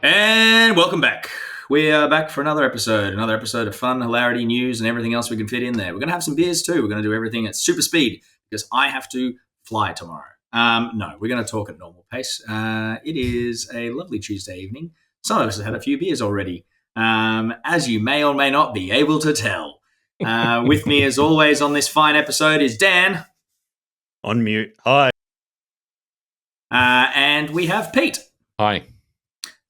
And welcome back. We are back for another episode of fun, hilarity, news, and everything else we can fit in there. We're going to have some beers too. We're going to do everything at super speed because I have to fly tomorrow. No, we're going to talk at normal pace. It is a lovely Tuesday evening. Some of us have had a few beers already, as you may or may not be able to tell. With me, as always, on this fine episode is Dan. On mute. Hi. And we have Pete. Hi.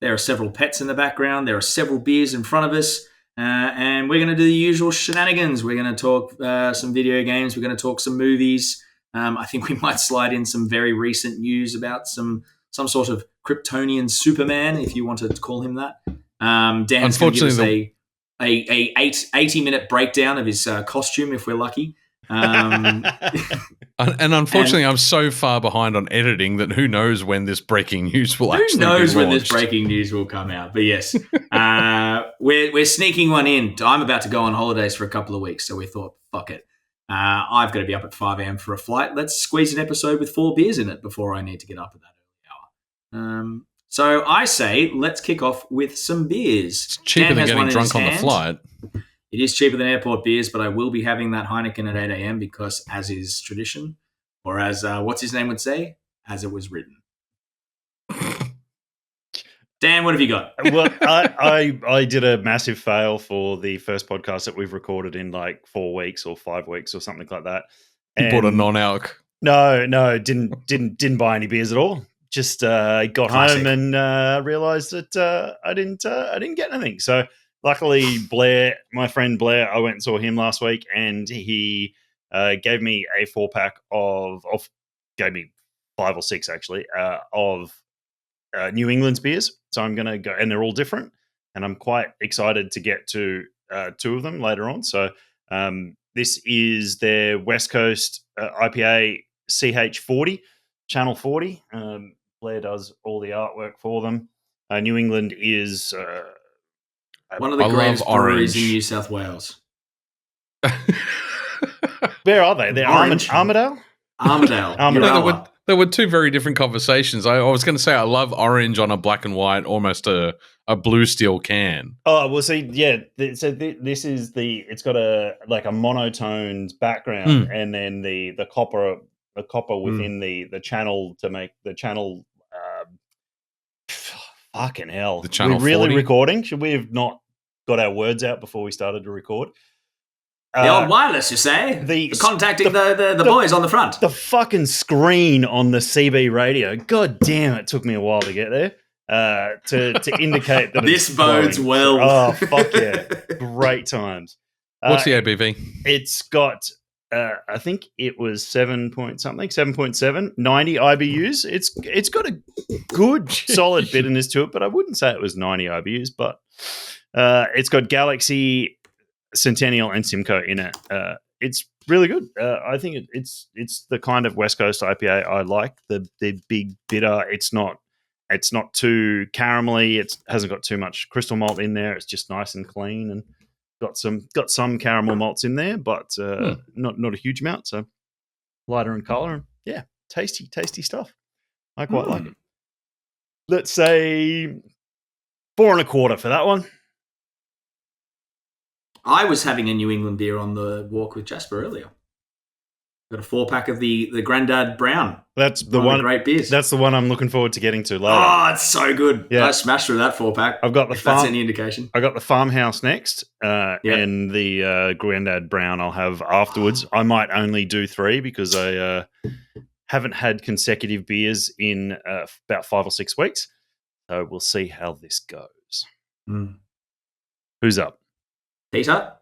There are several pets in the background. There are several beers in front of us. And we're going to do the usual shenanigans. We're going to talk some video games. We're going to talk some movies. I think we might slide in some very recent news about some sort of Kryptonian Superman, if you wanted to call him that. Dan's going to give us a 80-minute breakdown of his costume, if we're lucky. And unfortunately, I'm so far behind on editing that who knows when this breaking news will actually be launched. Who knows when this breaking news will come out. But yes, we're sneaking one in. I'm about to go on holidays for a couple of weeks, so we thought, fuck it. I've got to be up at 5 a.m. for a flight. Let's squeeze an episode with 4 beers in it before I need to get up at that early hour. So I say let's kick off with some beers. It's cheaper than getting drunk on the flight. It is cheaper than airport beers, but I will be having that Heineken at 8 a.m. because, as is tradition, or as what's his name would say, as it was written. Dan, what have you got? Well, I did a massive fail for the first podcast that we've recorded in like 4 weeks or 5 weeks or something like that. You bought a non-alc? No, didn't buy any beers at all. Just got home and realized that I didn't get anything. So. Luckily, Blair, my friend Blair, I went and saw him last week, and he gave me a 4-pack gave me 5 or 6 actually of New England's beers. So I'm going to go, and they're all different, and I'm quite excited to get to 2 of them later on. So this is their West Coast IPA CH40, Channel 40. Blair does all the artwork for them. New England is... one of the greatest breweries in New South Wales. Where are they? They're Armidale? Armidale. There were 2 very different conversations. I was going to say I love orange on a black and white, almost a blue steel can. Oh, well, see, yeah. So this is it's got a monotoned background, and then the copper within the channel to make the channel. Fucking hell! The channel. We're really 40? recording. Should we have not got our words out before we started to record? The old wireless, you say? Contacting the boys on the front. The fucking screen on the CB radio. God damn, it took me a while to get there to indicate that this bodes well. Oh, fuck yeah. Great times. What's the ABV? It's got, I think it was 7.7, 90 IBUs. It's got a good, solid bitterness to it, but I wouldn't say it was 90 IBUs, but it's got Galaxy, Centennial, and Simcoe in it. It's really good. I think it's the kind of West Coast IPA I like. The big bitter. It's not too caramelly. It hasn't got too much crystal malt in there. It's just nice and clean and got some caramel malts in there, but not a huge amount. So lighter in color. And yeah, tasty stuff. I quite like it. Let's say 4.25 for that one. I was having a New England beer on the walk with Jasper earlier. Got a 4-pack of the Grandad Brown. That's the one. Great beers. That's the one I'm looking forward to getting to later. Oh, it's so good. Yeah. I smashed through that 4-pack. I've got the farm. That's any indication. I got the Farmhouse next, and the Grandad Brown I'll have afterwards. I might only do 3 because I haven't had consecutive beers in about 5 or 6 weeks. So we'll see how this goes. Who's up? Peter?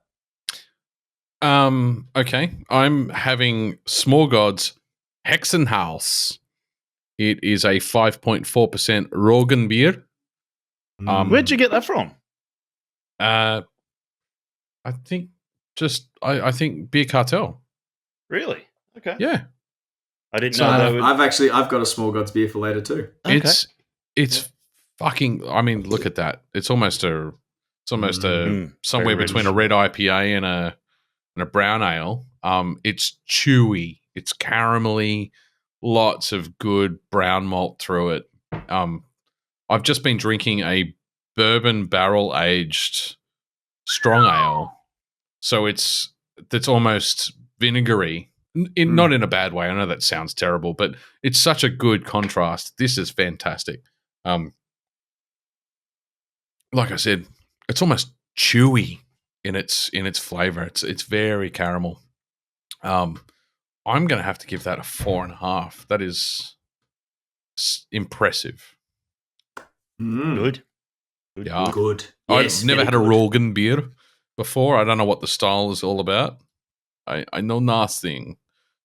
Okay. I'm having Smorgod's Hexenhaus. It is a 5.4% Rogan beer. Where'd you get that from? I think I think Beer Cartel. Really? Okay. Yeah. I didn't know that would... I've got a Smorgod's beer for later too. Okay. It's fucking, I mean, look at that. It's almost a somewhere between a red IPA and a brown ale. It's chewy, it's caramelly, lots of good brown malt through it. I've just been drinking a bourbon barrel aged strong ale. So it's almost vinegary. Not in a bad way. I know that sounds terrible, but it's such a good contrast. This is fantastic. Like I said, it's almost chewy in its flavor. It's very caramel. I'm going to have to give that a 4.5. That is impressive. Good. Yeah. Good. Yes, I've never had a Rogan beer before. I don't know what the style is all about. I know nothing.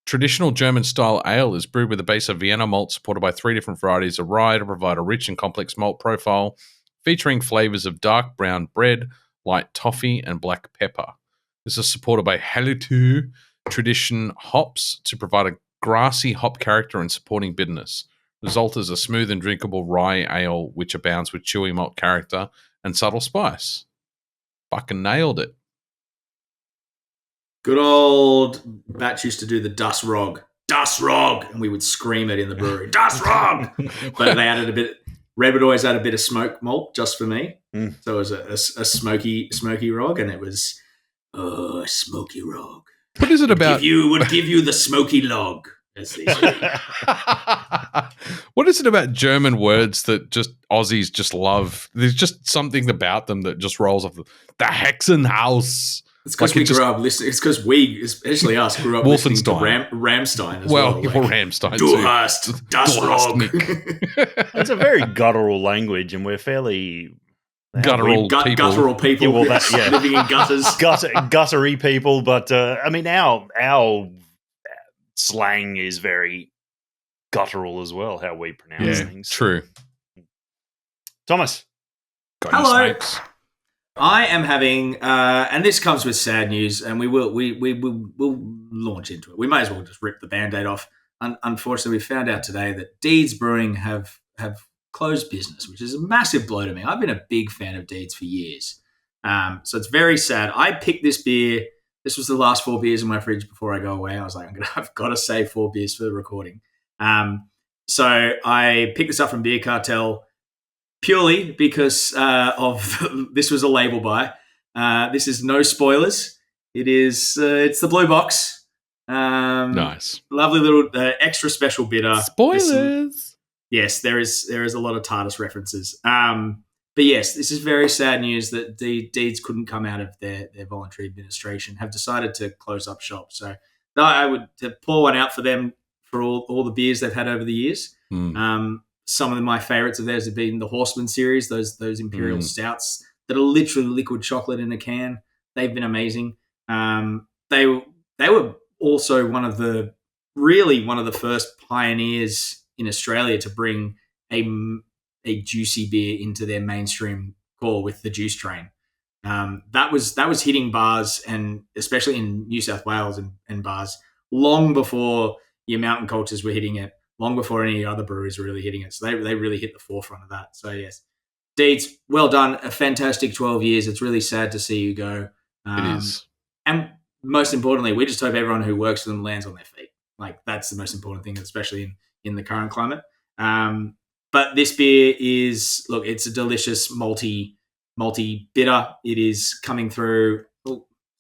Traditional German-style ale is brewed with a base of Vienna malt supported by 3 different varieties of rye to provide a rich and complex malt profile, featuring flavors of dark brown bread, light toffee, and black pepper. This is supported by Helldivers tradition hops to provide a grassy hop character and supporting bitterness. The result is a smooth and drinkable rye ale which abounds with chewy malt character and subtle spice. Fucking nailed it. Good old Batch used to do the Das Rog, and we would scream it in the brewery, Das Rog. But they added a bit. Red would always add a bit of smoke malt just for me, so it was a smoky Rog, and it was a smoky Rog. What is it about? Would give you the smoky log, as they say. What is it about German words that just Aussies just love? There's just something about them that just rolls off the Hexenhaus. It's because we grew up listening. It's because we, especially us, grew up listening to Rammstein as well. Well, Rammstein Du too. hast das Rog. It's a very guttural language, and we're fairly Guttural people. Guttural people. Yeah, well, yeah. Living in gutters. Guttery people, but I mean, our slang is very guttural as well. How we pronounce things. True. Thomas, got any Hello. snakes? I am having, and this comes with sad news, and we'll launch into it. We may as well just rip the Band-Aid off. Unfortunately, we found out today that Deeds Brewing have closed business, which is a massive blow to me. I've been a big fan of Deeds for years, so it's very sad. I picked this beer. This was the last 4 beers in my fridge before I go away. I was like, I've got to save 4 beers for the recording. So I picked this up from Beer Cartel. Purely because of this was a label buy. This is no spoilers. It's the blue box. Nice, lovely little extra special bitter. Spoilers. Yes, there is a lot of TARDIS references. But yes, this is very sad news that the Deeds couldn't come out of their voluntary administration. Have decided to close up shop. So I would pour one out for them for all the beers they've had over the years. Some of my favorites of theirs have been the Horseman series, those Imperial Stouts that are literally liquid chocolate in a can. They've been amazing. They were also one of the first pioneers in Australia to bring a juicy beer into their mainstream core with the Juice Train. That was hitting bars, and especially in New South Wales and bars, long before your mountain cultures were hitting it. Long before any other breweries were really hitting it. So they really hit the forefront of that. So, yes. Deeds, well done. A fantastic 12 years. It's really sad to see you go. It is. And most importantly, we just hope everyone who works for them lands on their feet. Like, that's the most important thing, especially in the current climate. But this beer is, look, it's a delicious malty bitter. It is coming through,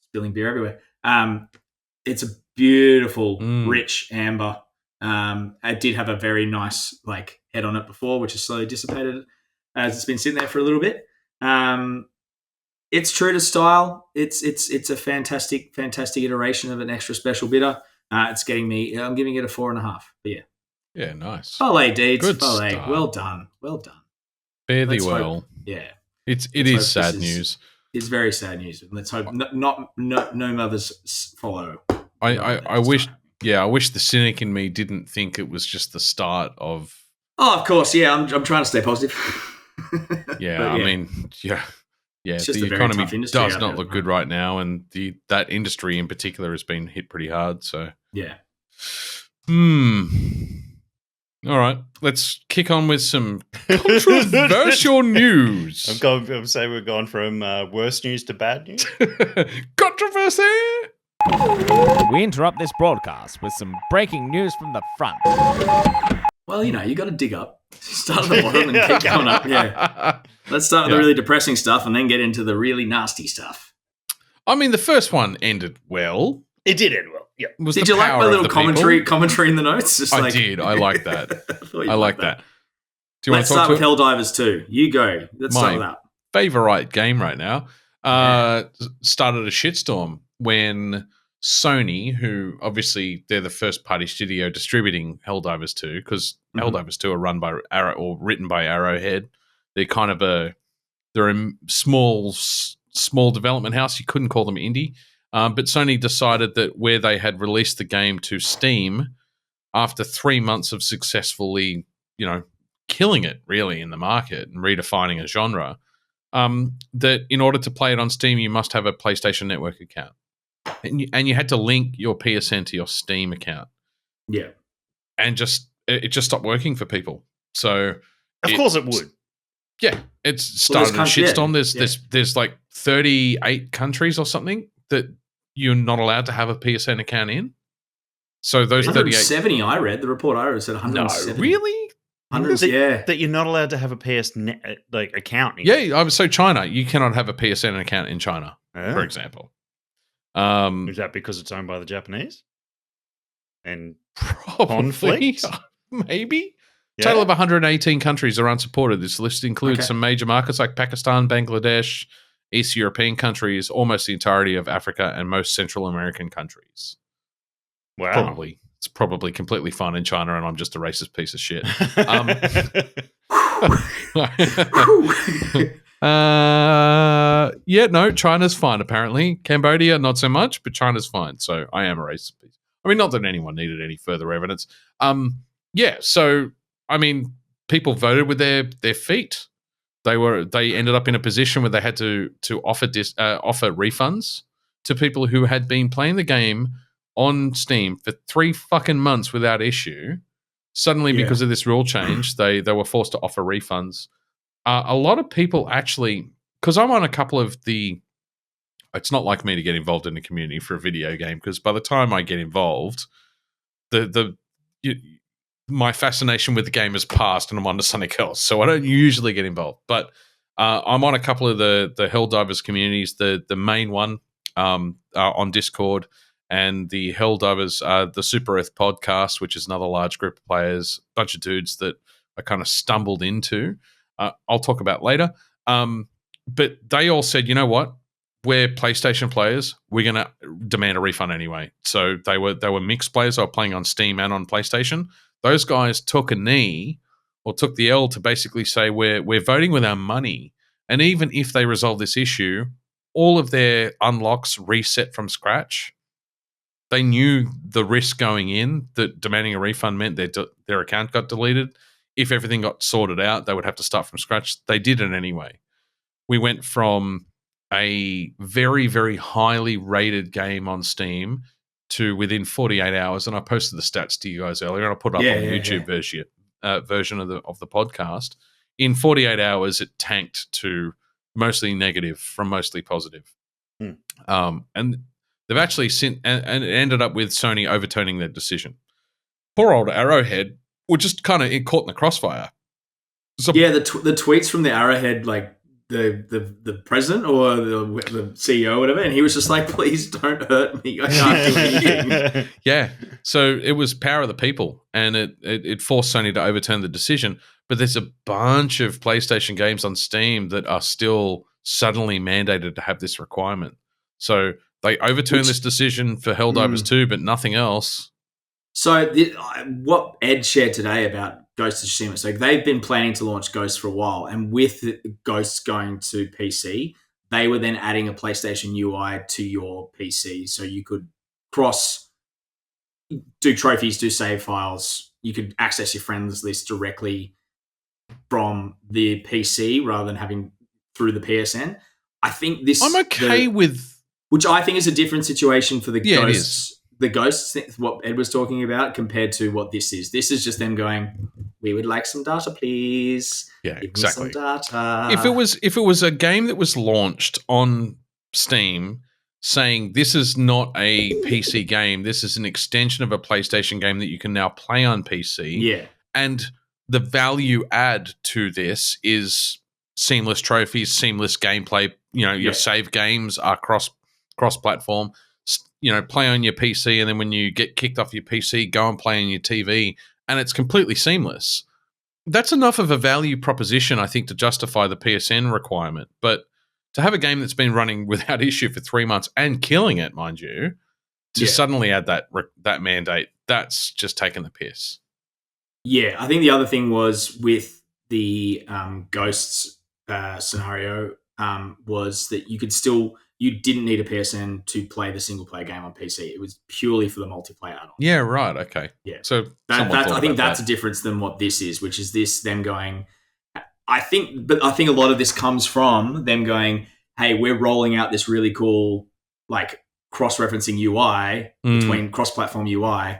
spilling beer everywhere. It's a beautiful, rich amber. It did have a very nice head on it before, which has slowly dissipated as it's been sitting there for a little bit. It's true to style. It's a fantastic iteration of an extra special bitter. It's getting me. I'm giving it a 4.5. But yeah, nice. Foley Deeds, Good Foley. start. Well done. Fairly Let's well. hope, yeah. It is sad news. It's very sad news. Let's hope no mothers follow. I wish. Yeah, I wish the cynic in me didn't think it was just the start of. Oh, of course, yeah. I'm trying to stay positive. Yeah, I mean, yeah. The economy does not look good right now, and that industry in particular has been hit pretty hard. So yeah. All right, let's kick on with some controversial news. I'm saying we're going from worst news to bad news. Controversy. We interrupt this broadcast with some breaking news from the front. Well, you got to dig up. Start at the bottom and keep going up. Yeah. Let's start with the really depressing stuff and then get into the really nasty stuff. I mean, the first one ended well. It did end well. Yeah. Did you like my little commentary in the notes? Just I did. I like that. I like that. Do you want to start with Helldivers 2. You go. Let's start with that. Favorite game right now. Started a shitstorm when Sony, who obviously they're the first party studio distributing Helldivers 2, because Helldivers 2 are run by written by Arrowhead. They're kind of they're a small development house. You couldn't call them indie. But Sony decided that where they had released the game to Steam after 3 months of successfully, killing it really in the market and redefining a genre, that in order to play it on Steam, you must have a PlayStation Network account. And you had to link your PSN to your Steam account. Yeah. And it just stopped working for people. So of course it would. Yeah. It's started a shitstorm. There's like 38 countries or something that you're not allowed to have a PSN account in. So those 170 I read. The report I read said 170. No, really? 100, that you're not allowed to have a PSN account. Yeah, so China, you cannot have a PSN account in China, for example. Is that because it's owned by the Japanese? And conflict? Maybe. Yeah. Total of 118 countries are unsupported. This list includes some major markets like Pakistan, Bangladesh, East European countries, almost the entirety of Africa, and most Central American countries. Wow. It's probably completely fine in China, and I'm just a racist piece of shit. China's fine, apparently. Cambodia, not so much, but China's fine. So I am a racist piece. I mean, not that anyone needed any further evidence. So, I mean, people voted with their feet. They ended up in a position where they had to offer refunds to people who had been playing the game on Steam for 3 fucking months without issue. Suddenly, because of this rule change, they were forced to offer refunds. A lot of people actually, because I'm on a couple of it's not like me to get involved in the community for a video game, because by the time I get involved, my fascination with the game has passed and I'm on to something else. So I don't usually get involved. But I'm on a couple of the Helldivers communities, the main one on Discord, and the Helldivers, the Super Earth podcast, which is another large group of players, a bunch of dudes that I kind of stumbled into. I'll talk about later. But they all said, you know what? We're PlayStation players. We're going to demand a refund anyway. So they were mixed players. They were playing on Steam and on PlayStation. Those guys took took the L to basically say we're voting with our money. And even if they resolve this issue, all of their unlocks reset from scratch. They knew the risk going in that demanding a refund meant their account got deleted. If everything got sorted out, they would have to start from scratch. They did it anyway. We went from a very, very highly rated game on Steam to within 48 hours, and I posted the stats to you guys earlier, and I'll put it up on the YouTube version of the podcast. In 48 hours, it tanked to mostly negative from mostly positive. And they've actually and it ended up with Sony overturning their decision. Poor old Arrowhead were just kind of caught in the crossfire. So, the tweets from the Arrowhead, like the president or the CEO or whatever, and he was just like, please don't hurt me. I can't do anything. Yeah. So it was power of the people, and it forced Sony to overturn the decision. But there's a bunch of PlayStation games on Steam that are still suddenly mandated to have this requirement. So they overturned this decision for Helldivers 2, but nothing else. So what Ed shared today about Ghost of Tsushima, so they've been planning to launch Ghost for a while, and with Ghost going to PC, they were then adding a PlayStation UI to your PC, so you could do trophies, do save files. You could access your friends list directly from the PC rather than having through the PSN. I think this... I'm okay with... Which I think is a different situation for the Ghosts. It is. The Ghosts, what Ed was talking about, compared to what this is. This is just them going, we would like some data, please. Yeah, Give exactly. me some data. If it was a game that was launched on Steam saying this is not a PC game, this is an extension of a PlayStation game that you can now play on PC. Yeah. And the value add to this is seamless trophies, seamless gameplay. Your save games are cross-platform. Play on your PC, and then when you get kicked off your PC, go and play on your TV, and it's completely seamless. That's enough of a value proposition, I think, to justify the PSN requirement. But to have a game that's been running without issue for 3 months and killing it, mind you, to suddenly add that mandate, that's just taking the piss. Yeah, I think the other thing was with the Ghosts scenario was that you didn't need a PSN to play the single player game on PC. It was purely for the multiplayer add-on. Yeah, right. Okay. Yeah. So I think that's a difference than what this is, which is them going. I think a lot of this comes from them going, "Hey, we're rolling out this really cool like cross-referencing UI between cross-platform UI.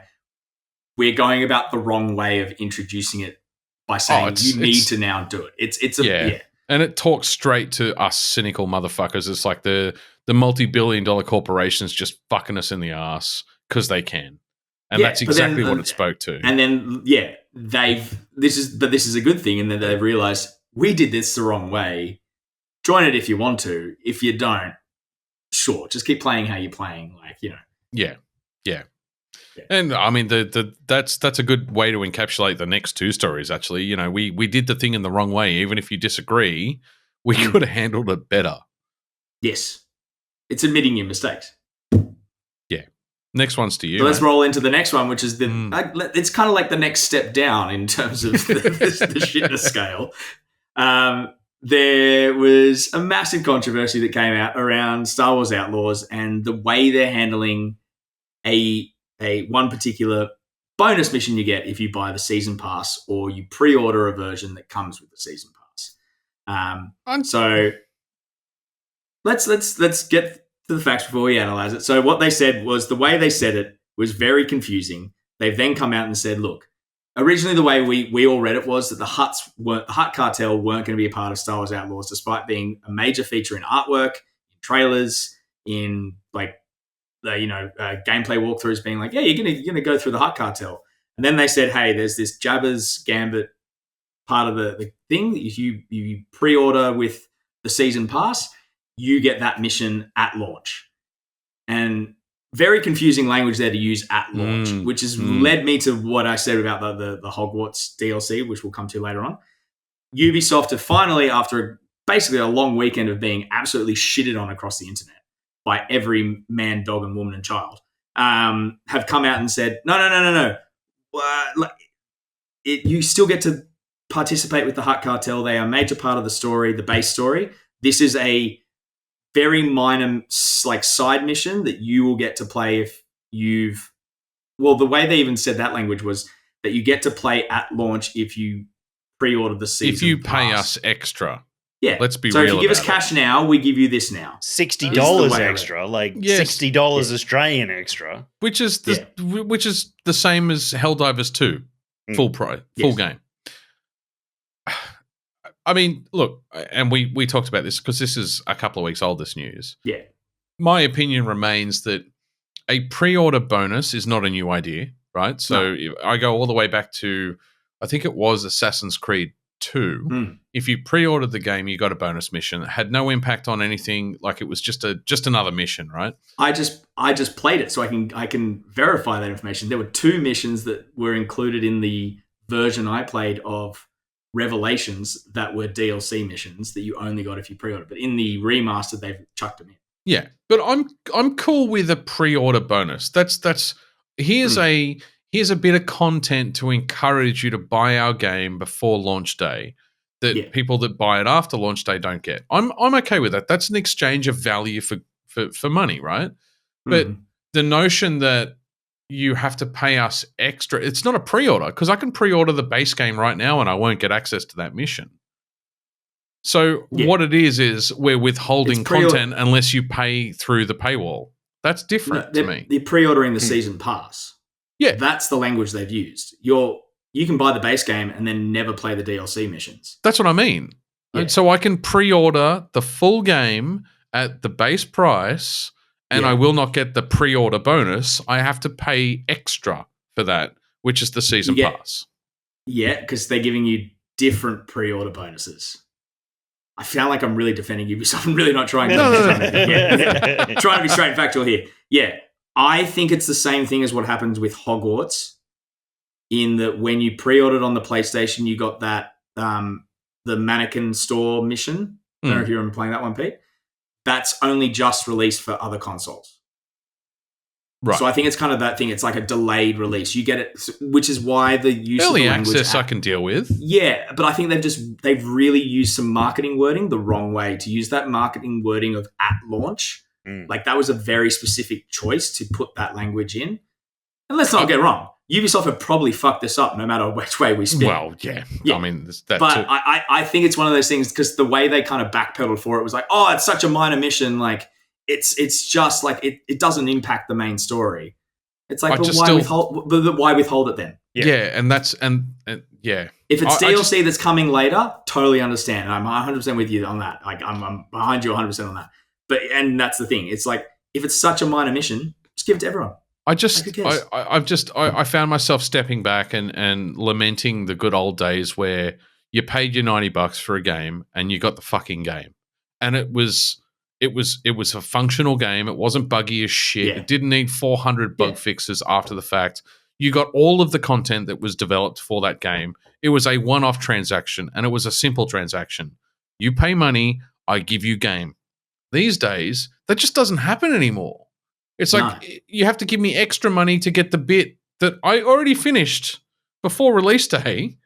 We're going about the wrong way of introducing it by saying you need to now do it." It's And it talks straight to us cynical motherfuckers. It's like the multi-billion-dollar corporations just fucking us in the ass because they can, and that's exactly what it spoke to. And then this is a good thing, and then they've realized we did this the wrong way. Join it if you want to. If you don't, sure, just keep playing how you're playing. Yeah. And I mean, that's a good way to encapsulate the next two stories. Actually, we did the thing in the wrong way. Even if you disagree, we could have handled it better. Yes, it's admitting your mistakes. Yeah. Next one's to you. So let's roll into the next one, which is it's kind of like the next step down in terms of the shitness scale. There was a massive controversy that came out around Star Wars Outlaws and the way they're handling a one particular bonus mission you get if you buy the season pass or you pre-order a version that comes with the season pass. So let's get to the facts before we analyze it. So what they said was the way they said it was very confusing. They've then come out and said, look, originally the way we all read it was that the Hutt cartel weren't going to be a part of Star Wars Outlaws, despite being a major feature in artwork, in trailers, in gameplay walkthroughs being like, yeah, you're gonna go through the Hutt cartel. And then they said, hey, there's this Jabba's Gambit part of the thing. If you pre-order with the season pass, you get that mission at launch. And very confusing language there to use at launch, which has led me to what I said about the Hogwarts DLC, which we'll come to later on. Ubisoft have finally, after basically a long weekend of being absolutely shitted on across the internet by every man, dog, and woman and child, have come out and said, no. You still get to participate with the Hutt cartel. They are a major part of the story, the base story. This is a very minor side mission that you will get to play if you've... Well, the way they even said that language was that you get to play at launch if you pre-order the season if you pass. pay us extra. Yeah. Let's be real. So if you give us about cash now, we give you this now. $60 extra, $60 Australian extra. Which is the same as Helldivers 2, full game. I mean, look, and we talked about this because this is a couple of weeks old, this news. Yeah. My opinion remains that a pre-order bonus is not a new idea, right? So I go all the way back to, I think it was Assassin's Creed 2. If you pre-ordered the game, you got a bonus mission. It had no impact on anything. Like, it was just another mission, right? I just played it, so I can verify that information. There were 2 missions that were included in the version I played of Revelations that were DLC missions that you only got if you pre-ordered. But in the remaster, they've chucked them in. Yeah, but I'm cool with a pre-order bonus. Here's a bit of content to encourage you to buy our game before launch day that people that buy it after launch day don't get. I'm okay with that. That's an exchange of value for money, right? But the notion that you have to pay us extra, it's not a pre-order, because I can pre-order the base game right now and I won't get access to that mission. So what it is we're withholding content unless you pay through the paywall. That's different to me. They're pre-ordering the season pass. Yeah. That's the language they've used. You can buy the base game and then never play the DLC missions. That's what I mean. Yeah. And so I can pre-order the full game at the base price and I will not get the pre-order bonus. I have to pay extra for that, which is the season pass. yet because they're giving you different pre-order bonuses. I sound like I'm really defending Ubisoft. I'm really not trying to. Trying to be straight and factual here. Yeah, I think it's the same thing as what happens with Hogwarts. In that, when you pre-ordered on the PlayStation, you got that the mannequin store mission. I don't know if you remember playing that one, Pete. That's only just released for other consoles. Right. So I think it's kind of that thing. It's like a delayed release. You get it, which is why the use early of the language access I can deal with. Yeah, but I think they've really used some marketing wording the wrong way. To use that marketing wording of at launch, like that was a very specific choice to put that language in. And let's not get wrong, Ubisoft have probably fucked this up no matter which way we spin. Well, yeah. I mean, that but too. I think it's one of those things because the way they kind of backpedaled for it was like, oh, it's such a minor mission, like. It's just like it doesn't impact the main story. It's like, why withhold it then? Yeah, and that's and yeah. If it's DLC that's coming later, totally understand. I'm 100% with you on that. Like I'm behind you 100% on that. And that's the thing. It's like if it's such a minor mission, just give it to everyone. I found myself stepping back and lamenting the good old days where you paid your $90 for a game and you got the fucking game, and it was a functional game. It wasn't buggy as shit. Yeah. It didn't need 400 bug fixes after the fact. You got all of the content that was developed for that game. It was a one-off transaction, and it was a simple transaction. You pay money, I give you game. These days, that just doesn't happen anymore. It's like you have to give me extra money to get the bit that I already finished before release day.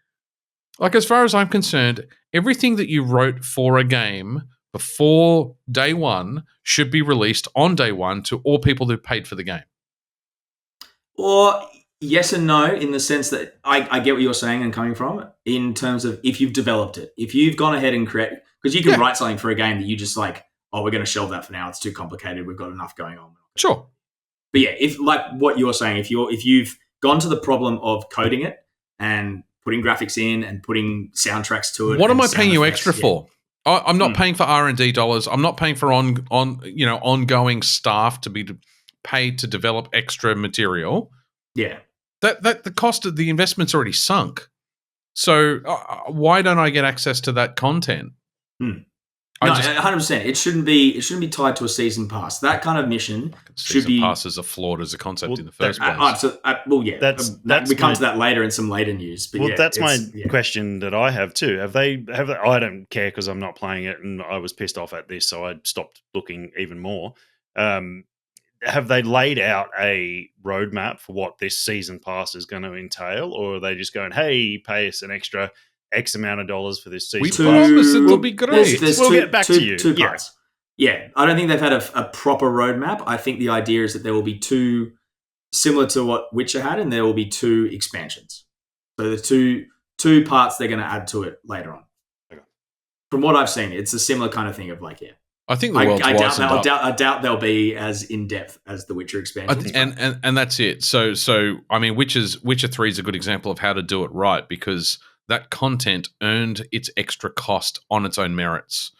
Like, as far as I'm concerned, everything that you wrote for a game before day one should be released on day one to all people who paid for the game. Or yes and no, in the sense that I get what you're saying and coming from, in terms of if you've developed it. If you've gone ahead and create, because you can write something for a game that you just like, oh, we're going to shelve that for now. It's too complicated. We've got enough going on. Sure. But yeah, if like what you're saying, if you've gone to the problem of coding it and putting graphics in and putting soundtracks to it. What am I paying you extra for? I'm not paying for R&D dollars. I'm not paying for ongoing staff to be paid to develop extra material. Yeah, that the cost of the investment's already sunk. So why don't I get access to that content? 100%. It shouldn't be tied to a season pass. That kind of mission should be. Season passes are flawed as a concept in the first place. We come to that later in some later news. But that's my question that I have too. Have they? I don't care because I'm not playing it, and I was pissed off at this, so I stopped looking even more. Have they laid out a roadmap for what this season pass is going to entail, or are they just going, "Hey, pay us an extra X amount of dollars for this season"? We promise it'll be great. We'll get back to you. Two parts. Yeah, I don't think they've had a proper roadmap. I think the idea is that there will be two, similar to what Witcher had, and there will be two expansions. So the two parts they're going to add to it later on. Okay. From what I've seen, it's a similar kind of thing of like, I think the world's wisened up. I doubt they'll be as in depth as the Witcher expansions. And that's it. So I mean, Witcher 3 is a good example of how to do it right, because that content earned its extra cost on its own merits.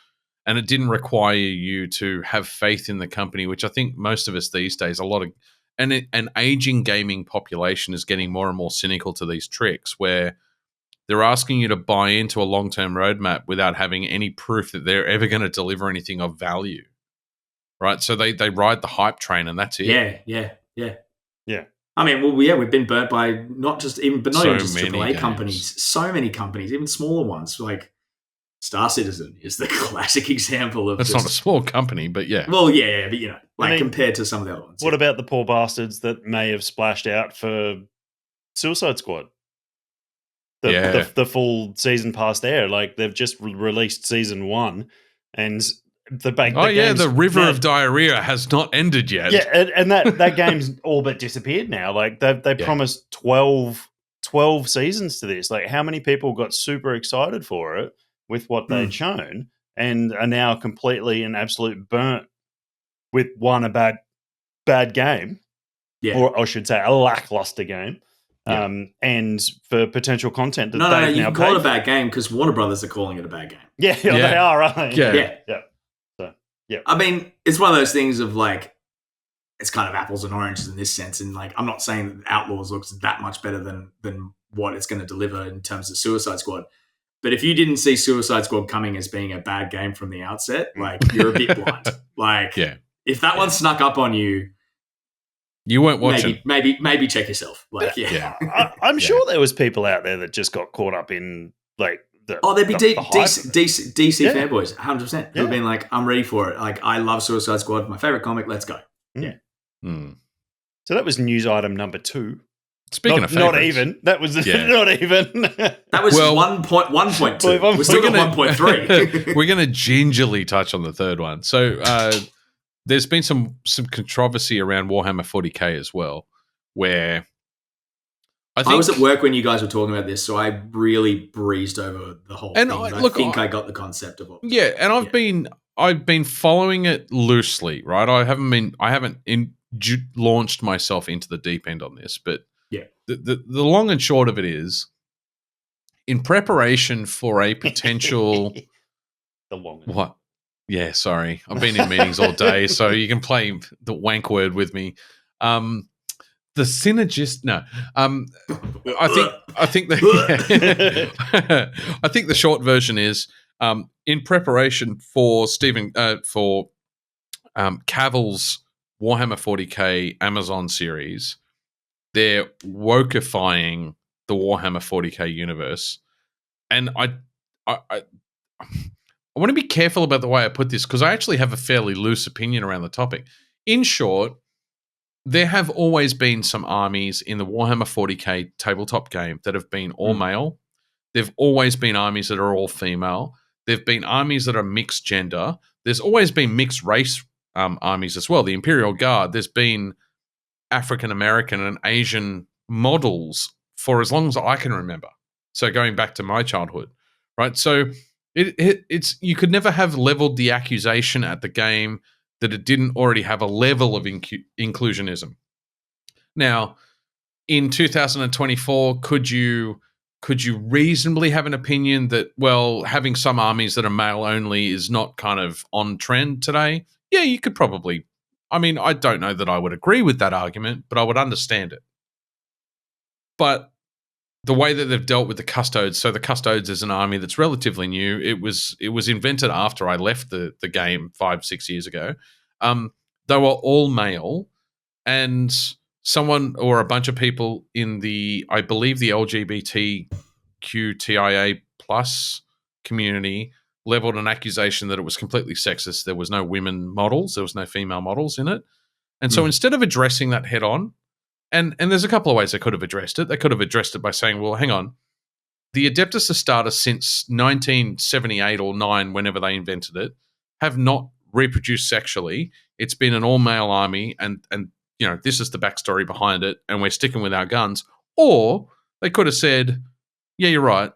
And it didn't require you to have faith in the company, which I think most of us these days, an aging gaming population is getting more and more cynical to these tricks, where they're asking you to buy into a long-term roadmap without having any proof that they're ever going to deliver anything of value. Right? So they ride the hype train, and that's it. Yeah. I mean, we've been burnt by not even just AAA games. companies. So many companies, even smaller ones, like Star Citizen is the classic example of. It's not a small company, but yeah. Well, yeah, but compared to some of the other ones. What about the poor bastards that may have splashed out for Suicide Squad? The full season pass there, like they've just released season 1, and the river of diarrhea has not ended yet. Yeah, and that game's all but disappeared now. Like they promised 12 seasons to this. Like, how many people got super excited for it with what they'd shown, and are now completely and absolute burnt with a bad game, or I should say a lackluster game. And for potential content that they've now you can call it a bad game because Warner Brothers are calling it a bad game. Yeah, they are, right? Yeah. So, yeah. I mean, it's one of those things of like, it's kind of apples and oranges in this sense. And like, I'm not saying that Outlaws looks that much better than what it's going to deliver in terms of Suicide Squad. But if you didn't see Suicide Squad coming as being a bad game from the outset, like, you're a bit blind. Like, if that one snuck up on you, you weren't watching. Maybe check yourself. Like, I'm sure there was people out there that just got caught up in like there'd be DC fanboys, 100%, who've been like, I'm ready for it. Like, I love Suicide Squad, my favorite comic. Let's go. So that was news item number 2. Speaking of favorites, not even. That was not even. That was 1.2. We're still at 1.3. We're going to gingerly touch on the third one. So there's been some controversy around Warhammer 40k as well, where I was at work when you guys were talking about this, so I really breezed over the whole thing. I think I got the concept of it. Yeah, and I've been following it loosely, right? I haven't launched myself into the deep end on this, but the long and short of it is, in preparation for a potential what? Yeah, sorry, I've been in meetings all day, so you can play the wank word with me. The synergist. No, I think I think the short version is, in preparation for Cavill's Warhammer 40k Amazon series, they're wokeifying the Warhammer 40k universe, and I want to be careful about the way I put this, because I actually have a fairly loose opinion around the topic. In short, there have always been some armies in the Warhammer 40k tabletop game that have been all male. There've always been armies that are all female. There've been armies that are mixed gender. There's always been mixed race armies as well. The Imperial Guard, there's been African American and Asian models for as long as I can remember. So going back to my childhood, right? So it's you could never have leveled the accusation at the game that it didn't already have a level of inclusionism. Now, in 2024, could you reasonably have an opinion that, well, having some armies that are male only is not kind of on trend today? Yeah, you could probably. I mean, I don't know that I would agree with that argument, but I would understand it. But the way that they've dealt with the Custodes, so the Custodes is an army that's relatively new. It was invented after I left the game 5-6 years ago. They were all male, and someone or a bunch of people in I believe the LGBTQTIA plus community leveled an accusation that it was completely sexist. There was no women models. There was no female models in it. And so instead of addressing that head on, and there's a couple of ways they could have addressed it. They could have addressed it by saying, well, hang on, the Adeptus Astartes since 1978 or 9, whenever they invented it, have not reproduced sexually. It's been an all-male army, and you know, this is the backstory behind it, and we're sticking with our guns. Or they could have said, yeah, you're right,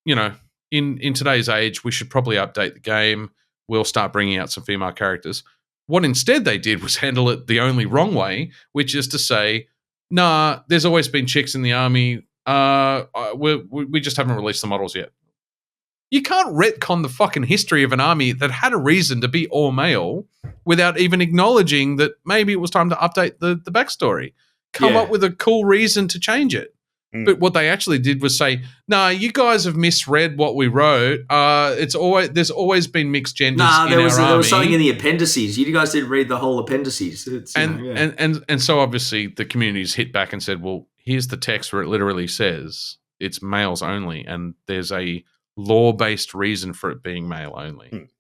you know, in today's age, we should probably update the game. We'll start bringing out some female characters. What instead they did was handle it the only wrong way, which is to say, nah, there's always been chicks in the army. We just haven't released the models yet. You can't retcon the fucking history of an army that had a reason to be all male without even acknowledging that maybe it was time to update the backstory. Come up with a cool reason to change it. But what they actually did was say, "Nah, you guys have misread what we wrote. There's always been mixed genders in our army." There was something in the appendices. You guys didn't read the whole appendices. And so obviously the community's hit back and said, "Well, here's the text where it literally says it's males only, and there's a law-based reason for it being male only."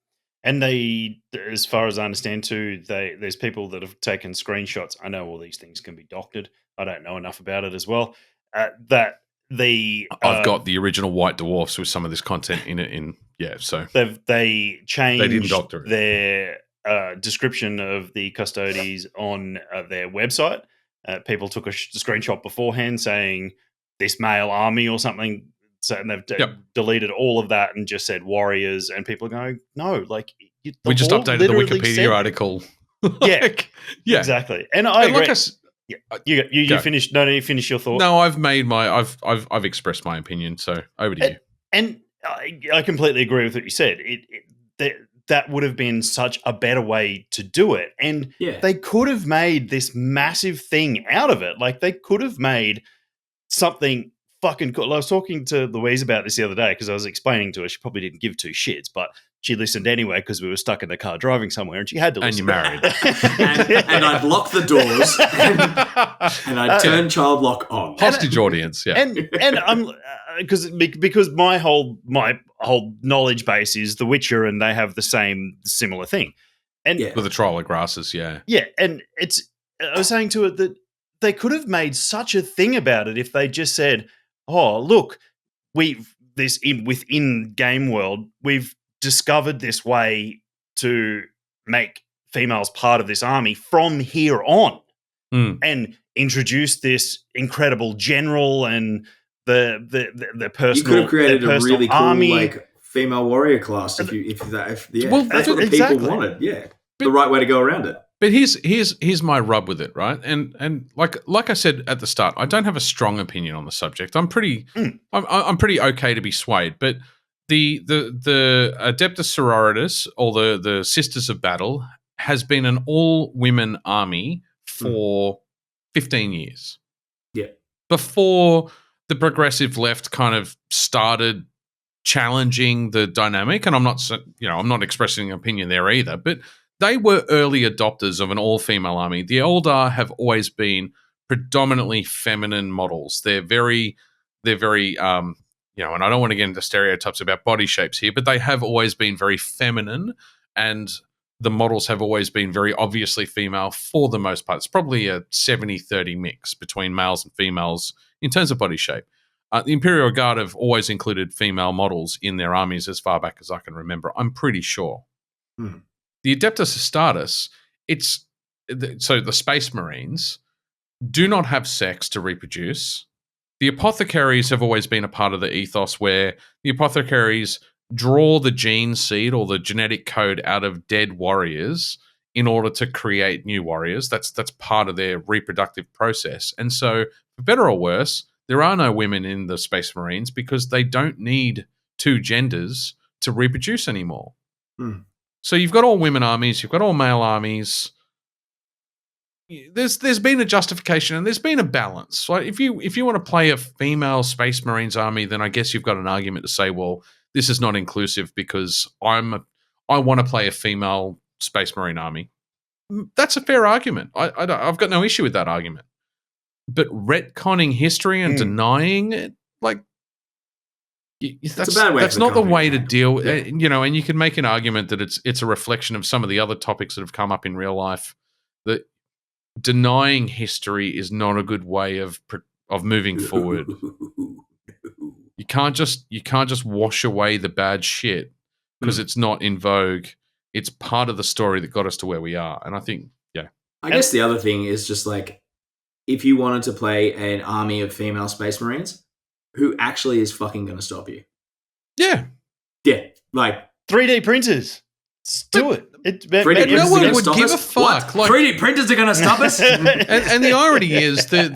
And they, as far as I understand too, there's people that have taken screenshots. I know all these things can be doctored. I don't know enough about it as well. I've got the original White Dwarfs with some of this content in it. So they changed. They didn't doctor it. Their description of the Custodes on their website. People took a screenshot beforehand saying this male army or something. So, and they've deleted all of that and just said warriors. And people are going, no, like we just updated the Wikipedia article. Exactly. And I agree. You finished? No, you finish your thought. No, I've expressed my opinion. So over to you. And I completely agree with what you said. That would have been such a better way to do it, and they could have made this massive thing out of it. Like they could have made something fucking cool. I was talking to Louise about this the other day because I was explaining to her. She probably didn't give two shits, but she listened anyway because we were stuck in the car driving somewhere, and she had to listen. And you're married. and I'd lock the doors, and I'd turn child lock on. Hostage audience, yeah. And I'm because my whole knowledge base is The Witcher, and they have the similar thing. And with the Trial of Grasses, yeah. Yeah, and I was saying to her that they could have made such a thing about it if they just said, "Oh, look, within game world, we've discovered this way to make females part of this army from here on, and introduce this incredible general and the personal. You could have created a really cool army. Female warrior class if that's what the exactly. people wanted. Yeah, the right way to go around it. But here's my rub with it, right? And like I said at the start, I don't have a strong opinion on the subject. I'm pretty okay to be swayed. But the Adeptus Sororitas, or the Sisters of Battle, has been an all women army for 15 years. Yeah, before the progressive left kind of started challenging the dynamic, and I'm not expressing an opinion there either, but they were early adopters of an all-female army. The Eldar have always been predominantly feminine models. They're very, and I don't want to get into stereotypes about body shapes here, but they have always been very feminine, and the models have always been very obviously female for the most part. It's probably a 70-30 mix between males and females in terms of body shape. The Imperial Guard have always included female models in their armies as far back as I can remember. I'm pretty sure. The Adeptus Astartes, so the Space Marines do not have sex to reproduce. The Apothecaries have always been a part of the ethos where the Apothecaries draw the gene seed or the genetic code out of dead warriors in order to create new warriors. That's part of their reproductive process. And so, for better or worse, there are no women in the Space Marines because they don't need two genders to reproduce anymore. So you've got all women armies, you've got all male armies. There's been a justification and there's been a balance. Right? If you want to play a female Space Marines army, then I guess you've got an argument to say, well, this is not inclusive because I want to play a female Space Marine army. That's a fair argument. I've got no issue with that argument. But retconning history and denying it, that's a bad way. That's not the way to deal. Yeah. And you can make an argument that it's a reflection of some of the other topics that have come up in real life. That denying history is not a good way of moving forward. You can't just wash away the bad shit because it's not in vogue. It's part of the story that got us to where we are. And I think, I guess the other thing is just if you wanted to play an army of female Space Marines, who actually is fucking going to stop you? Yeah. Yeah. 3D printers. Let's do it. 3D printers no one would give a fuck. 3D printers are going to stop us? and the irony is the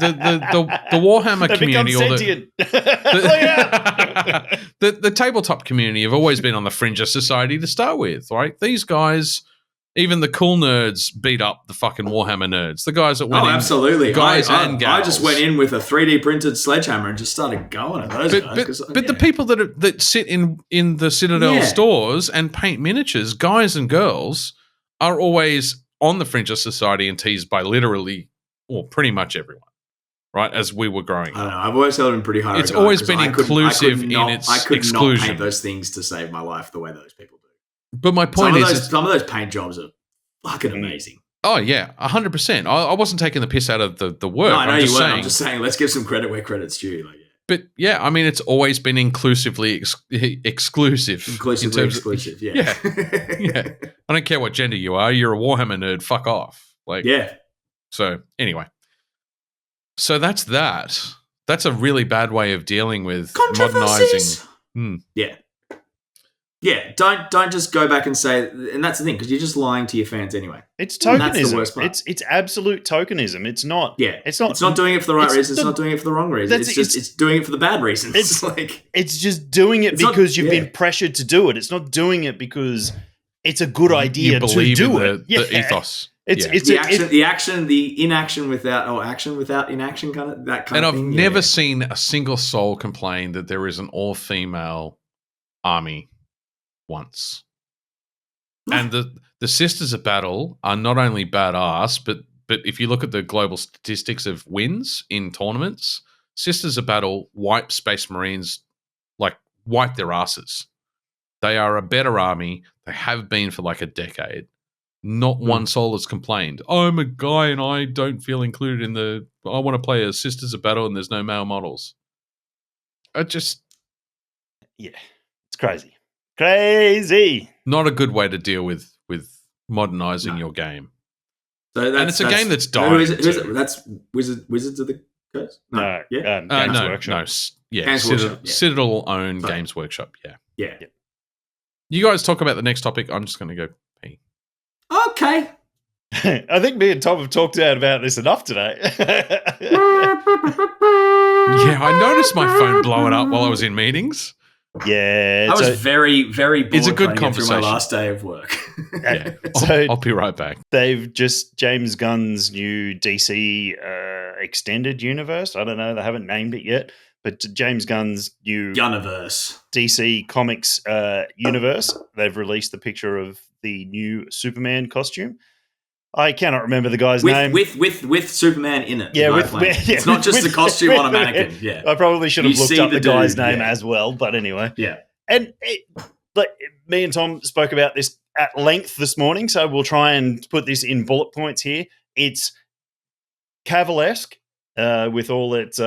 Warhammer they community or the tabletop community have always been on the fringe of society to start with, right? These guys, even the cool nerds, beat up the fucking Warhammer nerds. The guys that went in, absolutely. Guys and gals. I just went in with a 3D printed sledgehammer and just started going at those guys. But the people that sit in the Citadel stores and paint miniatures, guys and girls, are always on the fringe of society and teased by literally, or pretty much everyone, right? As we were growing up. I don't know. I've always held in pretty high It's always been inclusive in its exclusion. I could not paint those things to save my life the way those people do. But my point some of those paint jobs are fucking amazing. Oh yeah, 100%. I wasn't taking the piss out of the work. No, I know you weren't. I'm just saying, let's give some credit where credit's due. But yeah, I mean, it's always been inclusively exclusive. Inclusively exclusive. Yeah. Yeah. I don't care what gender you are. You're a Warhammer nerd. Fuck off. So anyway, so that's that. That's a really bad way of dealing with modernizing. Yeah. Yeah, don't just go back and say, and that's the thing, because you're just lying to your fans anyway. It's tokenism. That's the worst part. It's absolute tokenism. It's not. Yeah, it's not doing it for the right reasons. It's not doing it for the wrong reasons. It's doing it for the bad reasons. It's just doing it because you've been pressured to do it. It's not doing it because it's a good idea to do it. The ethos. The inaction without action without inaction kind of that kind and of thing. And I've never seen a single soul complain that there is an all-female army once. And the Sisters of Battle are not only badass, but if you look at the global statistics of wins in tournaments, Sisters of Battle wipe Space Marines, like wipe their asses. They are a better army. They have been for like a decade. Not one soul has complained. I'm a guy and I don't feel included in I want to play as Sisters of Battle and there's no male models. It's crazy. Crazy. Not a good way to deal with modernizing your game. So it's a game that's dying. Who is it? That's Wizards of the Coast? No. Games Workshop. Citadel owned Games Workshop. Yeah. You guys talk about the next topic. I'm just going to go pee. Okay. I think me and Tom have talked about this enough today. Yeah, I noticed my phone blowing up while I was in meetings. Yeah. I was very, very bored. It's a good conversation. Through my last day of work. Yeah. So I'll be right back. They've just James Gunn's new DC extended universe. I don't know. They haven't named it yet. But James Gunn's new Universe DC Comics universe, they've released the picture of the new Superman costume. I cannot remember the guy's name. With Superman in it. Yeah, it's not just a costume on a mannequin. Yeah, I probably should have looked up the guy's name as well. But anyway, yeah. And me and Tom spoke about this at length this morning, so we'll try and put this in bullet points here. It's Cavill-esque with all its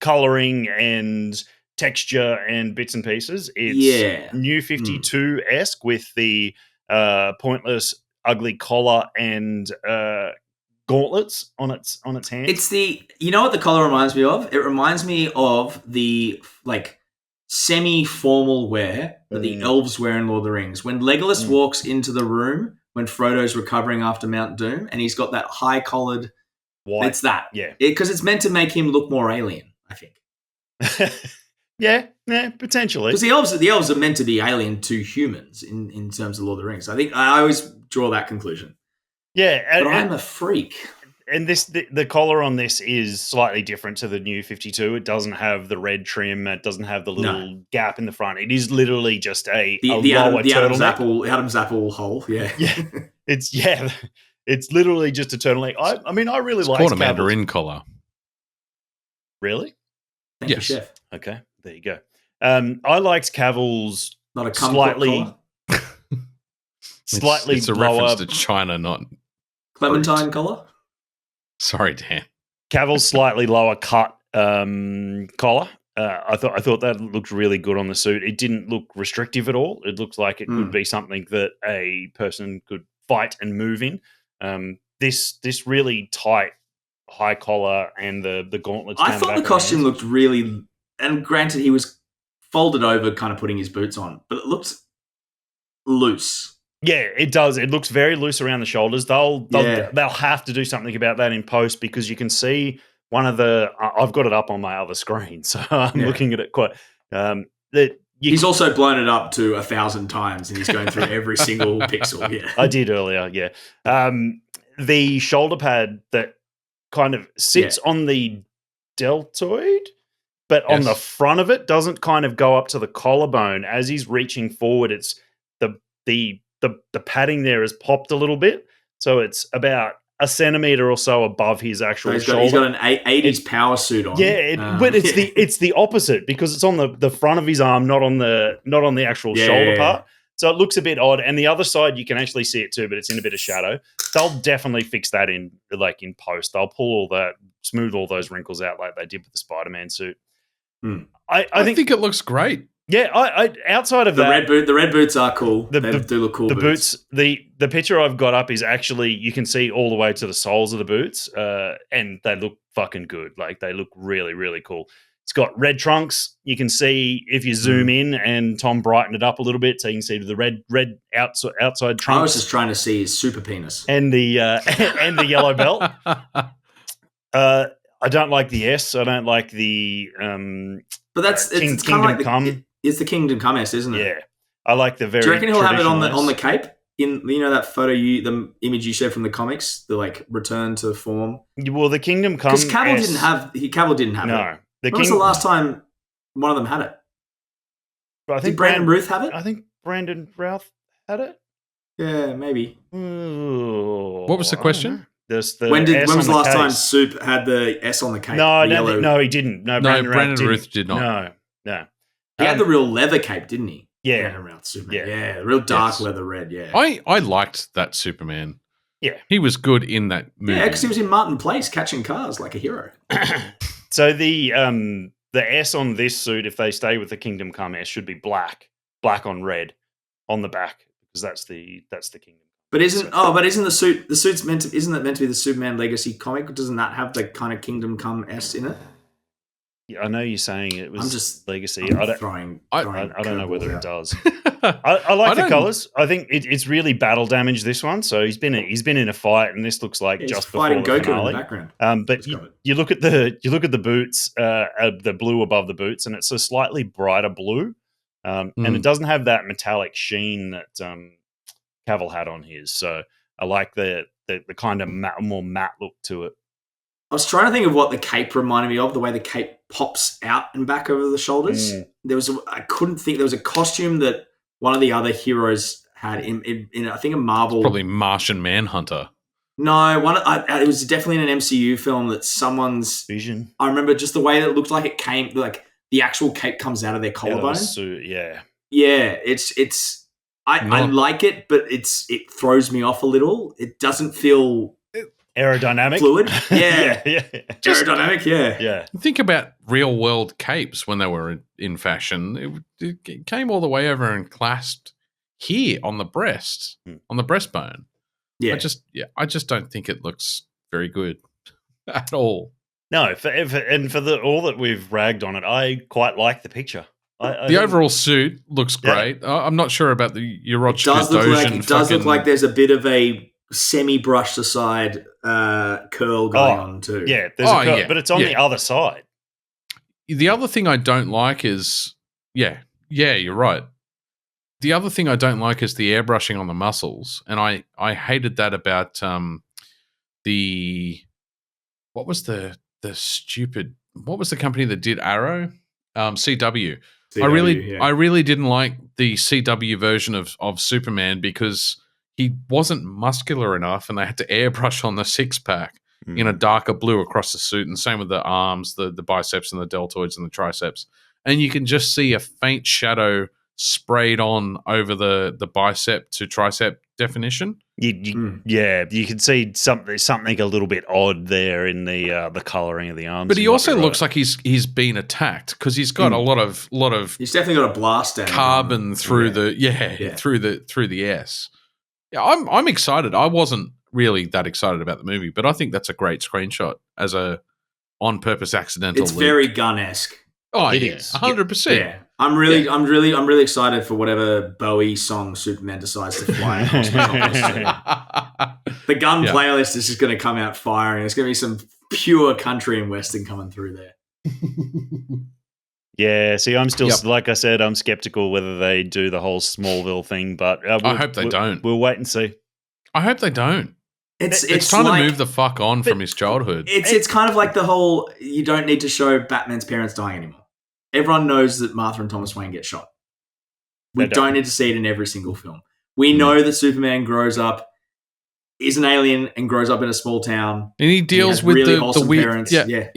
coloring and texture and bits and pieces. It's New 52-esque with the pointless, ugly collar and gauntlets on its hands. It's you know what the collar reminds me of? It reminds me of the like semi-formal wear that the elves wear in Lord of the Rings. When Legolas walks into the room when Frodo's recovering after Mount Doom, and he's got that high-collared white. It's that, because it's meant to make him look more alien. I think. yeah, potentially. Because the elves are meant to be alien to humans in terms of Lord of the Rings. I think I always draw that conclusion. Yeah, but I'm a freak. And the collar on this is slightly different to the new 52. It doesn't have the red trim. It doesn't have the little gap in the front. It is literally just the Adam's apple hole. Yeah, it's literally just a turtleneck. I mean, I really like called a mandarin collar. Really? Thank you, Chef. Okay, there you go. I liked Cavill's not a slightly it's a lower, reference to China, not Clementine collar. Sorry, Dan. Cavill's slightly lower cut collar. I thought that looked really good on the suit. It didn't look restrictive at all. It looked like it could be something that a person could fight and move in. This really tight high collar and the gauntlets. I thought the costume looked really, and granted he was folded over kind of putting his boots on, but it looked loose. Yeah, it does. It looks very loose around the shoulders. They'll have to do something about that in post, because you can see one of I've got it up on my other screen, so I'm looking at it quite. He's also blown it up to 1,000 times, and he's going through every single pixel. Yeah, I did earlier. Yeah, the shoulder pad that kind of sits on the deltoid, but on the front of it doesn't kind of go up to the collarbone. As he's reaching forward, it's the padding there has popped a little bit, so it's about a centimeter or so above his actual shoulder. He's got an 80s power suit on. Yeah, but it's the opposite, because it's on the front of his arm, not on the actual shoulder part. So it looks a bit odd. And the other side, you can actually see it too, but it's in a bit of shadow. They'll definitely fix that in post. They'll pull all that, smooth all those wrinkles out like they did with the Spider-Man suit. I think it looks great. Yeah, I outside of that, the red boots are cool. They do look cool. The boots, the picture I've got up is actually, you can see all the way to the soles of the boots, and they look fucking good. Like, they look really, really cool. It's got red trunks. You can see if you zoom in, and Tom brightened it up a little bit, so you can see the red outside trunks. I was just trying to see his super penis and the and the yellow belt. I don't like the S. I don't like the but that's it's Kingdom kind of like Come. It's the Kingdom Come S, isn't it? Yeah, I like the very. Do you reckon he'll have it on the cape? that photo the image you shared from the comics, the like return to form. Well, the Kingdom Come. Because Cavill didn't have it. No, when was the last time one of them had it? I think Did Brandon Routh have it? I think Brandon Routh had it. Yeah, maybe. Ooh, what was the question? When was the last time Soup had the S on the cape? No, he didn't. No, Brandon Routh did not. No. He had the real leather cape, didn't he? Yeah. Brandon Routh, Superman. Yeah, real dark leather red, yeah. I liked that Superman. Yeah. He was good in that movie. Yeah, because he was in Martin Place catching cars like a hero. So the S on this suit, if they stay with the Kingdom Come S, should be black on red on the back, because that's the Kingdom. But isn't the suit's isn't it meant to be the Superman Legacy comic? Doesn't that have the kind of Kingdom Come S in it? Yeah, I know you're saying it was Legacy. I don't know whether it does. I like the colors. I think it's really battle damage, this one. So he's been in a fight, and this looks like just before the Goku finale. in the background. But you look at the boots, the blue above the boots, and it's a slightly brighter blue, and it doesn't have that metallic sheen that Cavill had on his. So I like the kind of more matte look to it. I was trying to think of what the cape reminded me of, the way the cape pops out and back over the shoulders. I couldn't think. There was a costume that one of the other heroes had in I think a Marvel. It's probably Martian Manhunter. No, it was definitely in an MCU film that someone's Vision. I remember just the way that it looked like it came, like the actual cape comes out of their collarbone. Yeah. It's. I like it, but it throws me off a little. It doesn't feel aerodynamic, fluid. Yeah. Aerodynamic. Yeah. Think about real world capes when they were in fashion. It came all the way over and clasped here on the breast, on the breastbone. Yeah. I just don't think it looks very good at all. No, for all that we've ragged on it, I quite like the picture. The overall suit looks great. I'm not sure about the Eurochka It does look like there's a bit of a semi-brushed aside curl going on too. Yeah, there's a curl, but it's on the other side. The other thing I don't like is, you're right. The other thing I don't like is the airbrushing on the muscles, and I hated that about what was the company that did Arrow? CW. I really didn't like the CW version of Superman because he wasn't muscular enough, and they had to airbrush on the six-pack in a darker blue across the suit, and same with the arms, the biceps and the deltoids and the triceps. And you can just see a faint shadow sprayed on over the bicep to tricep definition. You can see something a little bit odd there in the colouring of the arms. But he also looks like he's been attacked because he's got a lot of. He's definitely got a blast damage carbon through through the S. Yeah, I'm excited. I wasn't really that excited about the movie, but I think that's a great screenshot as a on purpose accidental. It's very Gunn-esque. Oh, it is 100%. Yeah. I'm really excited for whatever Bowie song Superman decides to fly. The Gun playlist is just going to come out firing. There's going to be some pure country and western coming through there. Yeah, see, I'm still, like I said, I'm skeptical whether they do the whole Smallville thing, but I hope they don't. We'll wait and see. I hope they don't. It's trying to move the fuck on from his childhood. It's kind of like the whole, you don't need to show Batman's parents dying anymore. Everyone knows that Martha and Thomas Wayne get shot. We don't need to see it in every single film. We know that Superman grows up, is an alien, and grows up in a small town. And he deals with really the weird parents. They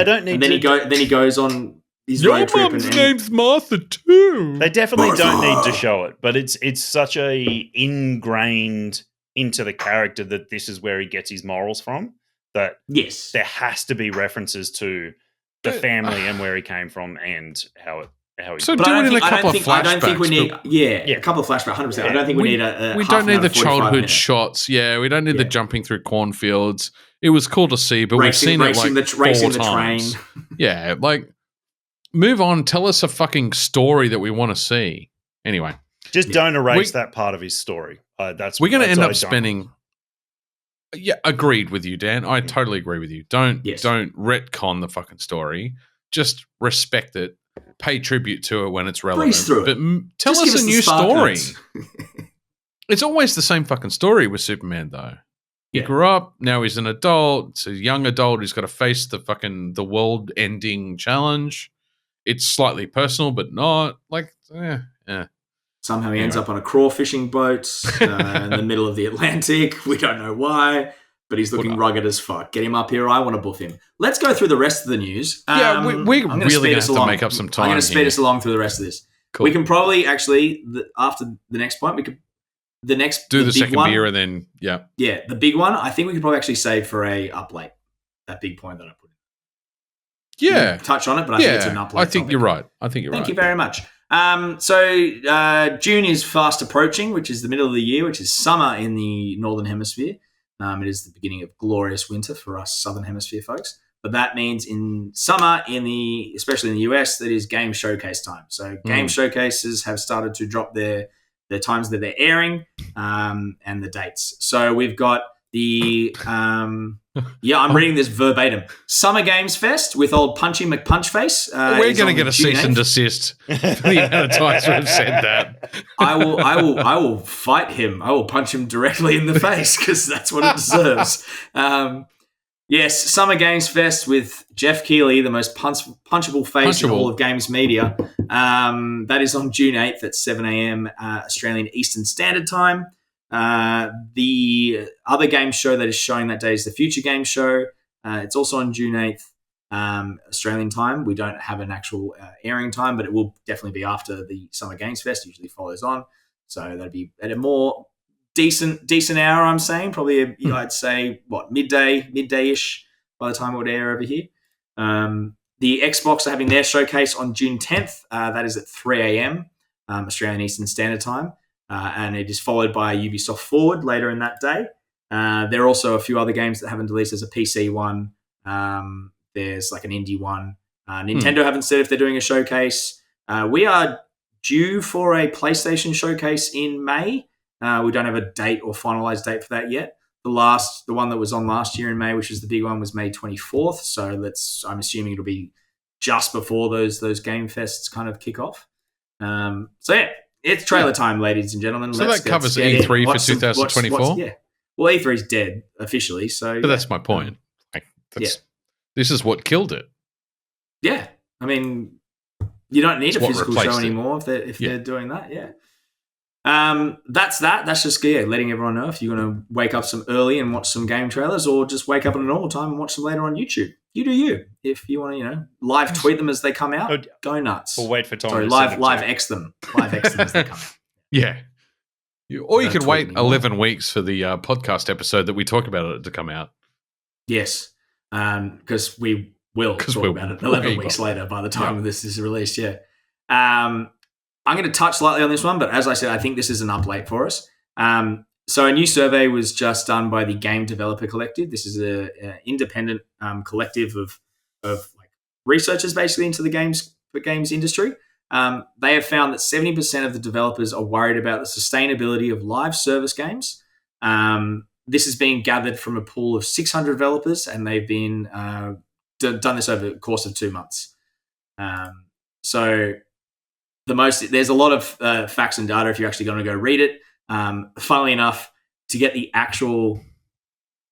don't need Then he goes on his road trip. Your mum's name's Martha too. They definitely don't need to show it, but it's such a ingrained into the character that this is where he gets his morals from. That there has to be references to the family and where he came from and how he. So do it in a couple of flashbacks. I don't think we need. A couple of flashbacks. 100%. I don't think we need a. We don't need the childhood shots. Yeah, we don't need the jumping through cornfields. It was cool to see, but we've seen it like racing the times. Train. Yeah, like move on. Tell us a fucking story that we want to see. Anyway, just don't erase that part of his story. We're going to end up spending. Yeah, agreed with you, Dan. I totally agree with you. Don't retcon the fucking story. Just respect it. pay tribute to it when it's relevant. Breeze through it. But tell Just us give a the new spark story. notes. It's always the same fucking story with Superman, though. He grew up, now he's an adult. It's a young adult who's got to face the world-ending challenge. It's slightly personal, but not like, Somehow he ends up on a crawfishing boat in the middle of the Atlantic. We don't know why, but he's looking rugged as fuck. Get him up here. I want to buff him. Let's go through the rest of the news. Yeah, we're really going to have to make up some time. I'm going to speed us along through the rest of this. Cool. We can probably actually, after the next point, we could do the second one, beer and then, yeah, the big one. I think we could probably actually save for a up late. That big point that I put in. Yeah. Touch on it, but I think it's an up late. I think you're right. Thank you very much. So June is fast approaching, which is the middle of the year, which is summer in the Northern Hemisphere. It is the beginning of glorious winter for us Southern Hemisphere folks. But that means in summer, especially in the US, that is game showcase time. So game showcases have started to drop their times that they're airing and the dates. So we've got the I'm reading this verbatim. Summer Games Fest with old Punchy McPunchface. We're going to get a cease and desist for the amount of times we've said that. I will fight him. I will punch him directly in the face because that's what it deserves. Yes, Summer Games Fest with Jeff Keighley, the most punchable face in all of games media. That is on June 8th at 7 a.m. Australian Eastern Standard Time. The other game show that is showing that day is the Future Game Show. It's also on June 8th Australian time. We don't have an actual airing time, but it will definitely be after the Summer Games Fest. Usually follows on. So that'd be at a more decent hour, I'm saying. Probably, I'd say, midday-ish by the time it would air over here. The Xbox are having their showcase on June 10th. That is at 3 a.m. Australian Eastern Standard Time. And it is followed by Ubisoft Forward later in that day. There are also a few other games that haven't released. There's a PC one. There's like an indie one. Nintendo haven't said if they're doing a showcase. We are due for a PlayStation showcase in May. We don't have a date or finalized date for that yet. The one that was on last year in May, which is the big one, was May 24th. So I'm assuming it'll be just before those Game Fests kind of kick off. It's trailer time, ladies and gentlemen. So that covers E3 for 2024? Yeah. Well, E3 is dead officially. So, but that's my point. This is what killed it. Yeah. I mean, you don't need a physical show anymore if they're doing that. Yeah. That's that. That's just letting everyone know if you're going to wake up some early and watch some game trailers, or just wake up at a normal time and watch them later on YouTube. You do you. If you want to, live tweet them as they come out, go nuts. Or wait for Tom. Sorry, live X them. Live X them as they come out. Yeah. Or you could wait 11 weeks for the podcast episode that we talk about it to come out. Yes, because we will talk about it 11 weeks later by the time this is released. Yeah. I'm going to touch lightly on this one, but as I said, I think this is an up late for us. So a new survey was just done by the Game Developer Collective. This is an independent collective of researchers basically into the games industry. They have found that 70% of the developers are worried about the sustainability of live service games. This is being gathered from a pool of 600 developers, and they've been done this over the course of 2 months. So there's a lot of facts and data if you're actually going to go read it. Funnily enough, to get the actual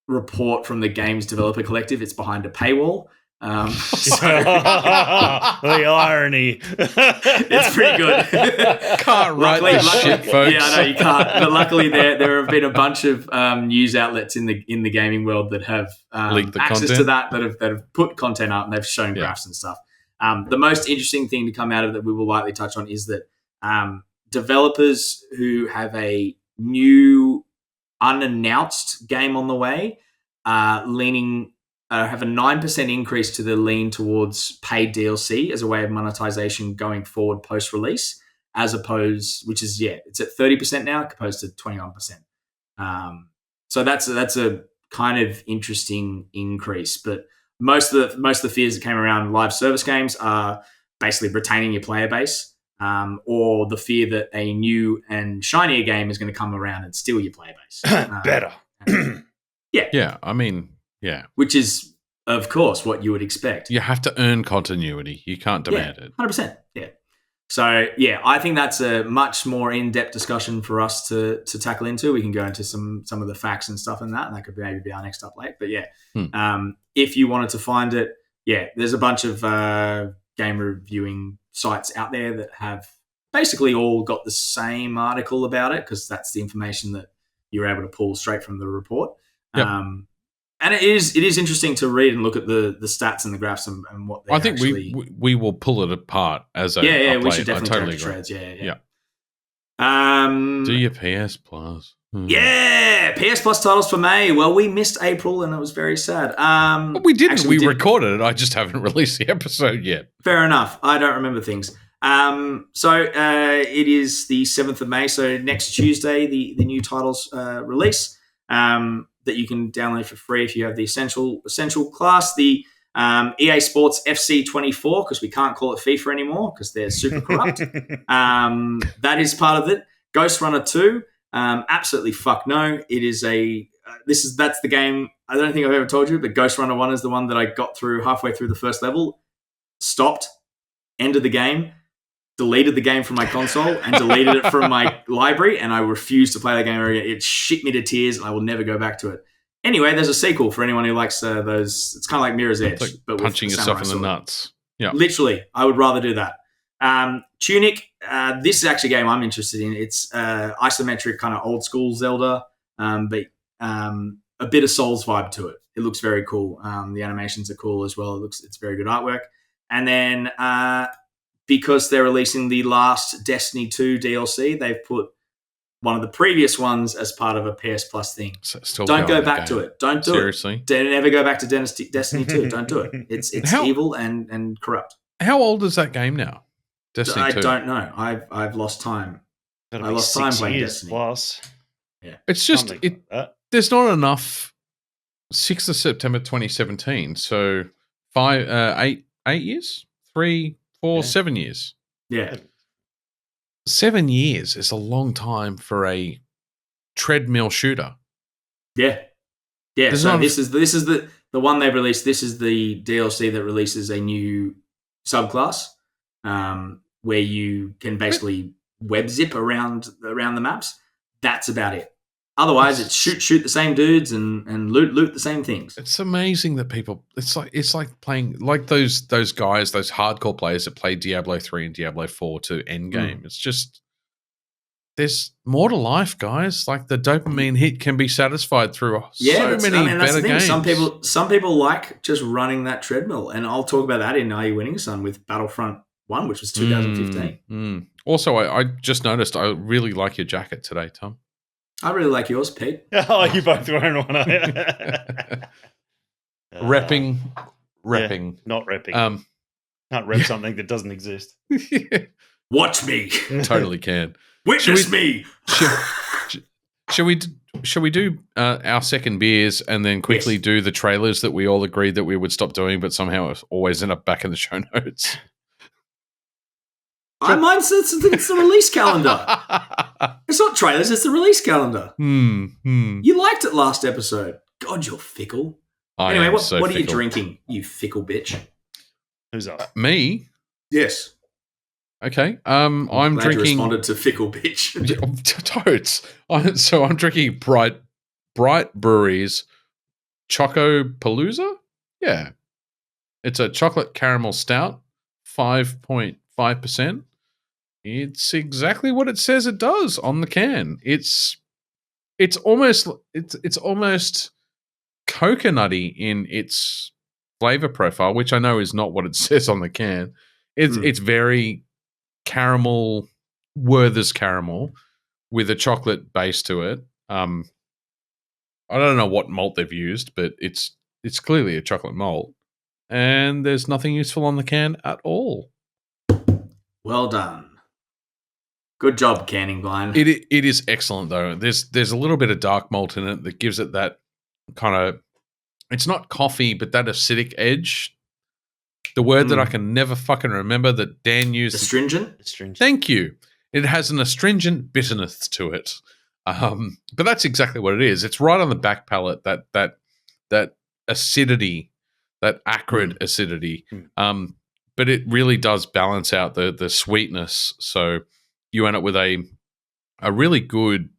report from the Games Developer Collective, it's behind a paywall. The irony. It's pretty good. Can't write this shit, folks. Yeah, I know you can't. But luckily, there have been a bunch of news outlets in the gaming world that have access to that have put content up and they've shown graphs and stuff. The most interesting thing to come out of that we will likely touch on is that developers who have a new unannounced game on the way have a 9% increase to the lean towards paid DLC as a way of monetization going forward post-release, which is it's at 30% now, opposed to 21%. So that's a kind of interesting increase. But most of the fears that came around live service games are basically retaining your player base, or the fear that a new and shinier game is going to come around and steal your player base. Better. Yeah, I mean, yeah. Which is Of course, what you would expect. You have to earn continuity. You can't demand it. 100%. Yeah. So, yeah, I think that's a much more in-depth discussion for us to tackle into. We can go into some of the facts and stuff in that, and that could maybe be our next up late. But, yeah, if you wanted to find it, yeah, there's a bunch of game reviewing sites out there that have basically all got the same article about it because that's the information that you're able to pull straight from the report. Yep. And it is interesting to read and look at the stats and the graphs and what they I think actually... we will pull it apart as a we should definitely totally take the agree. shreds. Do your PS Plus. Yeah, PS Plus titles for May. Well, we missed April and it was very sad. But we didn't. Actually, we recorded it. I just haven't released the episode yet. Fair enough. I don't remember things. So it is the 7th of May. So next Tuesday, the new titles release. That you can download for free if you have the essential class, the EA Sports FC 24, because we can't call it FIFA anymore because they're super corrupt. That is part of it. Ghost Runner 2, absolutely fuck no. It is that's the game. I don't think I've ever told you, but Ghost Runner 1 is the one that I got through halfway through the first level, stopped, ended the game, deleted the game from my console and deleted it from my library, and I refused to play the game again. It shit me to tears, and I will never go back to it. Anyway, there's a sequel for anyone who likes those. It's kind of like Mirror's Edge, but punching yourself in the nuts. Yeah, literally, I would rather do that. Tunic. This is actually a game I'm interested in. It's isometric, kind of old school Zelda, but a bit of Souls vibe to it. It looks very cool. The animations are cool as well. It's very good artwork. And then because they're releasing the last Destiny 2 DLC, they've put one of the previous ones as part of a PS Plus thing. Don't go back to it. Don't do Seriously? it. Don't ever go back to Destiny 2. Don't do it. It's evil and corrupt. How old is that game now? Destiny 2? I don't know. I've lost time. I lost time playing Destiny. Plus. Yeah. It's just there's not enough. 6th of September 2017. So 8 years? 3, 4, 7 years. Yeah. 7 years is a long time for a treadmill shooter. Yeah. Yeah. This is the one they've released. This is the DLC that releases a new subclass where you can basically web zip around the maps. That's about it. Otherwise, it's shoot the same dudes and loot the same things. It's amazing that people. It's like playing like those guys, those hardcore players that play Diablo 3 and Diablo 4 to end game. It's just there's more to life, guys. Like the dopamine hit can be satisfied through so many better games. Some people like just running that treadmill, and I'll talk about that in Are You Winning Son with Battlefront 1, which was 2015. Also, I just noticed I really like your jacket today, Tom. I really like yours, Pete. Oh, you both wearing one. Repping. Yeah, not repping. Can't rep something that doesn't exist. Watch me. Totally can. Witness me. Shall we do our second beers and then quickly do the trailers that we all agreed that we would stop doing, but somehow always end up back in the show notes? Mine says it's the release calendar. It's not trailers, it's the release calendar. You liked it last episode. God, you're fickle. Anyway, what are you drinking, you fickle bitch? Who's up? Me? Yes. Okay. I'm drinking. You responded to fickle bitch. Totes. So I'm drinking Bright Brewery's Choco Palooza. Yeah. It's a chocolate caramel stout, 5.5%. It's exactly what it says it does on the can. It's almost coconutty in its flavor profile, which I know is not what it says on the can. It's very caramel, Werther's caramel with a chocolate base to it. I don't know what malt they've used, but it's clearly a chocolate malt, and there's nothing useful on the can at all. Well done. Good job, Canning Blind. It is excellent though. There's a little bit of dark malt in it that gives it that kind of. It's not coffee, but that acidic edge. The word that I can never fucking remember that Dan used. Astringent? Thank you. It has an astringent bitterness to it. But that's exactly what it is. It's right on the back palate, that acidity, that acrid acidity. But it really does balance out the sweetness. So you end up with a really good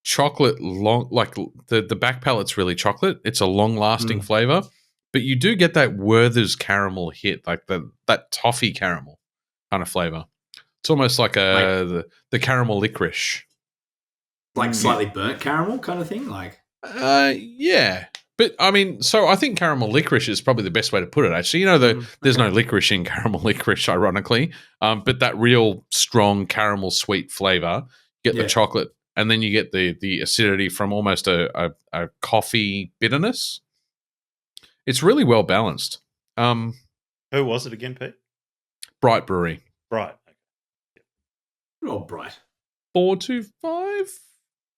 chocolate like the back palate's really chocolate. It's a long lasting flavor, but you do get that Werther's caramel hit, like that toffee caramel kind of flavor. It's almost like the caramel licorice, like slightly burnt caramel kind of thing. Like, yeah. But I mean, so I think caramel licorice is probably the best way to put it. Actually, there's no licorice in caramel licorice, ironically, but that real strong caramel sweet flavor. You get the chocolate, and then you get the acidity from almost a coffee bitterness. It's really well balanced. Who was it again, Pete? Bright Brewery. Bright. Good old Bright. 425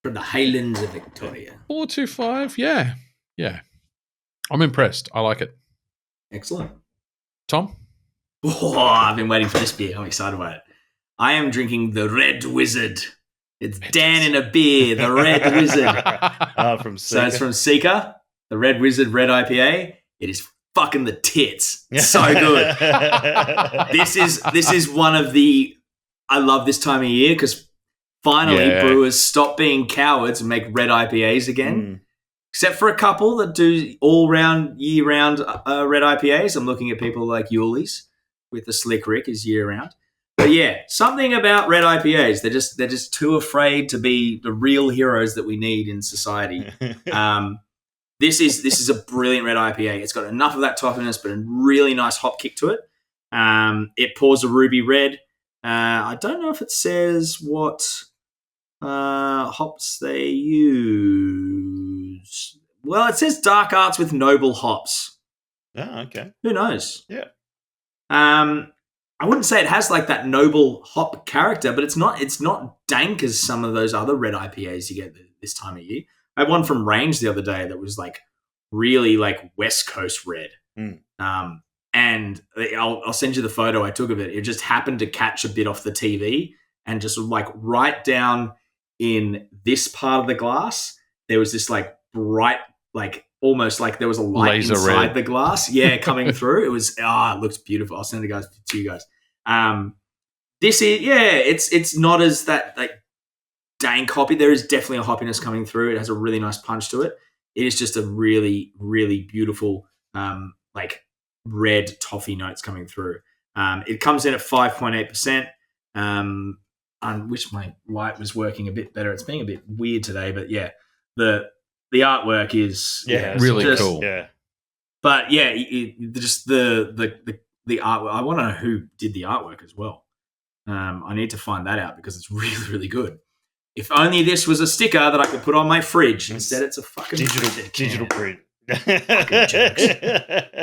from the Highlands of Victoria. 425. Yeah. I'm impressed. I like it. Excellent. Tom? Oh, I've been waiting for this beer. I'm excited about it. I am drinking the Red Wizard. It's Dan in a beer, the Red Wizard. From Seeker. So it's from Seeker, the Red Wizard Red IPA. It is fucking the tits. It's so good. This is one of the... I love this time of year because finally brewers stop being cowards and make red IPAs again. Except for a couple that do all-round, year-round red IPAs. I'm looking at people like Yuli's with the Slick Rick is year-round. But yeah, something about red IPAs. They're just too afraid to be the real heroes that we need in society. This is a brilliant red IPA. It's got enough of that toffiness, but a really nice hop kick to it. It pours a ruby red. I don't know if it says what hops they use. Well, it says dark arts with noble hops. Oh, okay. Who knows? Yeah. I wouldn't say it has like that noble hop character, but it's not dank as some of those other red IPAs you get this time of year. I had one from Range the other day that was like really like West Coast red. And I'll send you the photo I took of it. It just happened to catch a bit off the TV and just like right down in this part of the glass, there was this like bright, like almost like there was a light laser inside red. the glass. Yeah, coming through. It was, it looks beautiful. I'll send it to you guys. This is, it's not as that like dank hoppy. There is definitely a hoppiness coming through. It has a really nice punch to it. It is just a really, really beautiful, like red toffee notes coming through. It comes in at 5.8%. I wish my light was working a bit better. It's being a bit weird today, but yeah, the artwork is really cool. Yeah, but yeah, just the art. I want to know who did the artwork as well. I need to find that out because it's really, really good. If only this was a sticker that I could put on my fridge. Instead, it's a fucking digital print. Fucking jerks.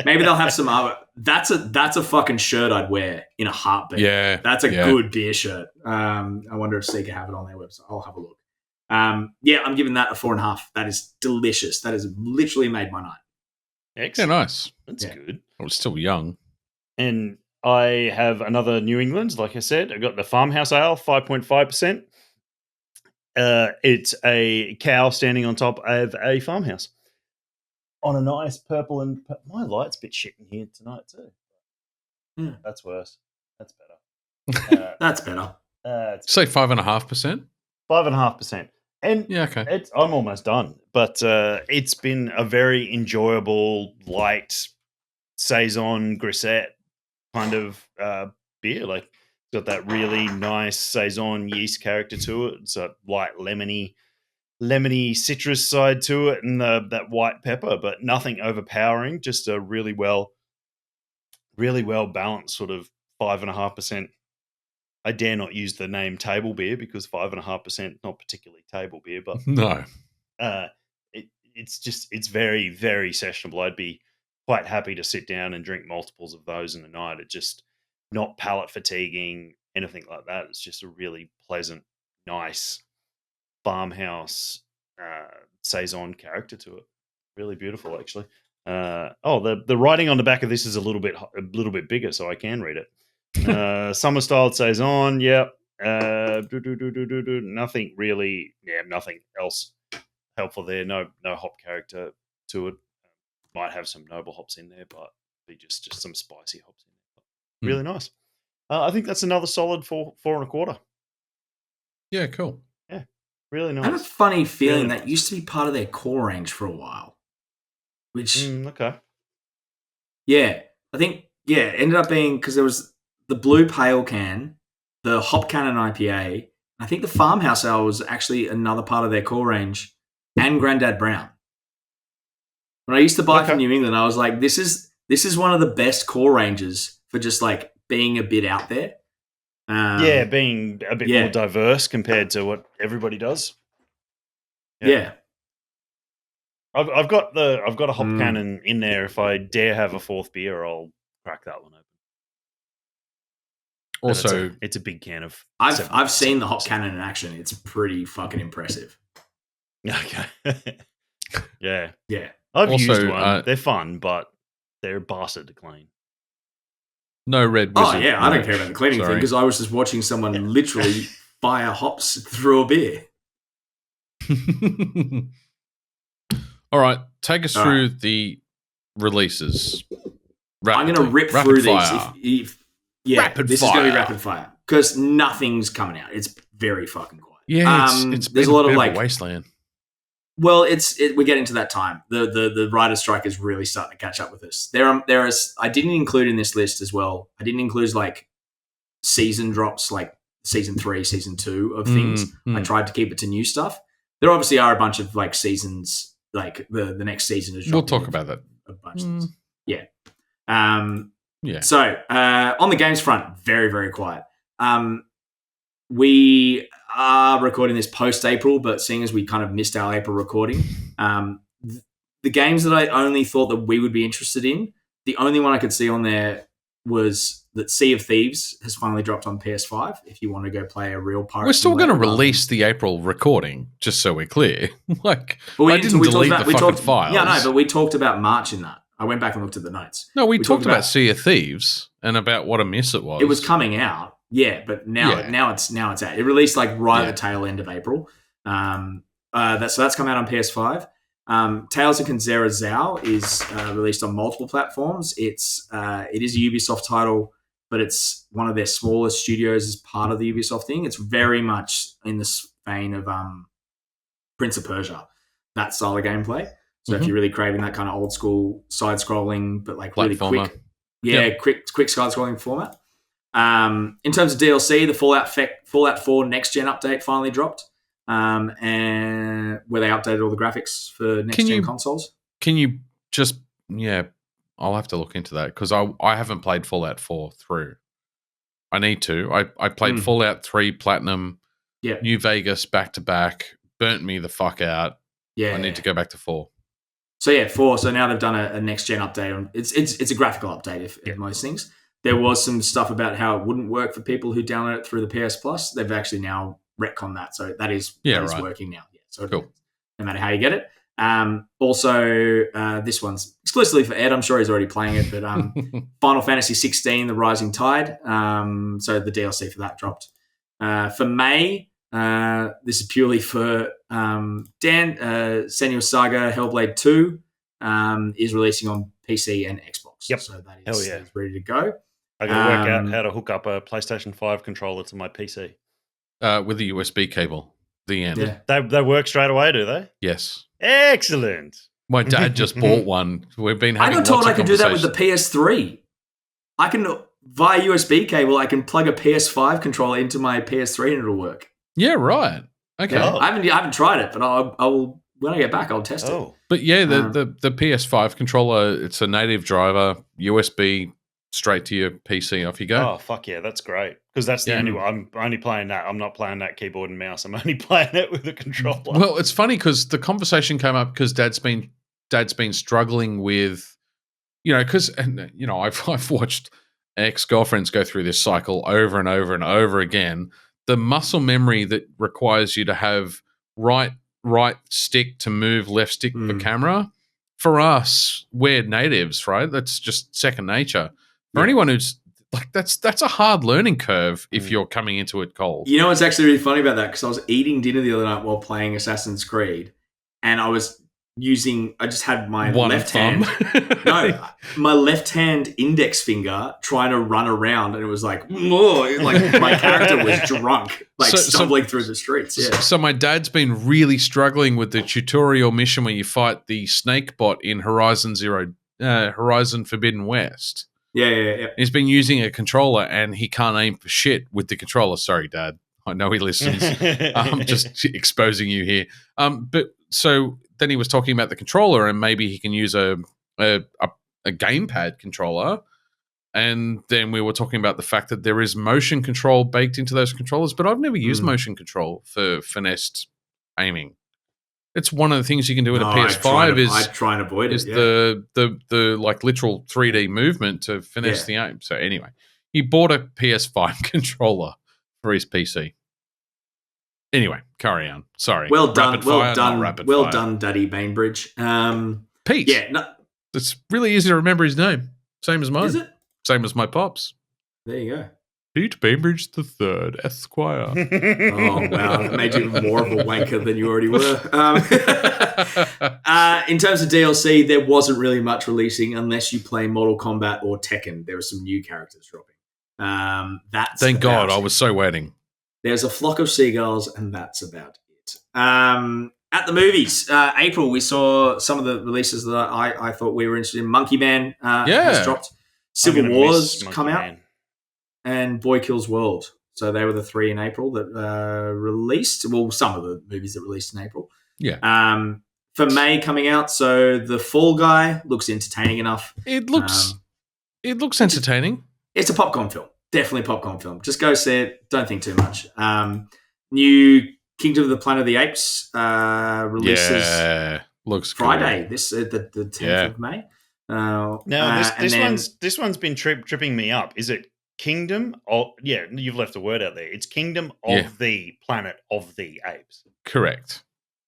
Maybe they'll have some other. That's a fucking shirt I'd wear in a heartbeat. Yeah, that's a good beer shirt. I wonder if Seeker have it on their website. I'll have a look. I'm giving that a 4.5. That is delicious. That has literally made my night. Excellent. Yeah, nice. That's good. I was still young. And I have another New England. Like I said, I got the Farmhouse Ale, 5.5%. It's a cow standing on top of a farmhouse on a nice purple and my light's a bit shit in here tonight too. That's worse. That's better. That's better. Say 5.5%. 5.5%. And yeah, okay. I'm almost done, but it's been a very enjoyable, light saison grisette kind of beer. Like it's got that really nice saison yeast character to it. It's a light lemony citrus side to it, and that white pepper, but nothing overpowering. Just a really well balanced sort of 5.5%. I dare not use the name table beer because 5.5% not particularly table beer, but no, it's very, very sessionable. I'd be quite happy to sit down and drink multiples of those in a night. It's just not palate fatiguing, anything like that. It's just a really pleasant, nice farmhouse saison character to it. Really beautiful, actually. The writing on the back of this is a little bit bigger, so I can read it. Summer styled saison, yep. Nothing really, nothing else helpful there. No hop character to it. might have some noble hops in there, but be just some spicy hops in there. Really nice. I think that's another solid 4.25. Yeah, cool. Yeah, really nice. I have a funny feeling that used to be part of their core range for a while. Which, okay. Yeah, I think, it ended up being, because there was the Blue Pale Can, the Hop Cannon IPA, I think the Farmhouse Ale was actually another part of their core range, and Grandad Brown. When I used to buy from New England, I was like, this is one of the best core ranges for just like being a bit out there. Being a bit more diverse compared to what everybody does. Yeah. I've got a hop cannon in there. If I dare have a fourth beer, I'll crack that one open. Also, it's a big can of. I've seen the hop cannon in action. It's pretty fucking impressive. Okay. Yeah. I've used one. They're fun, but they're a bastard to clean. No red wizard. Oh yeah, I don't care about the cleaning thing because I was just watching someone literally fire hops through a beer. All right, take us through the releases. I'm going to rip through these. This is going to be rapid fire because nothing's coming out. It's very fucking quiet. Yeah, it's there's a lot of like wasteland. Well, we're getting to that time. The writer's strike is really starting to catch up with us. There is. I didn't include in this list as well. I didn't include like season drops, like season 3, season 2 of things. I tried to keep it to new stuff. There obviously are a bunch of like seasons. Like the next season is. We'll talk about that. A bunch of things. Yeah. Yeah. So on the games front, very very quiet. We are recording this post-April, but seeing as we kind of missed our April recording, the games that I only thought that we would be interested in, the only one I could see on there was that Sea of Thieves has finally dropped on PS5. If you want to go play a real pirate, we're still going to release the April recording, just so we're clear. Like, I didn't delete the fucking files. Yeah, no, but we talked about March in that. I went back and looked at the notes. No, we talked about Sea of Thieves and about what a miss it was. It was coming out. Yeah, but now it's out. It released like right at the tail end of April. So that's come out on PS5. Tales of Kanzera Zhao is released on multiple platforms. It is a Ubisoft title, but it's one of their smallest studios as part of the Ubisoft thing. It's very much in the vein of Prince of Persia, that style of gameplay. So if you're really craving that kind of old school side scrolling, but like really quick, quick side scrolling format. In terms of DLC, the Fallout 4 next gen update finally dropped, and where they updated all the graphics for next gen consoles. Can you just I'll have to look into that because I haven't played Fallout 4 through. I need to. I played Fallout 3 Platinum, New Vegas back to back, burnt me the fuck out. Yeah, I need to go back to 4. So 4. So now they've done a next gen update. It's a graphical update if most things. There was some stuff about how it wouldn't work for people who download it through the PS Plus. They've actually now retconned that, so that is working now. Yeah, so cool. No matter how you get it. Also, this one's exclusively for Ed. I'm sure he's already playing it, but Final Fantasy 16: The Rising Tide. So the DLC for that dropped. For May, this is purely for Dan. Senua's Saga Hellblade 2 is releasing on PC and Xbox. Yep. So that is ready to go. I got to work out how to hook up a PlayStation 5 controller to my PC. With a USB cable. The end. Yeah. They work straight away, do they? Yes. Excellent. My dad just bought one. We've been having I got told I could do that with the PS3. I can, via USB cable, I can plug a PS5 controller into my PS3 and it'll work. Yeah, right. Okay. Yeah. I haven't tried it, but I will. When I get back, I'll test it. But yeah, the PS5 controller, it's a native driver, USB straight to your PC. Off you go. Oh fuck yeah, that's great because that's the only one. I'm only playing that. I'm not playing that keyboard and mouse. I'm only playing it with a controller. Well, it's funny because the conversation came up because Dad's been struggling with, because I've watched ex-girlfriends go through this cycle over and over and over again. The muscle memory that requires you to have right stick to move, left stick for camera. For us, we're natives, right? That's just second nature. For anyone who's like, that's a hard learning curve if you're coming into it cold. You know what's actually really funny about that? Because I was eating dinner the other night while playing Assassin's Creed, and I was I just had my One left thumb. hand. No, my left hand index finger trying to run around, and it was like, whoa, like my character was drunk, like stumbling through the streets. Yeah. So my dad's been really struggling with the tutorial mission where you fight the snake bot in Horizon Forbidden West. Yeah. He's been using a controller, and he can't aim for shit with the controller. Sorry, Dad. I know he listens. I'm just exposing you here. But so then he was talking about the controller, and maybe he can use a gamepad controller. And then we were talking about the fact that there is motion control baked into those controllers, but I've never used motion control for finessed aiming. It's one of the things you can do in a PS5 I try and avoid it. The like literal 3D movement to finesse the aim. So anyway, he bought a PS5 controller for his PC. Anyway, carry on. Sorry. Well done, Daddy Bainbridge. Pete. Yeah, no, it's really easy to remember his name. Same as mine. is it? Same as my pops. There you go. Pete Bainbridge III, Esquire. Oh, wow. That made you more of a wanker than you already were. In terms of DLC, there wasn't really much releasing unless you play Mortal Kombat or Tekken. There were some new characters dropping. Thank God. I was so waiting. There's a flock of seagulls, and that's about it. At the movies, April, we saw some of the releases that I thought we were interested in. Monkey Man has dropped. Civil Wars come out. And Boy Kills World. So they were the three in April that released. Well, some of the movies that released in April. Yeah. For May coming out, so The Fall Guy looks entertaining enough. It looks entertaining. It's a popcorn film. Definitely a popcorn film. Just go see it. Don't think too much. New Kingdom of the Planet of the Apes releases looks Friday, cool. This the 10th of May. This one's been tripping me up. Is it Kingdom of... Yeah, you've left the word out there. It's Kingdom of the Planet of the Apes. Correct.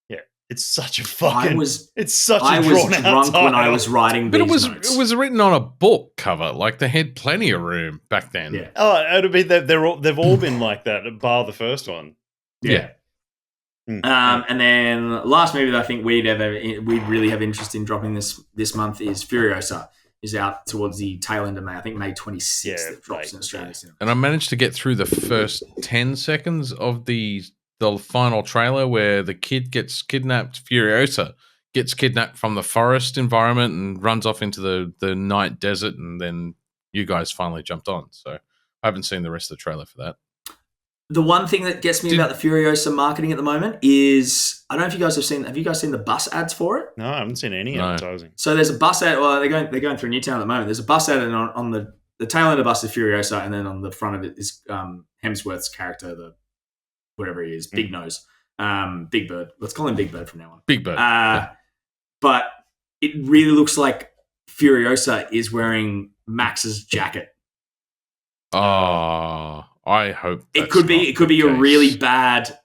Yeah. It's such a fucking... it's such a I drawn was out drunk title. when I was writing these notes. It was written on a book cover. Like, they had plenty of room back then. Yeah. Oh, it'll be that they've all been like that, bar the first one. Yeah. And then last movie that I think we'd really have interest in dropping this month is Furiosa. Is out towards the tail end of May. I think May 26th it drops in Australia. And I managed to get through the first 10 seconds of the final trailer where the kid gets kidnapped. Furiosa gets kidnapped from the forest environment and runs off into the night desert, and then you guys finally jumped on. So I haven't seen the rest of the trailer for that. The one thing that gets me about the Furiosa marketing at the moment is, I don't know if you guys have you guys seen the bus ads for it? No, I haven't seen any advertising. So there's a bus ad, well, they're going through Newtown at the moment. There's a bus ad, and on the tail end of the bus is Furiosa, and then on the front of it is Hemsworth's character, whatever he is, Big Nose, Big Bird. Let's call him Big Bird from now on. Big Bird. But it really looks like Furiosa is wearing Max's jacket. Oh, I hope it could be a really bad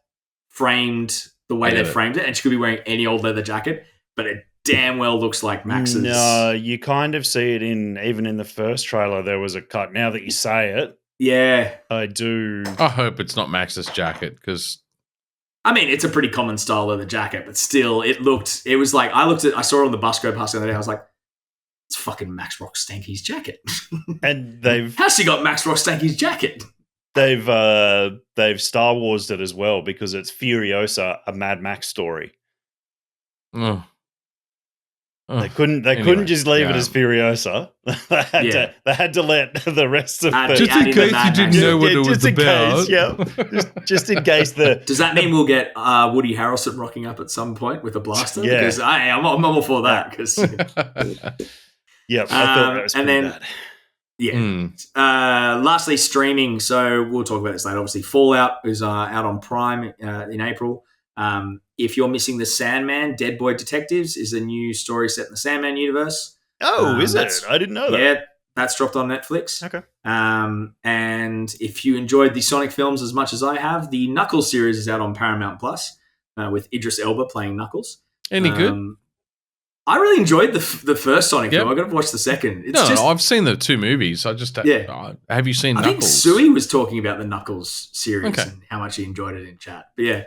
framed the way they framed it, and she could be wearing any old leather jacket, but it damn well looks like Max's. No, you kind of see it even in the first trailer. There was a cut. Now that you say it, yeah, I do. I hope it's not Max's jacket, because I mean it's a pretty common style leather jacket, but still, it was like I saw it on the bus go past the other day. I was like, it's fucking Max Rockstanky's jacket. And how's she got Max Rockstanky's jacket? They've Star Wars'd it as well, because it's Furiosa, a Mad Max story. Oh. They couldn't just leave it as Furiosa. They had to let the rest of just in case you didn't know what it was about. Just in case Does that mean we'll get Woody Harrelson rocking up at some point with a blaster? Yeah. Because I'm all for that. Because yeah, I thought that was pretty bad. Yeah. Lastly, streaming. So we'll talk about this later. Obviously, Fallout is out on Prime in April. If you're missing The Sandman, Dead Boy Detectives is a new story set in the Sandman universe. Oh, is it? I didn't know that. Yeah, that's dropped on Netflix. Okay. And if you enjoyed the Sonic films as much as I have, the Knuckles series is out on Paramount Plus with Idris Elba playing Knuckles. Any good? I really enjoyed the first Sonic film. I've got to watch the second. I've seen the two movies. I just have you seen Knuckles? I think Sui was talking about the Knuckles series and how much he enjoyed it in chat. But yeah,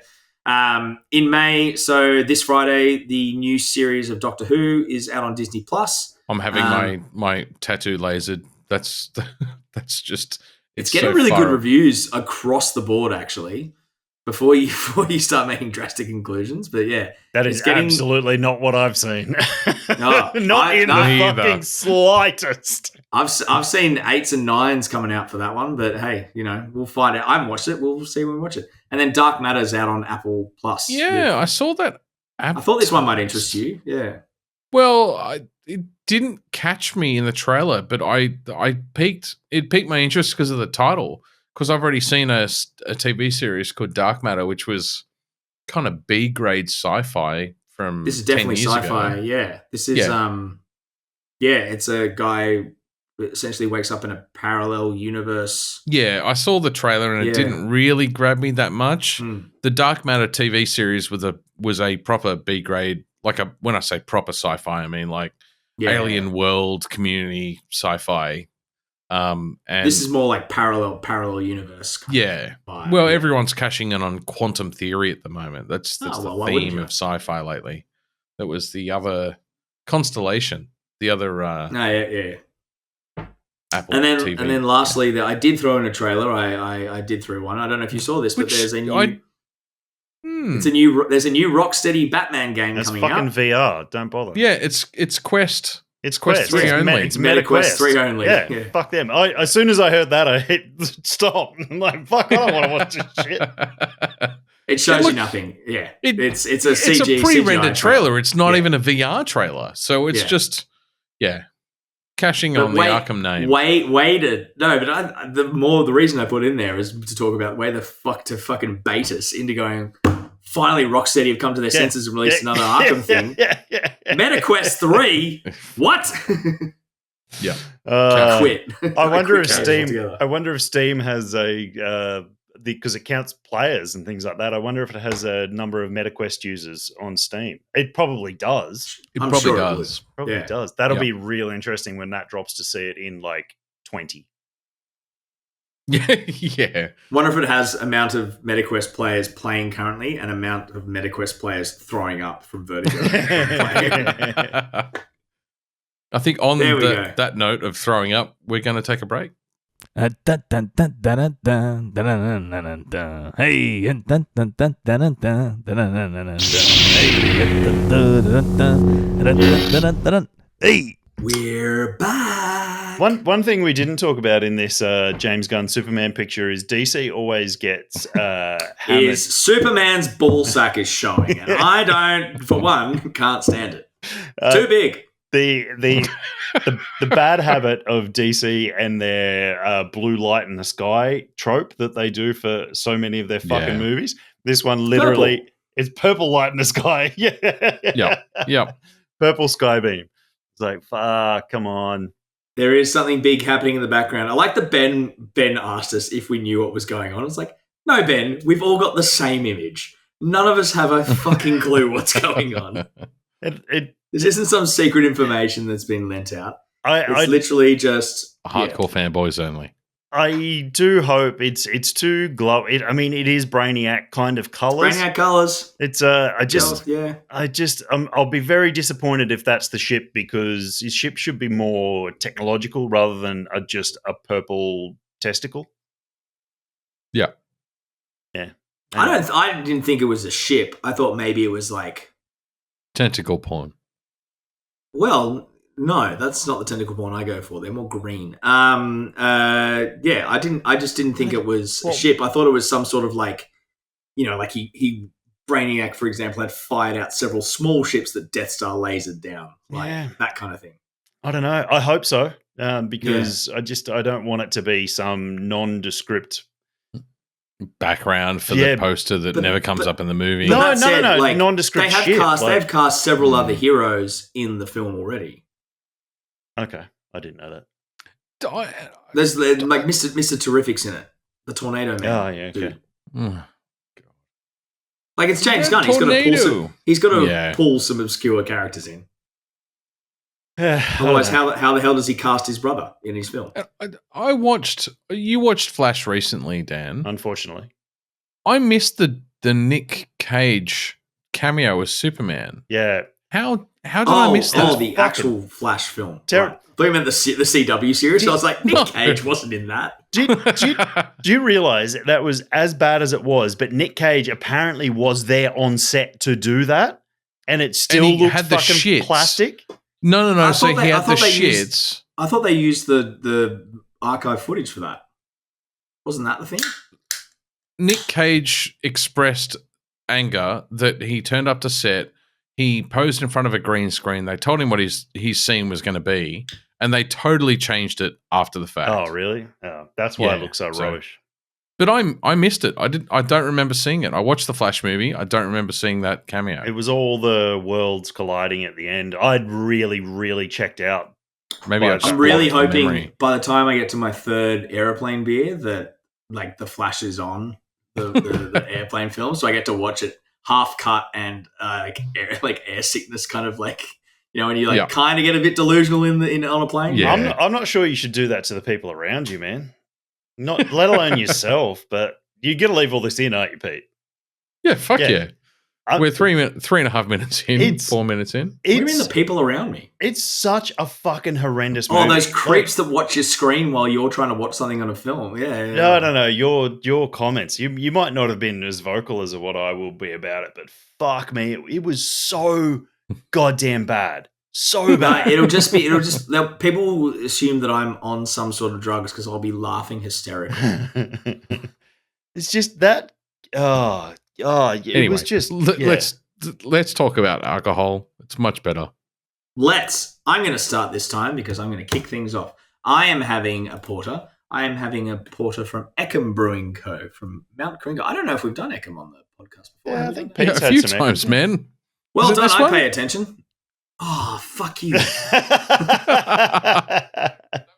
In May, so this Friday, the new series of Doctor Who is out on Disney Plus. I'm having my tattoo lasered. That's just it's getting really good reviews across the board, actually. Before you start making drastic conclusions, but yeah, that is absolutely not what I've seen. Not in the fucking slightest. I've seen 8s and 9s coming out for that one, but hey, we'll find out. I haven't watched it. We'll see when we watch it. And then Dark Matter's out on Apple Plus. Yeah, I saw that. I thought this one might interest you. Yeah. Well, it didn't catch me in the trailer, but it piqued my interest because of the title. Because I've already seen a TV series called Dark Matter, which was kind of B-grade sci-fi from This is definitely 10 years sci-fi, ago. yeah. This is, it's a guy who essentially wakes up in a parallel universe. Yeah, I saw the trailer and it didn't really grab me that much. The Dark Matter TV series was a proper B-grade, when I say proper sci-fi, I mean like alien world, community sci-fi. And this is more like parallel universe. Well, everyone's cashing in on quantum theory at the moment. That's the theme of sci-fi lately. That was the other Constellation, the other Apple TV. And then lastly, I did throw in a trailer. I did throw one. I don't know if you saw this, but there's a new. There's a new Rocksteady Batman game coming out. It's fucking VR. Don't bother. Yeah, it's Quest. It's Quest 3 only. It's MetaQuest 3 only. Yeah, fuck them. As soon as I heard that, I hit stop. I'm like, fuck, I don't want to watch this shit. It shows you nothing. Yeah, it's a CG. It's a pre-rendered CGI trailer. It's not even a VR trailer, so it's just cashing on the Arkham name. The reason I put it in there is to talk about way the fuck to fucking bait us into going. Finally, Rocksteady have come to their senses and released another Arkham thing. MetaQuest 3? What? Quit. I wonder if Steam has because it counts players and things like that. I wonder if it has a number of MetaQuest users on Steam. It probably does. It probably does. Probably does. That'll be real interesting when that drops to see it in like 20. Yeah. Wonder if it has amount of MetaQuest players playing currently and amount of MetaQuest players throwing up from Vertigo. I think on that note of throwing up, we're going to take a break. Hey, we're back. One thing we didn't talk about in this James Gunn Superman picture is DC always gets hammered. Superman's ballsack is showing, and I don't, for one, can't stand it. Too big. The bad habit of DC and their blue light in the sky trope that they do for so many of their fucking movies. This one literally is purple light in the sky. Yeah. Purple sky beam. It's like, fuck, come on. There is something big happening in the background. I like that Ben asked us if we knew what was going on. It's like, no, Ben, we've all got the same image. None of us have a fucking clue what's going on. This isn't some secret information that's been lent out. It's literally just hardcore fanboys only. I do hope it's too glow. It is Brainiac kind of colors. Brainiac colors. It's I'll be very disappointed if that's the ship, because his ship should be more technological rather than just a purple testicle. Yeah. I didn't think it was a ship. I thought maybe it was like tentacle porn. Well, no, that's not the tentacle porn I go for. They're more green. I just didn't think it was a ship. I thought it was some sort of like, like he Brainiac, for example, had fired out several small ships that Death Star lasered down, that kind of thing. I don't know. I hope so, because I don't want it to be some nondescript background for the poster that never comes up in the movie. No, like, nondescript shit. They've cast several other heroes in the film already. Okay, I didn't know that. There's like Mr. Terrific's in it, the Tornado Man. Oh yeah, okay. Like it's James Gunn. He's got to pull some obscure characters in. Otherwise, how the hell does he cast his brother in his film? You watched Flash recently, Dan. Unfortunately, I missed the the Nick Cage cameo as Superman. Yeah. How did I miss that? Oh, the actual Flash film. Ter- Right. I thought you meant the CW series. I was like, Nick Cage wasn't in that. Do you realize that was as bad as it was, but Nick Cage apparently was there on set to do that, and it still he looked had the fucking shits. plastic? No. I So thought he they- I had the thought they shits. I thought they used the archive footage for that. Wasn't that the thing? Nick Cage expressed anger that he turned up to set. He posed in front of a green screen. They told him what his scene was going to be, and they totally changed it after the fact. Oh, really? Oh, that's why Yeah, it looks so so- rubbish. But I missed it. I don't remember seeing it. I watched the Flash movie. I don't remember seeing that cameo. It was all the worlds colliding at the end. I'd really, really checked out. Maybe Well, I just I'm really blocked the hoping memory. by the time I get to my third airplane beer that like the Flash is on the airplane film, so I get to watch it half cut and like air sickness kind of like, you know, when you like Yeah. kind of get a bit delusional on a plane. Yeah. I'm not sure you should do that to the people around you, man. Not let alone yourself, but you got to leave all this in, aren't you, Pete? Yeah, fuck yeah. I'm- We're 3.5 minutes in, It's- 4 minutes in. What do you mean the people around me? It's such a fucking horrendous movie. Oh, those creeps that watch your screen while you're trying to watch something on a film. Yeah. No. Your comments. You might not have been as vocal as what I will be about it, but fuck me, it was so goddamn bad. So No, bad. people will assume that I'm on some sort of drugs because I'll be laughing hysterically. It's just that. It Anyway, was just. Yeah. let's talk about alcohol. It's much better. I'm going to start this time because I'm going to kick things off. I am having a porter. I am having a porter from Eckham Brewing Co. from Mount Coringa. I don't know if we've done Eckham on the podcast before. Yeah, I Have we think done Pete's a had few some times, man. Well Is it done. this I one? pay attention. Oh, fuck you.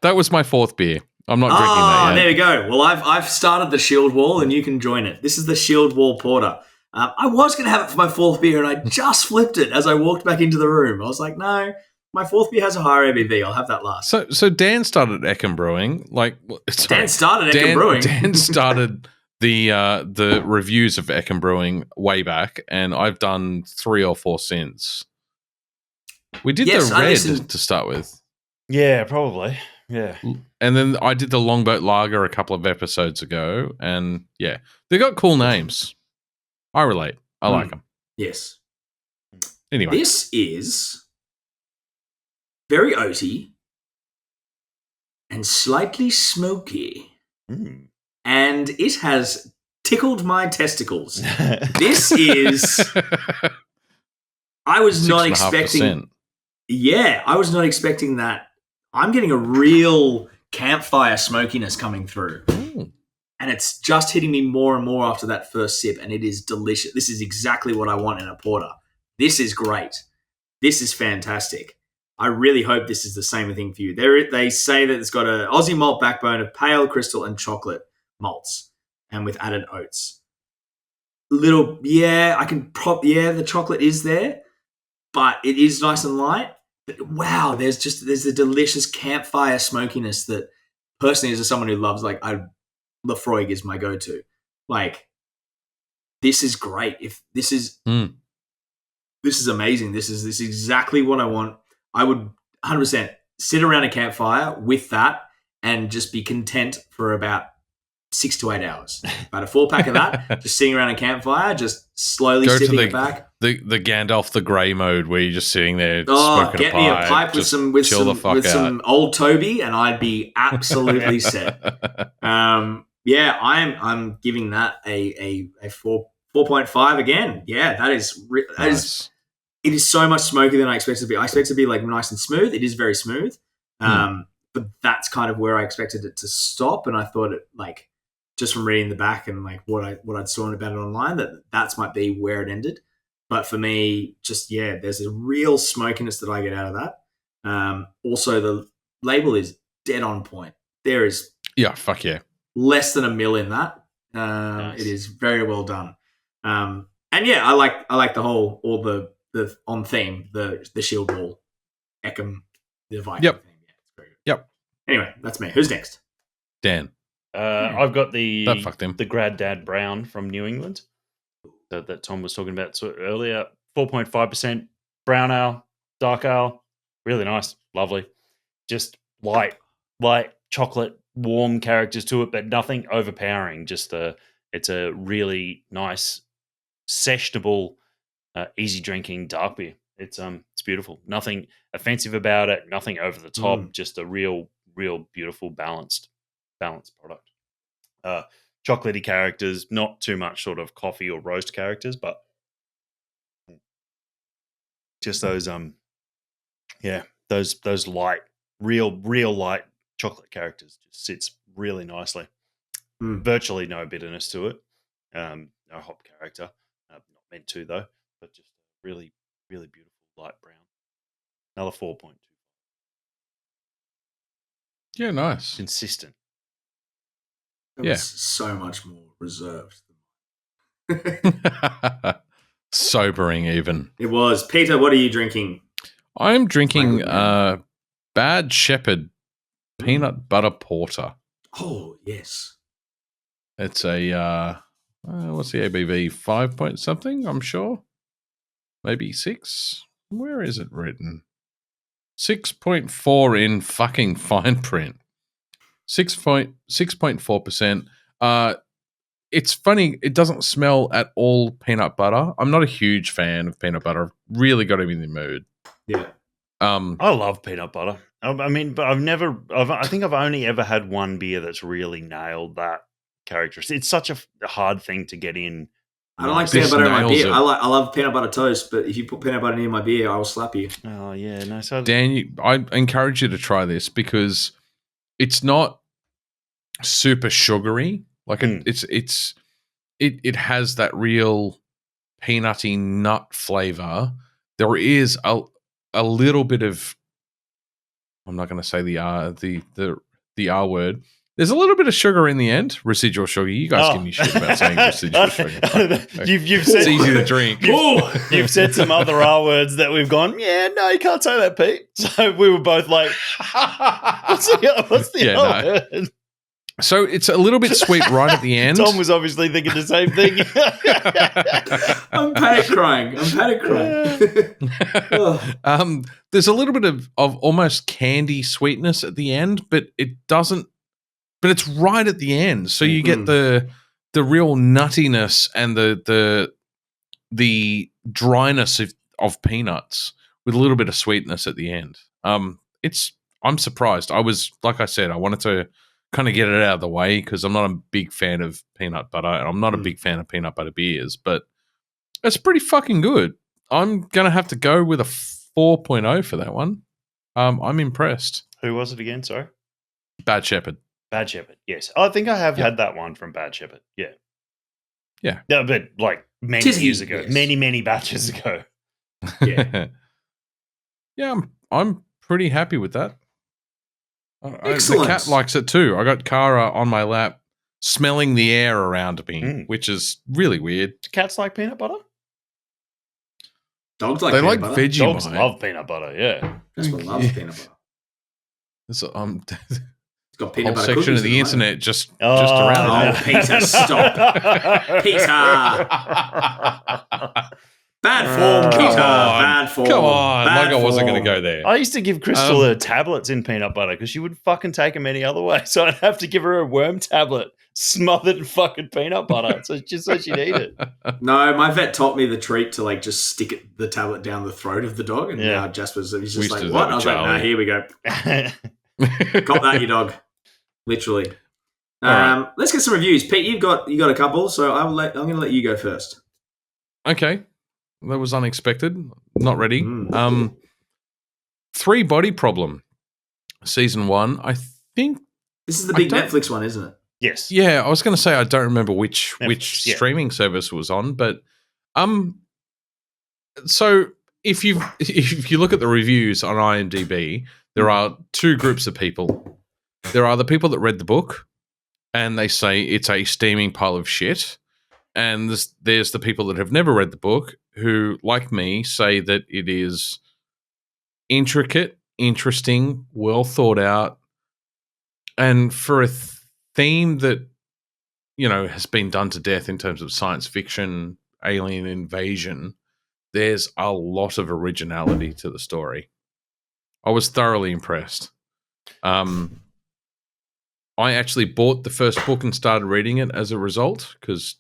That was my fourth beer. I'm not drinking Ah, that yet. there we go. Well, I've started the Shield Wall, and you can join it. This is the Shield Wall Porter. I was going to have it for my fourth beer, and I just flipped it as I walked back into the room. I was like, no, my fourth beer has a higher ABV. I'll have that last. So Dan started Eckham Brewing. Dan started Eckham Brewing. Dan started the reviews of Eckham Brewing way back, and I've done 3 or 4 since. We did Yes, the I red listened- to start with. Yeah, probably. Yeah. And then I did the Longboat Lager a couple of episodes ago, and yeah, they got cool names. I relate. I like them. Yes. Anyway, This is very oaty and slightly smoky, Mm. and it has tickled my testicles. This is... I was not expecting... 6.5%. Yeah, I was not expecting that. I'm getting a real campfire smokiness coming through. Ooh. And it's just hitting me more and more after that first sip, and it is delicious. This is exactly what I want in a porter. This is great. This is fantastic. I really hope this is the same thing for you. They say that it's got an Aussie malt backbone of pale crystal and chocolate malts, and with added oats. The chocolate is there, but it is nice and light. But wow, there's a delicious campfire smokiness that, personally, as someone who loves Lafroig is my go-to. Like, this is great. This is amazing. This is exactly what I want. I would 100% sit around a campfire with that and just be content for about 6 to 8 hours. About a 4-pack of that, just sitting around a campfire, just slowly Go to sipping it back. the Gandalf the Grey mode where you're just sitting there Oh, smoking get a me pipe, a pipe with just some with chill the some fuck with out. some old Toby, and I'd be absolutely set. Yeah, I'm giving that a 4.5 again. Yeah, that is Nice. it is so much smokier than I expected it to be. I expected it to be like nice and smooth. It is very smooth. But that's kind of where I expected it to stop, and I thought it, like, just from reading the back and like what I'd saw about it online, that might be where it ended. But for me, just there's a real smokiness that I get out of that. Also, the label is dead on point. There is Fuck yeah. less than a mil in that. Nice. It is very well done. And yeah, I like the whole, all the on theme, the Shield Wall, Eckham, the Viking Yep. theme. Yeah, it's very good. Yep. Anyway, that's me. Who's next? Dan. I've got That fucked him. the Grad Dad Brown from New England. that Tom was talking about earlier. 4.5% brown ale, dark ale, really nice, lovely. Just light chocolate, warm characters to it, but nothing overpowering. Just it's a really nice, sessionable, easy drinking dark beer. It's beautiful. Nothing offensive about it. Nothing over the top. Just a real beautiful balanced product. Chocolatey characters, not too much sort of coffee or roast characters, but just those those light, real light chocolate characters. Just sits really nicely. Virtually no bitterness to it. No hop character. Not meant to though, but just really beautiful light brown. Another 4.2. Yeah, nice. Consistent. It was so much more reserved. Sobering even. It was. Peter, what are you drinking? I'm drinking Bad Shepherd peanut butter porter. Oh, yes. It's a what's the ABV? 5 point something, I'm sure. Maybe 6. Where is it written? 6.4 in fucking fine print. 6.4%. It's funny, it doesn't smell at all peanut butter. I'm not a huge fan of peanut butter. Really got him in the mood. Yeah. I love peanut butter. I mean, but I think I've only ever had one beer that's really nailed that character. It's such a hard thing to get in. I don't like peanut butter in my beer. I love peanut butter toast, but if you put peanut butter near my beer, I will slap you. Oh yeah, no. So Dan, I encourage you to try this because it's not super sugary. Like it has that real peanutty nut flavor. There is a little bit of, I'm not going to say the R word. There's a little bit of sugar in the end, residual sugar. You guys give me shit about saying residual sugar. You've said, it's easy to drink. You've said some other R words that we've gone, yeah, no, you can't say that, Pete. So we were both like, what's the other word? So it's a little bit sweet right at the end. Tom was obviously thinking the same thing. I'm panic crying. There's a little bit of almost candy sweetness at the end, but it doesn't. But it's right at the end, so you get the real nuttiness and the dryness of peanuts with a little bit of sweetness at the end. I'm surprised. I was, like I said, I wanted to kind of get it out of the way because I'm not a big fan of peanut butter and I'm not a big fan of peanut butter beers, but it's pretty fucking good. I'm going to have to go with a 4.0 for that one. I'm impressed. Who was it again? Sorry. Bad Shepherd. Bad Shepherd, yes. I think I have had that one from Bad Shepherd. Yeah. Yeah. No, but like many years ago. Yes. Many batches ago. Yeah. Yeah, I'm pretty happy with that. Excellent. The cat likes it too. I got Kara on my lap smelling the air around me, which is really weird. Do cats like peanut butter? Dogs like they peanut like butter. Vegemite. Dogs love peanut butter, yeah. Jasper loves peanut butter. So, it's got peanut butter section of the internet just around. Oh, Peter, stop. Peter. Bad form, Peter. Bad form. Come on. Bad I wasn't form. going to go there. I used to give Crystal her tablets in peanut butter because she would fucking take them any other way. So I'd have to give her a worm tablet smothered in fucking peanut butter. So just so she'd eat it. No, my vet taught me the treat to like just stick the tablet down the throat of the dog. And now Jasper's he's just like, what? I was like, no, here we go. Got that, you dog. Literally. Right. Let's get some reviews. Pete, you got a couple, so I'm going to let you go first. Okay. That was unexpected. Not ready. 3 Body Problem. Season 1. I think this is the big Netflix one, isn't it? Yes. Yeah, I was going to say I don't remember which streaming service it was on, but so if you look at the reviews on IMDb, there are 2 groups of people. There are the people that read the book and they say it's a steaming pile of shit. And there's the people that have never read the book who, like me, say that it is intricate, interesting, well thought out, and for a theme that, has been done to death in terms of science fiction alien invasion, there's a lot of originality to the story. I was thoroughly impressed. I actually bought the first book and started reading it as a result, because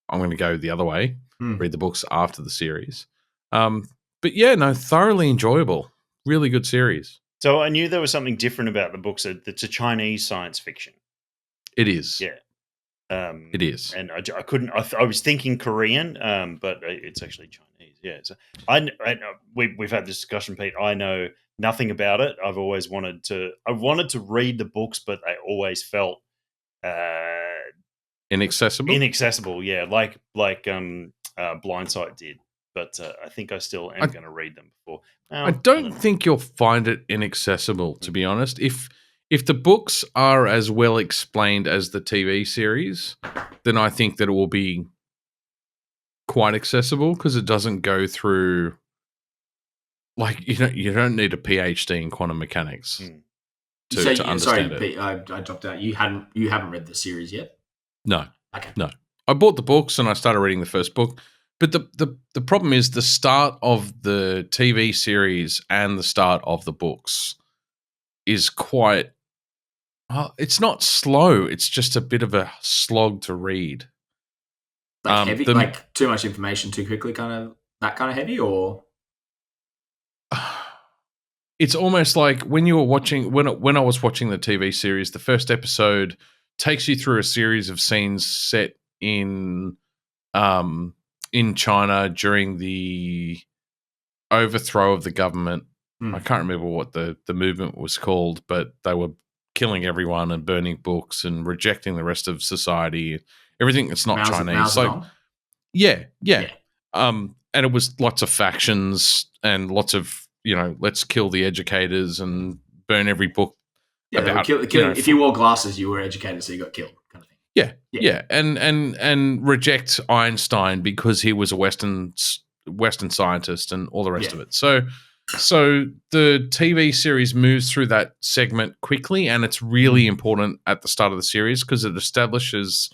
I'm going to go the other way, read the books after the series. But yeah, no, thoroughly enjoyable. Really good series. So I knew there was something different about the books. It's a Chinese science fiction. It is. Yeah. It is. And I couldn't. I was thinking Korean, but it's actually Chinese. Yeah. So I know, we've had this discussion, Pete. I know nothing about it. I've always wanted to. I wanted to read the books, but I always felt inaccessible. Inaccessible. Yeah, like Blindsight did. But I think I still am going to read them before. I don't think you'll find it inaccessible, to be honest. If the books are as well explained as the TV series, then I think that it will be quite accessible, because it doesn't go through, like, you don't need a PhD in quantum mechanics to understand sorry, it. Pete, I dropped out. You haven't read the series yet? No. Okay. No. I bought the books and I started reading the first book. But the problem is the start of the TV series and the start of the books is quite... it's not slow. It's just a bit of a slog to read. Like heavy? Like too much information too quickly, that kind of heavy? Or... It's almost like when you were watching... When I was watching the TV series, the first episode takes you through a series of scenes set in China during the overthrow of the government. I can't remember what the movement was called, but they were killing everyone and burning books and rejecting the rest of society, everything that's not Chinese. So, yeah. And it was lots of factions and lots of, let's kill the educators and burn every book. Yeah, if you wore glasses, you were educated, so you got killed, kind of thing. Yeah. And reject Einstein because he was a Western scientist and all the rest of it. So the TV series moves through that segment quickly, and it's really important at the start of the series because it establishes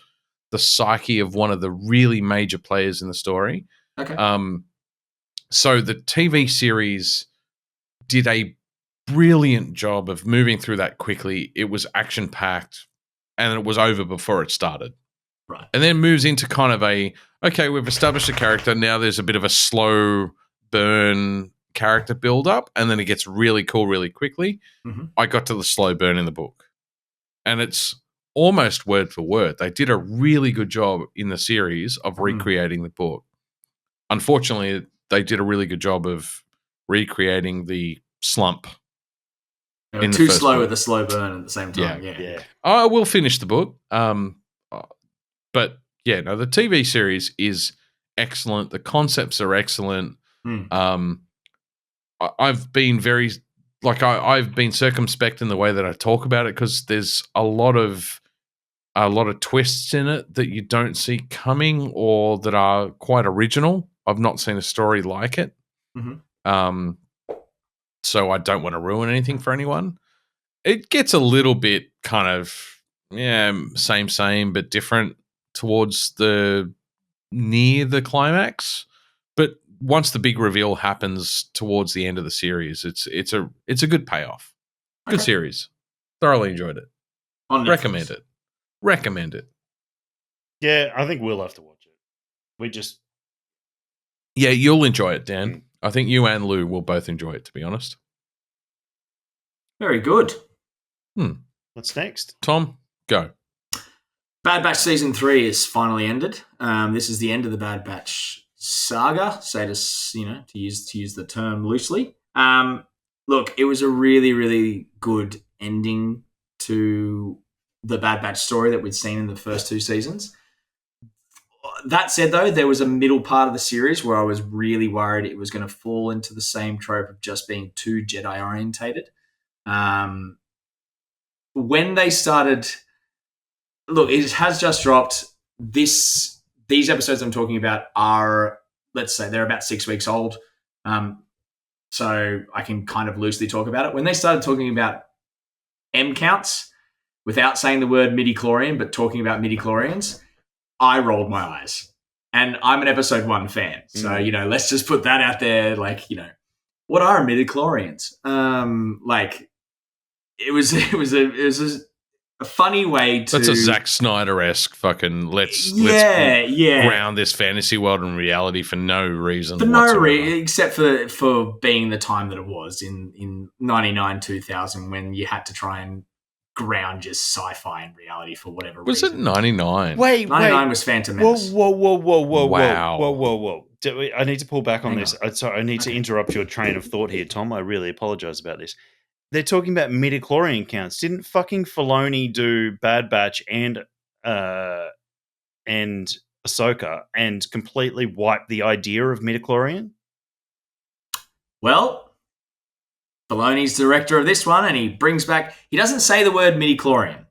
the psyche of one of the really major players in the story. Okay. So the TV series did a brilliant job of moving through that quickly. It was action-packed, and it was over before it started. Right. And then moves into kind of okay, we've established a character. Now there's a bit of a slow burn character build up, and then it gets really cool really quickly. I got to the slow burn in the book, and it's almost word for word. They did a really good job in the series of recreating the book. Unfortunately, they did a really good job of recreating the slump. They were too slow with the slow burn at the same time. Yeah. I will finish the book. But yeah, no, the TV series is excellent. The concepts are excellent. I've been I've been circumspect in the way that I talk about it because there's a lot of twists in it that you don't see coming or that are quite original. I've not seen a story like it. So I don't want to ruin anything for anyone. It gets a little bit kind of same but different towards near the climax. But once the big reveal happens towards the end of the series, it's a good payoff. Good series. Thoroughly enjoyed it. Recommend it. Yeah, I think we'll have to watch it. Yeah, you'll enjoy it, Dan. I think you and Lou will both enjoy it, to be honest. Very good. What's next? Tom, go. Bad Batch Season 3 is finally ended. This is the end of the Bad Batch saga, to use the term loosely. Look, it was a really, really good ending to the Bad Batch story that we'd seen in the first two seasons. That said, though, there was a middle part of the series where I was really worried it was going to fall into the same trope of just being too Jedi orientated. When they started... Look, it has just dropped. These episodes I'm talking about are, let's say, they're about 6 weeks old. So I can kind of loosely talk about it. When they started talking about M counts without saying the word midi-chlorian, but talking about midi-chlorians, I rolled my eyes. And I'm an episode 1 fan. So, let's just put that out there. Like, what are midichlorians? It was a funny way to. That's a Zack Snyder-esque fucking let's ground this fantasy world in reality for no reason. For no reason, except for being the time that it was in 99, 2000, when you had to try and ground just sci-fi in reality for whatever was reason. Was it 99? Wait. 99 was Phantom Menace. Whoa. Wow. I need to pull back on this. Sorry, I need to interrupt your train of thought here, Tom. I really apologize about this. They're talking about midichlorian counts. Didn't fucking Filoni do Bad Batch and Ahsoka and completely wipe the idea of midichlorian? Well, Filoni's director of this one, and he doesn't say the word midichlorian,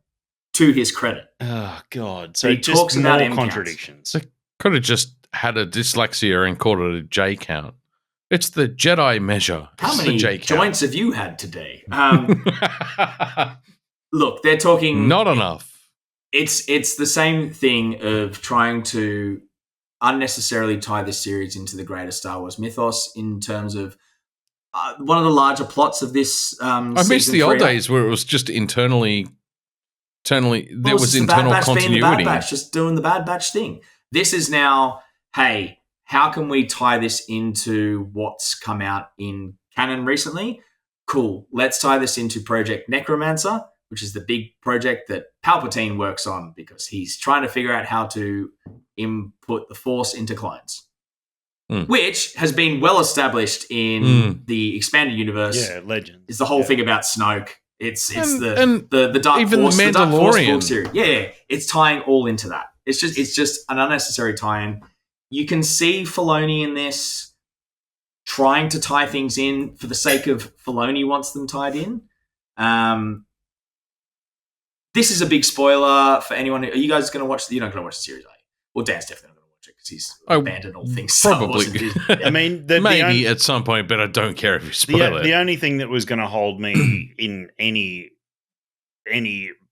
to his credit. Oh, God. So he just talks about more contradictions. They could have just had a dyslexia and called it a J count. It's the Jedi measure. How many joints have you had today? Look, they're talking... Not enough. It's the same thing of trying to unnecessarily tie this series into the greater Star Wars mythos in terms of one of the larger plots of this I miss the old days where it was just internally there was internal continuity. The Bad Batch, just doing the Bad Batch thing. This is now, hey, how can we tie this into what's come out in canon recently? Cool. Let's tie this into Project Necromancer, which is the big project that Palpatine works on because he's trying to figure out how to input the Force into clones, which has been well established in the expanded universe. Yeah, Legends. It's the whole thing about Snoke. It's the Dark even Force, the the Dark Force book Mandalorian series. Yeah, it's tying all into that. It's just an unnecessary tie-in. You can see Filoni in this trying to tie things in for the sake of Filoni wants them tied in. This is a big spoiler for anyone. Are you guys going to watch? You're not going to watch the series, are you? Well, Dan's definitely not going to watch it because he's abandoned all things. Probably. I mean, maybe at some point, but I don't care if you spoil it. The only thing that was going to hold me in any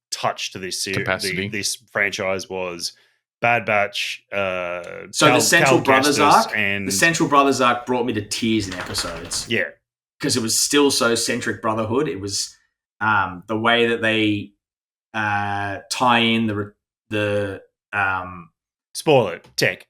touch to this series, this franchise was Bad Batch. The Central Brothers arc brought me to tears in episodes. Yeah, because it was still so centric brotherhood. It was the way that they tie in the spoil it. Tech.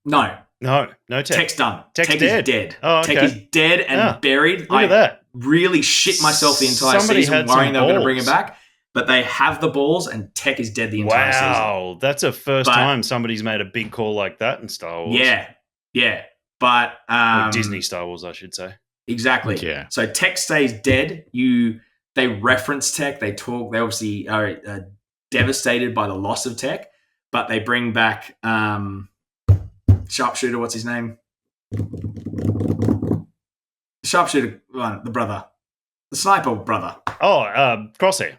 No, Tech. Tech's done. Tech is dead. Oh, okay. Tech is dead and buried. Look at that. Really shit myself the entire season worrying they were going to bring him back. But they have the balls, and Tech is dead the entire season. Wow, that's a first time somebody's made a big call like that in Star Wars. Yeah. But or Disney Star Wars, I should say. Exactly. Yeah. So Tech stays dead. They reference Tech. They talk. They obviously are devastated by the loss of Tech, but they bring back Sharpshooter. What's his name? Sharpshooter, the brother, the sniper brother. Oh, Crosshair.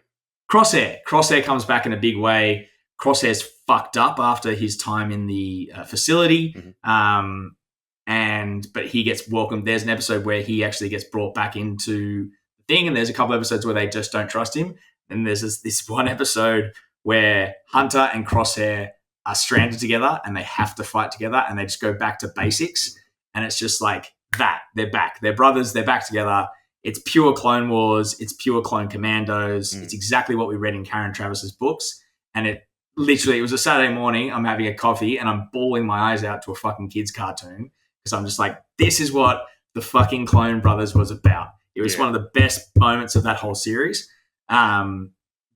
Crosshair comes back in a big way. Crosshair's fucked up after his time in the facility, but he gets welcomed. There's an episode where he actually gets brought back into the thing, and there's a couple episodes where they just don't trust him. And there's this one episode where Hunter and Crosshair are stranded together, and they have to fight together, and they just go back to basics. And it's just like that. They're back. They're brothers. They're back together. It's pure Clone Wars. It's pure Clone Commandos. It's exactly what we read in Karen Travis's books. And it was a Saturday morning. I'm having a coffee and I'm bawling my eyes out to a fucking kids cartoon because I'm just like, this is what the fucking Clone Brothers was about. It was one of the best moments of that whole series.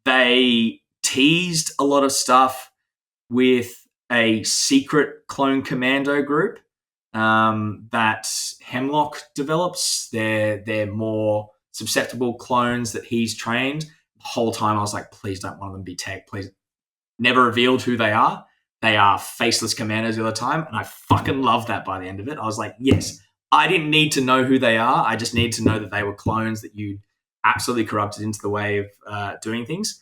They teased a lot of stuff with a secret Clone Commando group that Hemlock develops. They're more susceptible clones that he's trained. The whole time I was like, please don't one of them be Tech. Please. Never revealed who they are. They are faceless commandos the other time, and I fucking loved that by the end of it. I was like, yes, I didn't need to know who they are. I just needed to know that they were clones that you absolutely corrupted into the way of doing things.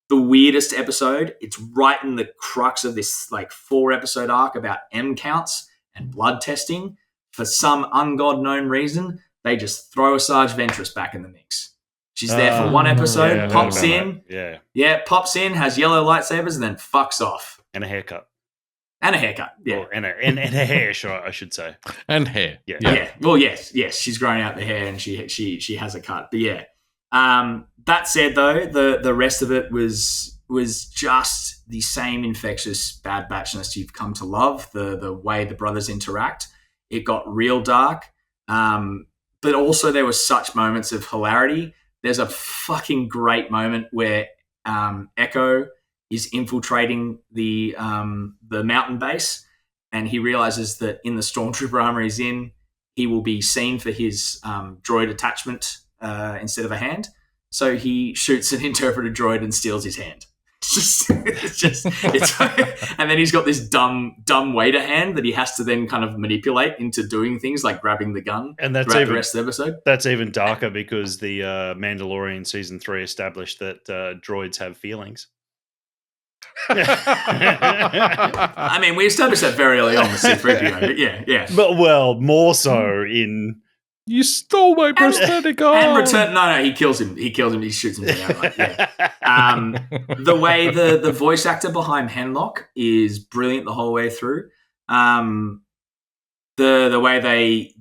The weirdest episode, it's right in the crux of this like 4-episode arc about M counts and blood testing. For some ungod known reason, they just throw Asajj Ventress back in the mix. She's there for one episode, pops in, pops in, has yellow lightsabers, and then fucks off. And a haircut. And a haircut. Yeah. and a hair, I should say. And hair. Yeah. Well, yes. She's growing out the hair and she has a cut. But yeah. That said, though, the rest of it was just the same infectious Bad Batchness you've come to love. The way the brothers interact, it got real dark. But also there were such moments of hilarity. There's a fucking great moment where Echo is infiltrating the mountain base, and he realizes that in the Stormtrooper armor he's in, he will be seen for his droid attachment instead of a hand. So he shoots an interpreter droid and steals his hand. And then he's got this dumb waiter hand that he has to then kind of manipulate into doing things like grabbing the gun. And that's the rest of the episode. That's even darker because the Mandalorian season 3 established that droids have feelings. I mean, we established that very early on with C-3PO, but yeah. But more so in. You stole my prosthetic arm. And return. No, he kills him. He shoots him down. Like, yeah. The way the voice actor behind Henlock is brilliant the whole way through. The way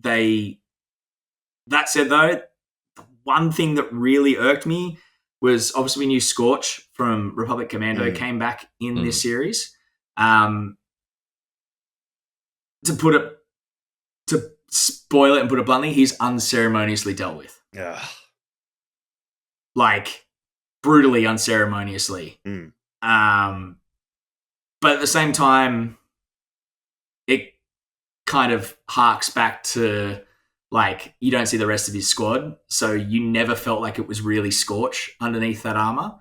they. That said, though, the one thing that really irked me was obviously we knew Scorch from Republic Commando came back in this series. To spoil it and put it bluntly, he's unceremoniously dealt with. Yeah. Like, brutally unceremoniously. But at the same time, it kind of harks back to, like, you don't see the rest of his squad, so you never felt like it was really Scorch underneath that armor.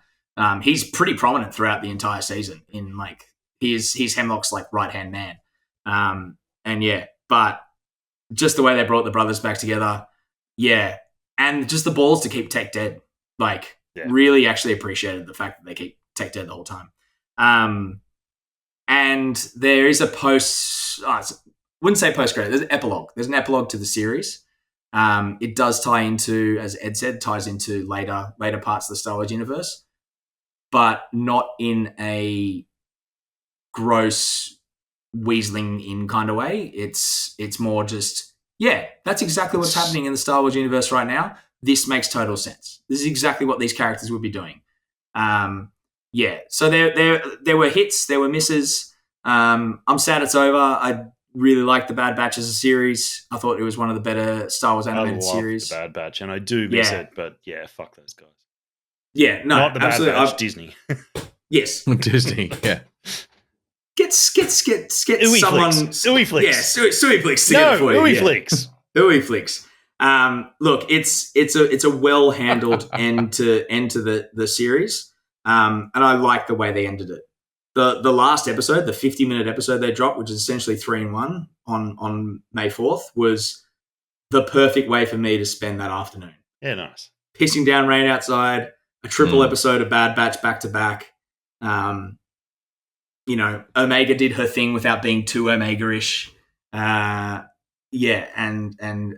He's pretty prominent throughout the entire season in, like, he's Hemlock's, like, right-hand man. But just the way they brought the brothers back together, and just the balls to keep Tech dead. Like, really actually appreciated the fact that they keep Tech dead the whole time. And there is a wouldn't say post-credit, there's an epilogue. There's an epilogue to the series. It does tie into, as Ed said, ties into later parts of the Star Wars universe, but not in a gross weaseling in kind of way. It's more just, that's exactly what's happening in the Star Wars universe right now. This makes total sense. This is exactly what these characters would be doing. So there were hits, there were misses. I'm sad it's over. I really like the Bad Batch as a series. I thought it was one of the better Star Wars animated series. The Bad Batch, and I do miss it, but fuck those guys. Yeah, no, not the Bad Batch, Disney. Yes, Disney. Yeah. Get Ooey someone. Ooey flicks. Yeah, Suey flicks together for you. Ooey flicks. Ooey flicks. Look, it's a well handled end to the series, and I like the way they ended it. The last episode, the 50-minute episode they dropped, which is essentially 3-in-1 on May 4th, was the perfect way for me to spend that afternoon. Yeah, nice. Pissing down rain outside, a triple episode of Bad Batch back to back. Omega did her thing without being too Omega-ish. And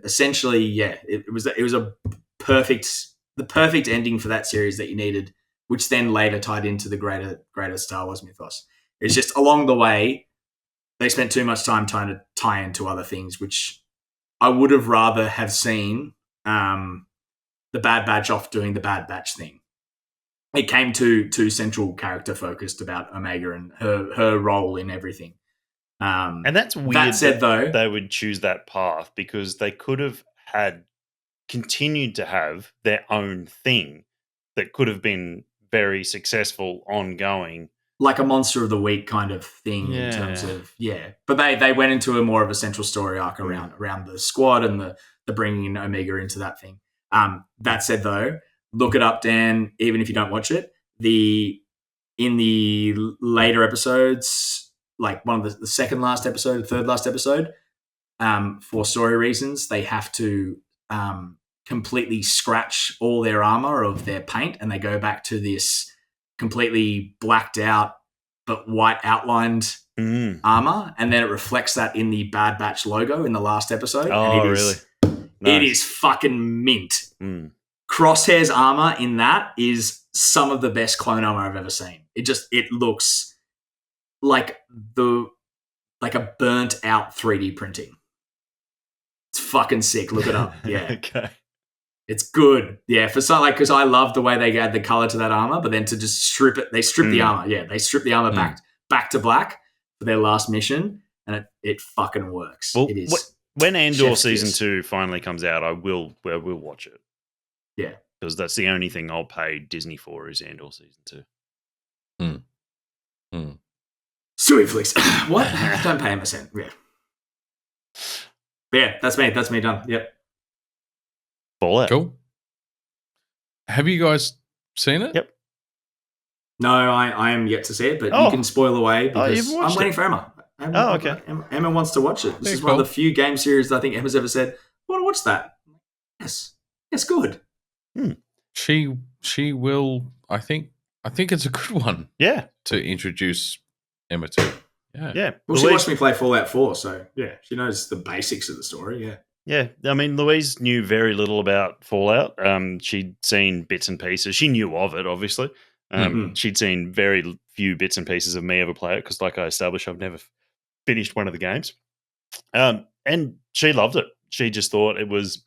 essentially, it was the perfect ending for that series that you needed, which then later tied into the greater Star Wars mythos. It's just along the way, they spent too much time trying to tie into other things, which I would have rather have seen the Bad Batch off doing the Bad Batch thing. It came too central character focused about Omega and her role in everything. And that's weird. That said, though, they would choose that path because they could have continued to have their own thing that could have been very successful, ongoing, like a Monster of the Week kind of thing in terms of But they went into a more of a central story arc around the squad and the bringing in Omega into that thing. That said, though, look it up, Dan. Even if you don't watch it, in the later episodes, like one of the second last episode, third last episode, for story reasons, they have to completely scratch all their armor of their paint, and they go back to this completely blacked out but white outlined armor, and then it reflects that in the Bad Batch logo in the last episode. Oh, and really? Nice. It is fucking mint. Crosshair's armor in that is some of the best clone armor I've ever seen. It looks like the like a burnt out 3D printing. It's fucking sick. Look it up. Yeah. Okay. It's good. Yeah, for some, like, because I love the way they add the color to that armor, but then to just strip it, they strip the armor. Yeah, they strip the armor back to black for their last mission, and it fucking works. Well, it is. When Andor season 2 finally comes out, I will watch it. Yeah, because that's the only thing I'll pay Disney for is Andor season 2. Suey fleece. What? Don't pay MSN. Yeah. But yeah, that's me. That's me done. Yep. Fallout. Cool. Have you guys seen it? Yep. No, I am yet to see it, but you can spoil away because I'm waiting for Emma. Okay. Emma wants to watch it. This is one of the few game series that I think Emma's ever said, I want to watch that. Yes. It's good. She will. I think it's a good one. Yeah. To introduce Emma to. Yeah. Well, she watched me play Fallout 4, so yeah, she knows the basics of the story. Yeah. Yeah, I mean, Louise knew very little about Fallout. She'd seen bits and pieces. She knew of it, obviously. She'd seen very few bits and pieces of me ever play it because, like I established, I've never finished one of the games. And she loved it. She just thought it was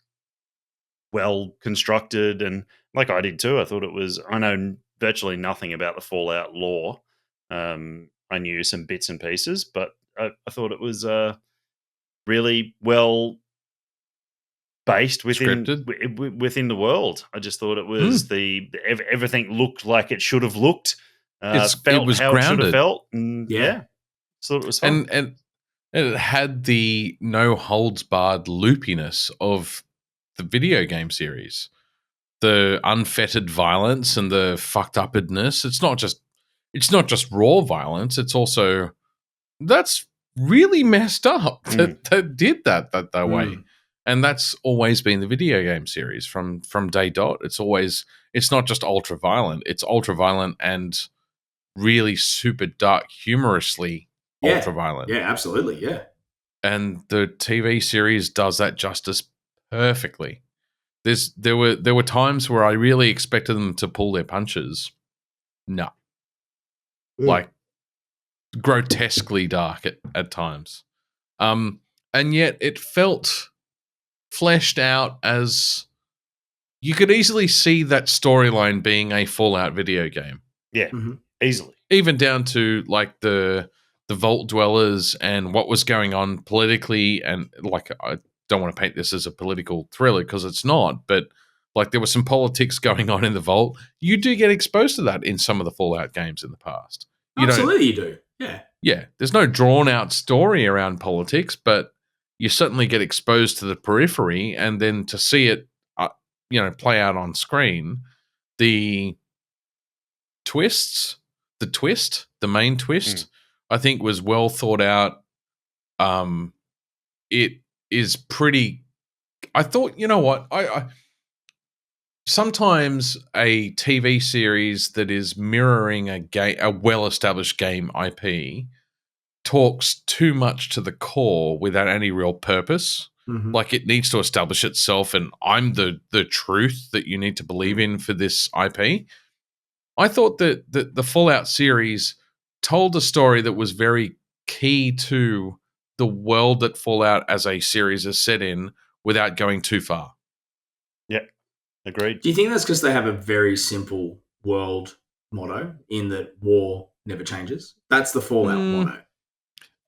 well constructed, and like I did too. I thought it was. I know virtually nothing about the Fallout lore. I knew some bits and pieces, but I thought it was really well based within the world. I just thought it was everything looked like it should have looked. Felt it was how grounded. It should have felt. Yeah. So it was fun. And it had the no holds barred loopiness of the video game series, the unfettered violence and the fucked upness. It's not just raw violence. It's also that's really messed up that did that way. And that's always been the video game series from day dot. It's not just ultra violent. It's ultra violent and really super dark, humorously ultra violent. Yeah, absolutely. Yeah. And the TV series does that justice perfectly. There were times where I really expected them to pull their punches. No. Like grotesquely dark at times. And yet it felt fleshed out as you could easily see that storyline being a Fallout video game. Yeah, easily. Even down to like the Vault Dwellers and what was going on politically, and like I don't want to paint this as a political thriller because it's not, but like there was some politics going on in the Vault. You do get exposed to that in some of the Fallout games in the past. Absolutely you do. Yeah. Yeah. There's no drawn out story around politics, but you certainly get exposed to the periphery, and then to see it, play out on screen, the main twist, I think was well thought out. It is pretty. I thought, you know what, I sometimes a TV series that is mirroring a well-established game IP talks too much to the core without any real purpose. Like it needs to establish itself, and I'm the truth that you need to believe in for this IP. I thought that the Fallout series told a story that was very key to the world that Fallout as a series is set in without going too far. Yeah, agreed. Do you think that's because they have a very simple world motto in that war never changes? That's the Fallout motto.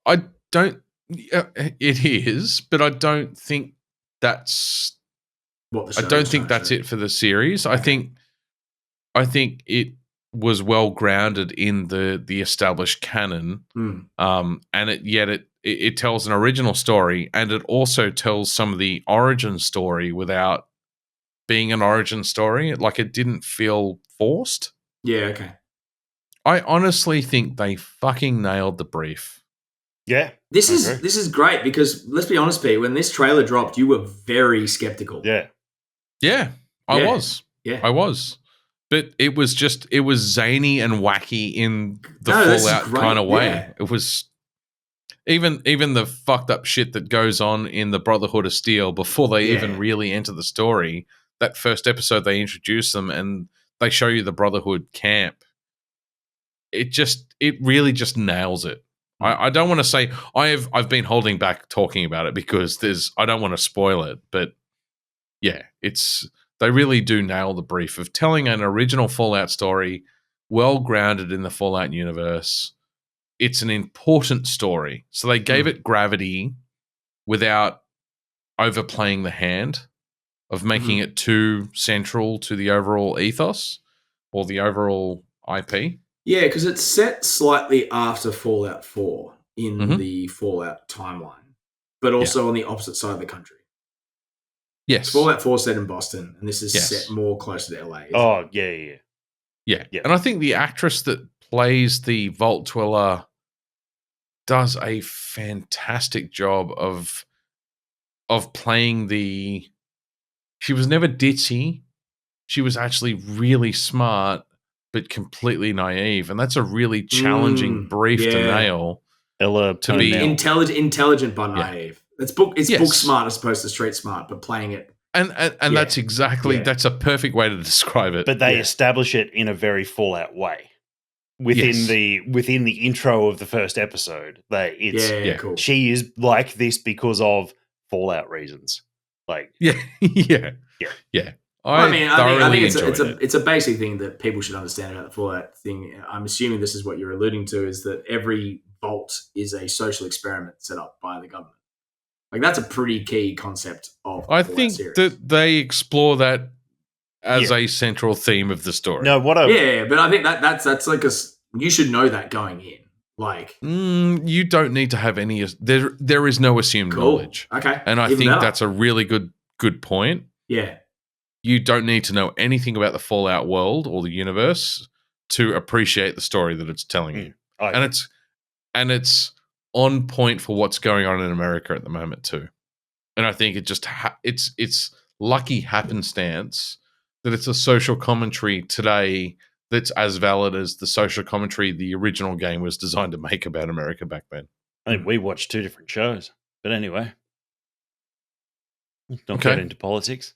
I don't. It is, but I don't think that's. What the I don't think that's it for the series. Okay. I think it was well grounded in the established canon, and it tells an original story, and it also tells some of the origin story without being an origin story. Like it didn't feel forced. Yeah. Okay. I honestly think they fucking nailed the brief. Yeah. This is great because let's be honest, Pete, when this trailer dropped, you were very skeptical. Yeah. Yeah, I was. Yeah. I was. But it was zany and wacky in the Fallout kind of way. Yeah. It was even the fucked up shit that goes on in the Brotherhood of Steel before they even really enter the story. That first episode, they introduce them and they show you the Brotherhood camp. It really just nails it. I don't want to say I've been holding back talking about it because I don't want to spoil it, but yeah, they really do nail the brief of telling an original Fallout story, well grounded in the Fallout universe. It's an important story, so they gave it gravity without overplaying the hand of making it too central to the overall ethos or the overall IP. Yeah, because it's set slightly after Fallout 4 in the Fallout timeline, but also on the opposite side of the country. Yes. Fallout 4 set in Boston, and this is set more closer to LA. Oh, yeah. And I think the actress that plays the Vault Dweller does a fantastic job of playing she was never ditzy. She was actually really smart, but completely naive. And that's a really challenging brief to nail. Ella to be intelligent but naive. It's book smart as opposed to street smart, but playing it. And that's exactly, that's a perfect way to describe it. But they establish it in a very Fallout way. Within the intro of the first episode. Cool. She is like this because of Fallout reasons. Like I think it's a basic thing that people should understand about the Fallout thing. I'm assuming this is what you're alluding to, is that every vault is a social experiment set up by the government. Like, that's a pretty key concept of the Fallout series. That they explore that as a central theme of the story. No, but I think that's like you should know that going in. Like, you don't need to have any. There is no assumed knowledge. Okay, and I think that's a really good point. Yeah, you don't need to know anything about the Fallout world or the universe to appreciate the story that it's telling you, and it's on point for what's going on in America at the moment too. And I think it just it's lucky happenstance that it's a social commentary today that's as valid as the social commentary the original game was designed to make about America back then. I mean, we watched two different shows, but anyway, don't get into politics.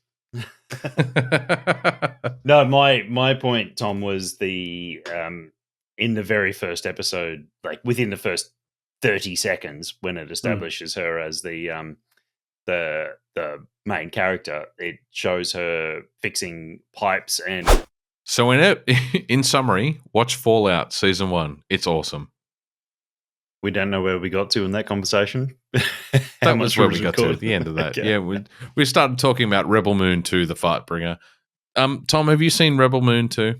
No, my point, Tom, was the in the very first episode, like within the first 30 seconds, when it establishes her as the main character, it shows her fixing pipes and. So in summary, watch Fallout Season 1. It's awesome. We don't know where we got to in that conversation. That was where we got to at the end of that. Okay. Yeah, we started talking about Rebel Moon 2, the Fartbringer. Tom, have you seen Rebel Moon 2?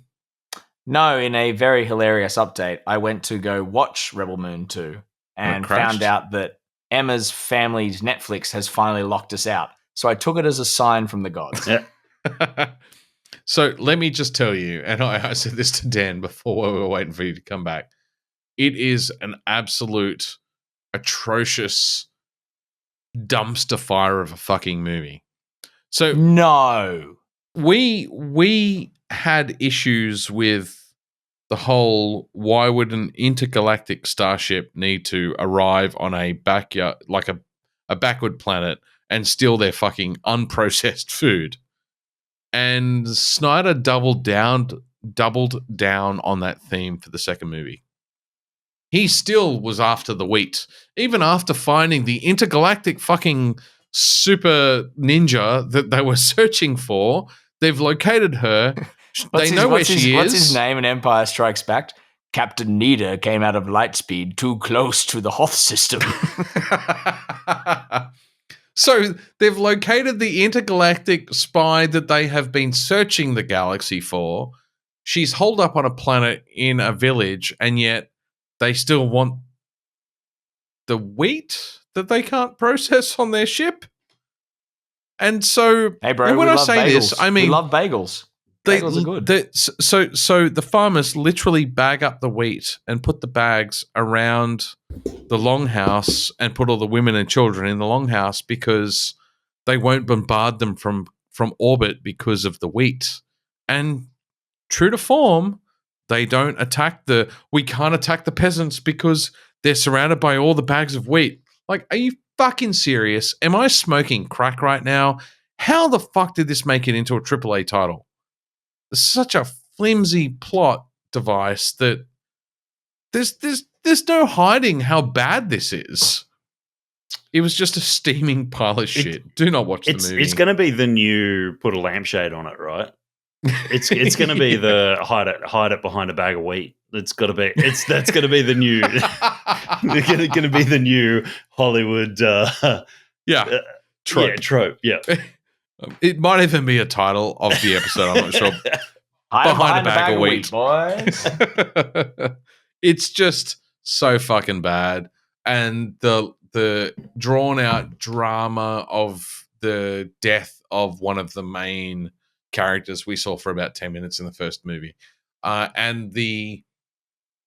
No, in a very hilarious update, I went to go watch Rebel Moon 2 and found out that Emma's family's Netflix has finally locked us out. So I took it as a sign from the gods. Yeah. So let me just tell you, and I said this to Dan before we were waiting for you to come back, it is an absolute atrocious dumpster fire of a fucking movie. So no, we had issues with the whole, why would an intergalactic starship need to arrive on a backyard, like a backward planet, and steal their fucking unprocessed food? And Snyder doubled down on that theme for the second movie. He still was after the wheat, even after finding the intergalactic fucking super ninja that they were searching for. They've located her. They know where she is. What's his name in Empire Strikes Back? Captain Nida came out of Lightspeed too close to the Hoth system. So they've located the intergalactic spy that they have been searching the galaxy for. She's holed up on a planet in a village, and yet they still want the wheat that they can't process on their ship. And so, hey bro, and when I say bagels. this, I mean, we love bagels. Bagels are good. So the farmers literally bag up the wheat and put the bags around the longhouse and put all the women and children in the longhouse because they won't bombard them from orbit because of the wheat. And true to form, they don't we can't attack the peasants because they're surrounded by all the bags of wheat. Like, are you fucking serious? Am I smoking crack right now? How the fuck did this make it into a AAA title? It's such a flimsy plot device that there's there's no hiding how bad this is. It was just a steaming pile of shit. Do not watch the movie. It's going to be the new put a lampshade on it, right? It's going to be the hide it behind a bag of wheat. That's going to be the new going to be the new Hollywood trope. Yeah. It might even be a title of the episode. I'm not sure. Behind a bag of wheat, boys. It's just so fucking bad, and the drawn out drama of the death of one of the main characters we saw for about 10 minutes in the first movie, and the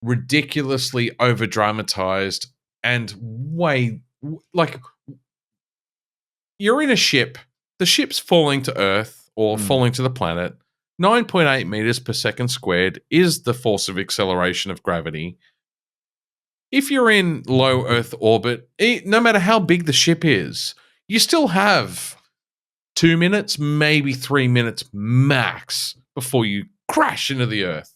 ridiculously over dramatized and you're in a ship, the ship's falling to Earth or falling to the planet. 9.8 meters per second squared is the force of acceleration of gravity. If you're in low Earth orbit, no matter how big the ship is, you still have 2 minutes, maybe 3 minutes max before you crash into the Earth.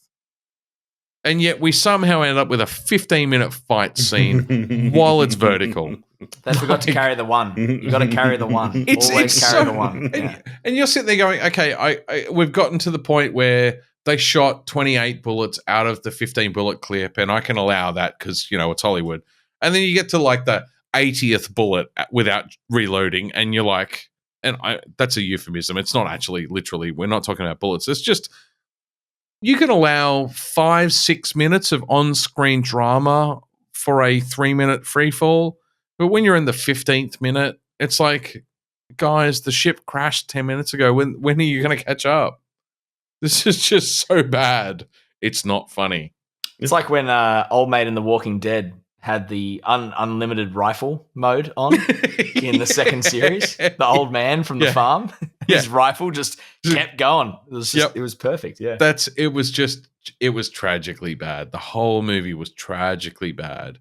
And yet we somehow end up with a 15-minute fight scene while it's vertical. They forgot to carry the one. You got to carry the one. Always carry the one. And you're sitting there going, okay, we've gotten to the point where they shot 28 bullets out of the 15-bullet clip, and I can allow that because, it's Hollywood. And then you get to like the 80th bullet without reloading, and you're like, that's a euphemism. It's not actually literally. We're not talking about bullets. It's just you can allow 5-6 minutes of on-screen drama for a 3-minute free fall. But when you're in the 15th minute, it's like, guys, the ship crashed 10 minutes ago. When are you going to catch up? This is just so bad. It's not funny. It's like when old mate in The Walking Dead had the unlimited rifle mode on in the second series. The old man from the farm, his rifle just kept going. It was perfect. Yeah, it was tragically bad. The whole movie was tragically bad.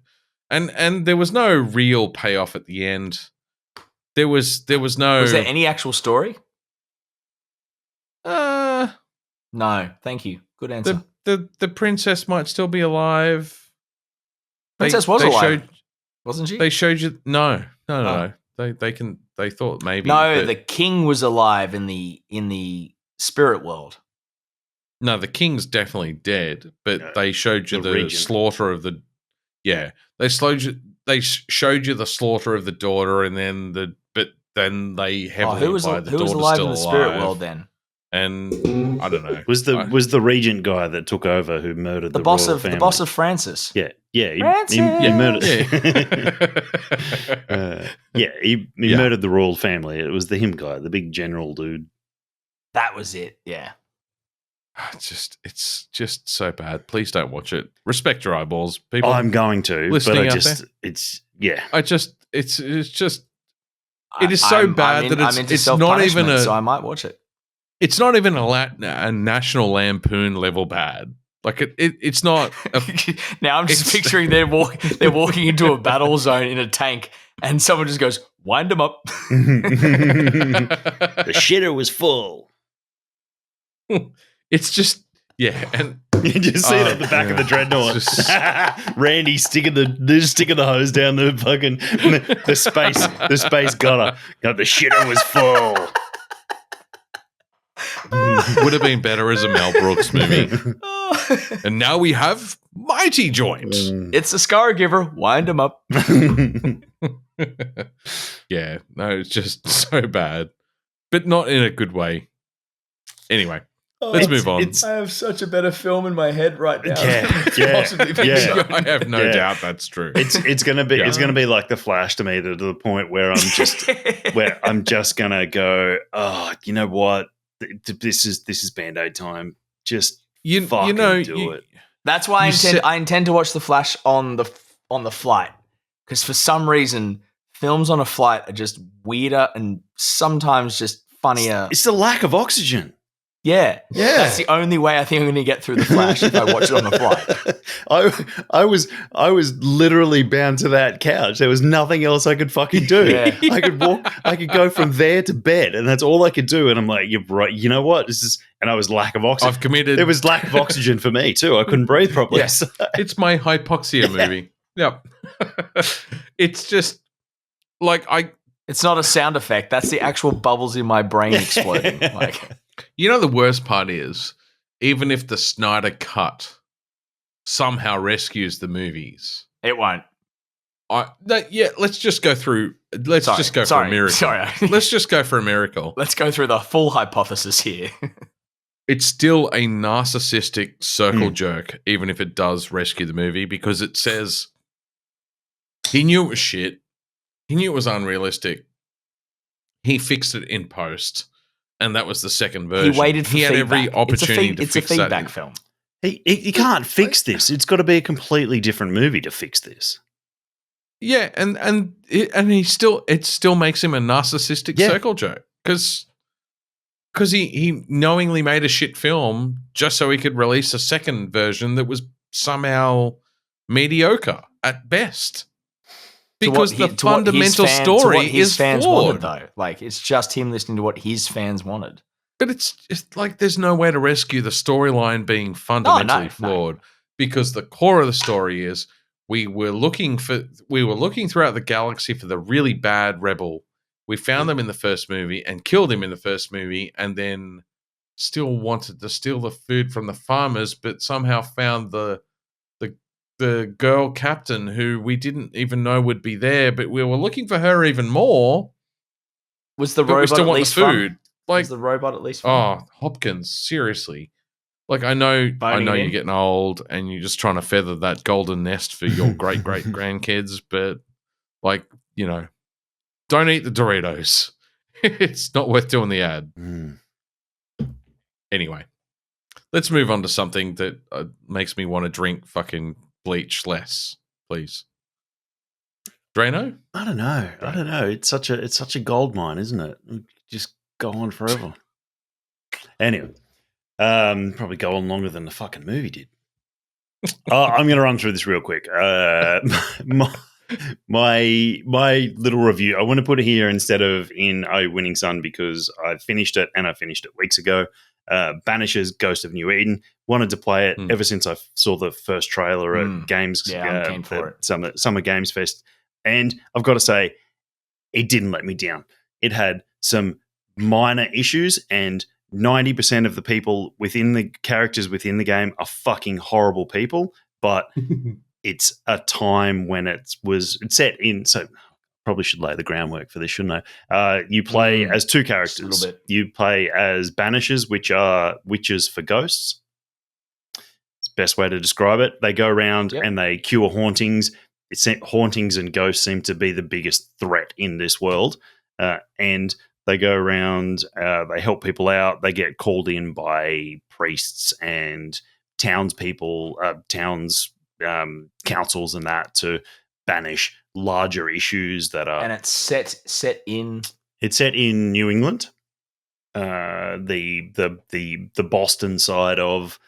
And there was no real payoff at the end. There was no. Was there any actual story? No, thank you. Good answer. The princess might still be alive. Princess was alive, wasn't she? They showed you. No. They thought maybe. No, the king was alive in the spirit world. No, the king's definitely dead. But they showed you the slaughter of the. Yeah, they showed you the slaughter of the daughter, and then then they heavily implied the daughter's still alive. Who was alive in the spirit world then? And I don't know. Was the regent guy that took over who murdered the royal family? The boss of Francis? Yeah. He murdered. He murdered the royal family. It was the him guy, the big general dude. That was it. Yeah. It's just so bad. Please don't watch it. Respect your eyeballs, people. I'm going to, but it's so bad that it's not even so I might watch it. It's not even a National Lampoon level bad. Like it's not. Now I'm just picturing they're walking into a battle zone in a tank, and someone just goes, "Wind them up." The shitter was full. It's just and you just see it at the back of the dreadnought. Randy sticking the hose down the fucking the space gutter. The shitter was full. Would have been better as a Mel Brooks movie. And now we have Mighty Joint. It's a scar giver. Wind him up. Yeah, no, it's just so bad, but not in a good way. Anyway, let's move on. I have such a better film in my head right now. I have no doubt that's true. It's gonna be like The Flash to me, to the point where I'm just gonna go, oh, you know what? This is Band-Aid time. Just do it. That's why I intend to watch The Flash on the flight, because for some reason films on a flight are just weirder and sometimes just funnier. It's the lack of oxygen. Yeah. That's the only way I think I'm going to get through The Flash if I watch it on the flight. I was literally bound to that couch. There was nothing else I could fucking do. Yeah. I could walk. I could go from there to bed, and that's all I could do. And I'm like, you're right. You know what? And I was lack of oxygen. I've committed. There was lack of oxygen for me too. I couldn't breathe properly. Yes. It's my hypoxia movie. Yep. It's just like It's not a sound effect. That's the actual bubbles in my brain exploding. Like, you know, the worst part is, even if the Snyder Cut somehow rescues the movies, it won't. Let's just go through. Let's just go for a miracle. Sorry. Let's just go for a miracle. Let's go through the full hypothesis here. It's still a narcissistic circle jerk, even if it does rescue the movie, because it says he knew it was shit. He knew it was unrealistic. He fixed it in post, and that was the second version. He waited for He had feedback. every opportunity to fix It's a feedback that. film. He can't fix this. It's got to be a completely different movie to fix this. Yeah, and it still makes him a narcissistic circle jerk because he knowingly made a shit film just so he could release a second version that was somehow mediocre at best. Because the fundamental story is fans flawed. wanted, though. Like, it's just him listening to what his fans wanted. But it's like there's no way to rescue the storyline being fundamentally flawed because the core of the story is we were looking throughout the galaxy for the really bad rebel. We found them in the first movie and killed him in the first movie, and then still wanted to steal the food from the farmers, but somehow found the girl captain who we didn't even know would be there, but we were looking for her even more. Was the robot at least food? Fun? Like, was the robot at least fun? Oh, Hopkins, seriously. Like, I know you're getting old and you're just trying to feather that golden nest for your great grandkids, but like, you know, don't eat the Doritos. It's not worth doing the ad. Anyway, let's move on to something that makes me want to drink fucking bleach less, please. Drano? I don't know. It's such a gold mine, isn't it? Just go on forever. Anyway, probably go on longer than the fucking movie did. I'm going to run through this real quick. My little review, I want to put it here instead of in O Winning Sun because I finished it and I finished it weeks ago. Banishers Ghost of New Eden. Wanted to play it ever since I saw the first trailer at Games. I'm keen for it. Summer Games Fest. And I've got to say, it didn't let me down. It had some minor issues, and 90% of the people within the characters within the game are fucking horrible people. But it's a time when it's set in. So probably should lay the groundwork for this, shouldn't I? You play as two characters. A little bit. You play as Banishers, which are witches for ghosts. It's the best way to describe it. They go around and they cure hauntings. Hauntings and ghosts seem to be the biggest threat in this world. And they go around, they help people out. They get called in by priests and townspeople, councils and that to banish larger issues that are. And it's set in. It's set in New England, the Boston side of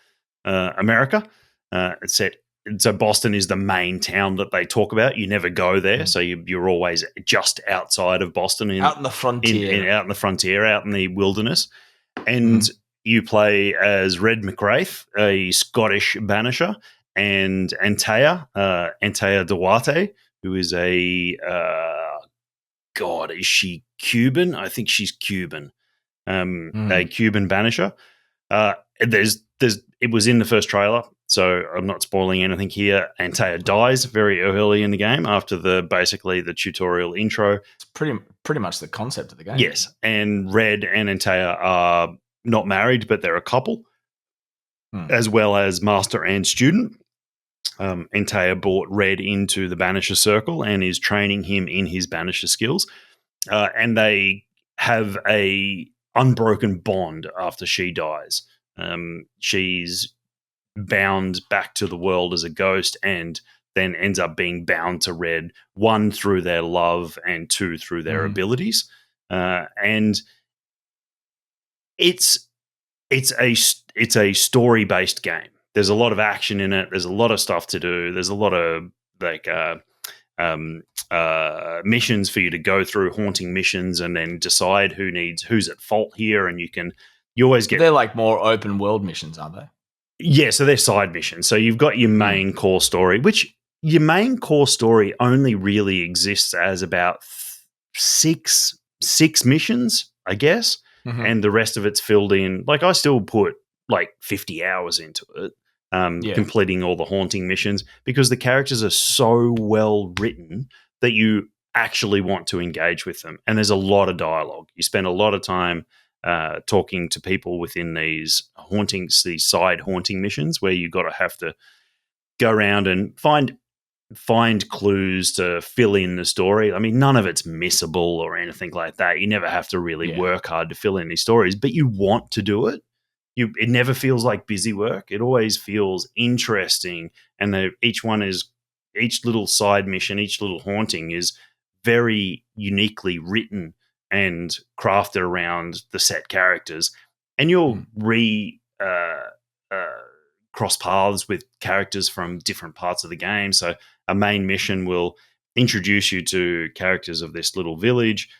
America. It's set. So Boston is the main town that they talk about. You never go there, so you're always just outside of Boston, out in the frontier, out in the frontier, out in the wilderness. And you play as Red McWraith, a Scottish banisher, and Antea Duarte, who is a is she Cuban? I think she's Cuban. A Cuban banisher. It was in the first trailer, so I'm not spoiling anything here. Antea dies very early in the game after the tutorial intro. It's pretty much the concept of the game. Yes, and Red and Antea are not married, but they're a couple, as well as master and student. Antea brought Red into the Banisher circle and is training him in his Banisher skills, and they have a unbroken bond after she dies. She's bound back to the world as a ghost and then ends up being bound to Red, one through their love and two through their abilities. And it's a story-based game. There's a lot of action in it. There's a lot of stuff to do. There's a lot of missions for you to go through, haunting missions, and then decide who's at fault here. And you always get. They're like more open world missions, aren't they? Yeah, so they're side missions. So you've got your main core story, which your main core story only really exists as about six missions, I guess, and the rest of it's filled in. Like, I still put like 50 hours into it, completing all the haunting missions, because the characters are so well written that you actually want to engage with them. And there's a lot of dialogue. You spend a lot of time talking to people within these hauntings, these side haunting missions, where you have to go around and find clues to fill in the story. I mean, none of it's missable or anything like that. You never have to really work hard to fill in these stories, but you want to do it. It never feels like busy work. It always feels interesting, and each little side mission, each little haunting is very uniquely written and crafted around the set characters. And you'll cross paths with characters from different parts of the game. So a main mission will introduce you to characters of this little village.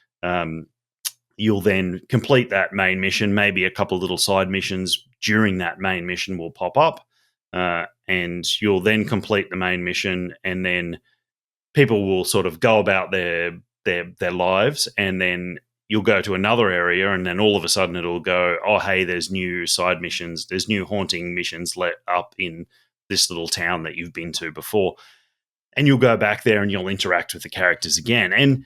You'll then complete that main mission. Maybe a couple of little side missions during that main mission will pop up, and you'll then complete the main mission, and then people will sort of go about their lives, and then you'll go to another area, and then all of a sudden it'll go, oh, hey, there's new side missions, there's new haunting missions let up in this little town that you've been to before. And you'll go back there and you'll interact with the characters again. And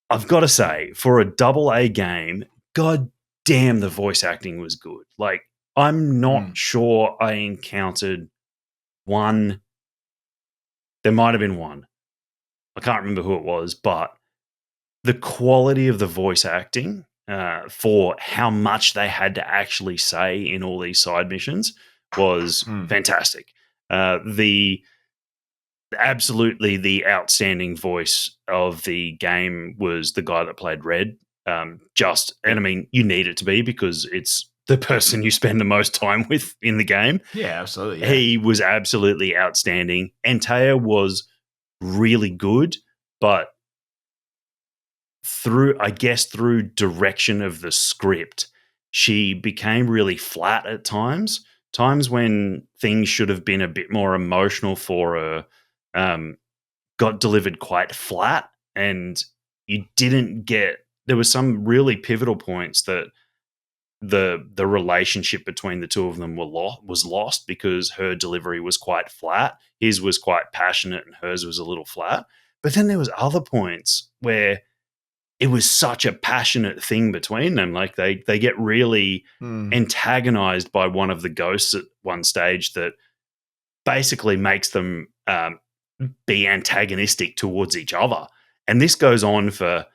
I've got to say, for a AA game, god damn, the voice acting was good. Like, I'm not sure I encountered one. There might have been one. I can't remember who it was, but the quality of the voice acting for how much they had to actually say in all these side missions was fantastic. Absolutely the outstanding voice of the game was the guy that played Red. And I mean, you need it to be, because it's the person you spend the most time with in the game. Yeah, absolutely. Yeah. He was absolutely outstanding. Antea was really good, but through direction of the script, she became really flat at times when things should have been a bit more emotional for her. Got delivered quite flat, and you didn't get. There were some really pivotal points that the relationship between the two of them was lost because her delivery was quite flat. His was quite passionate, and hers was a little flat. But then there was other points where it was such a passionate thing between them. Like they get really antagonized by one of the ghosts at one stage that basically makes them be antagonistic towards each other. And this goes on for,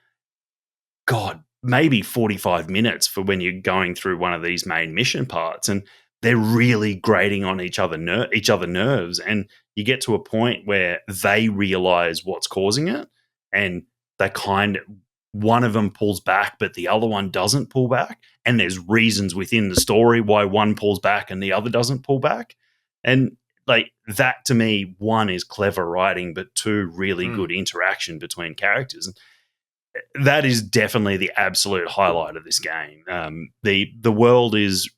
God, maybe 45 minutes for when you're going through one of these main mission parts, and they're really grating on each other nerves. And you get to a point where they realize what's causing it, and one of them pulls back, but the other one doesn't pull back. And there's reasons within the story why one pulls back and the other doesn't pull back. And like that, to me, one is clever writing, but two, really good interaction between characters. And that is definitely the absolute highlight of this game. The world is,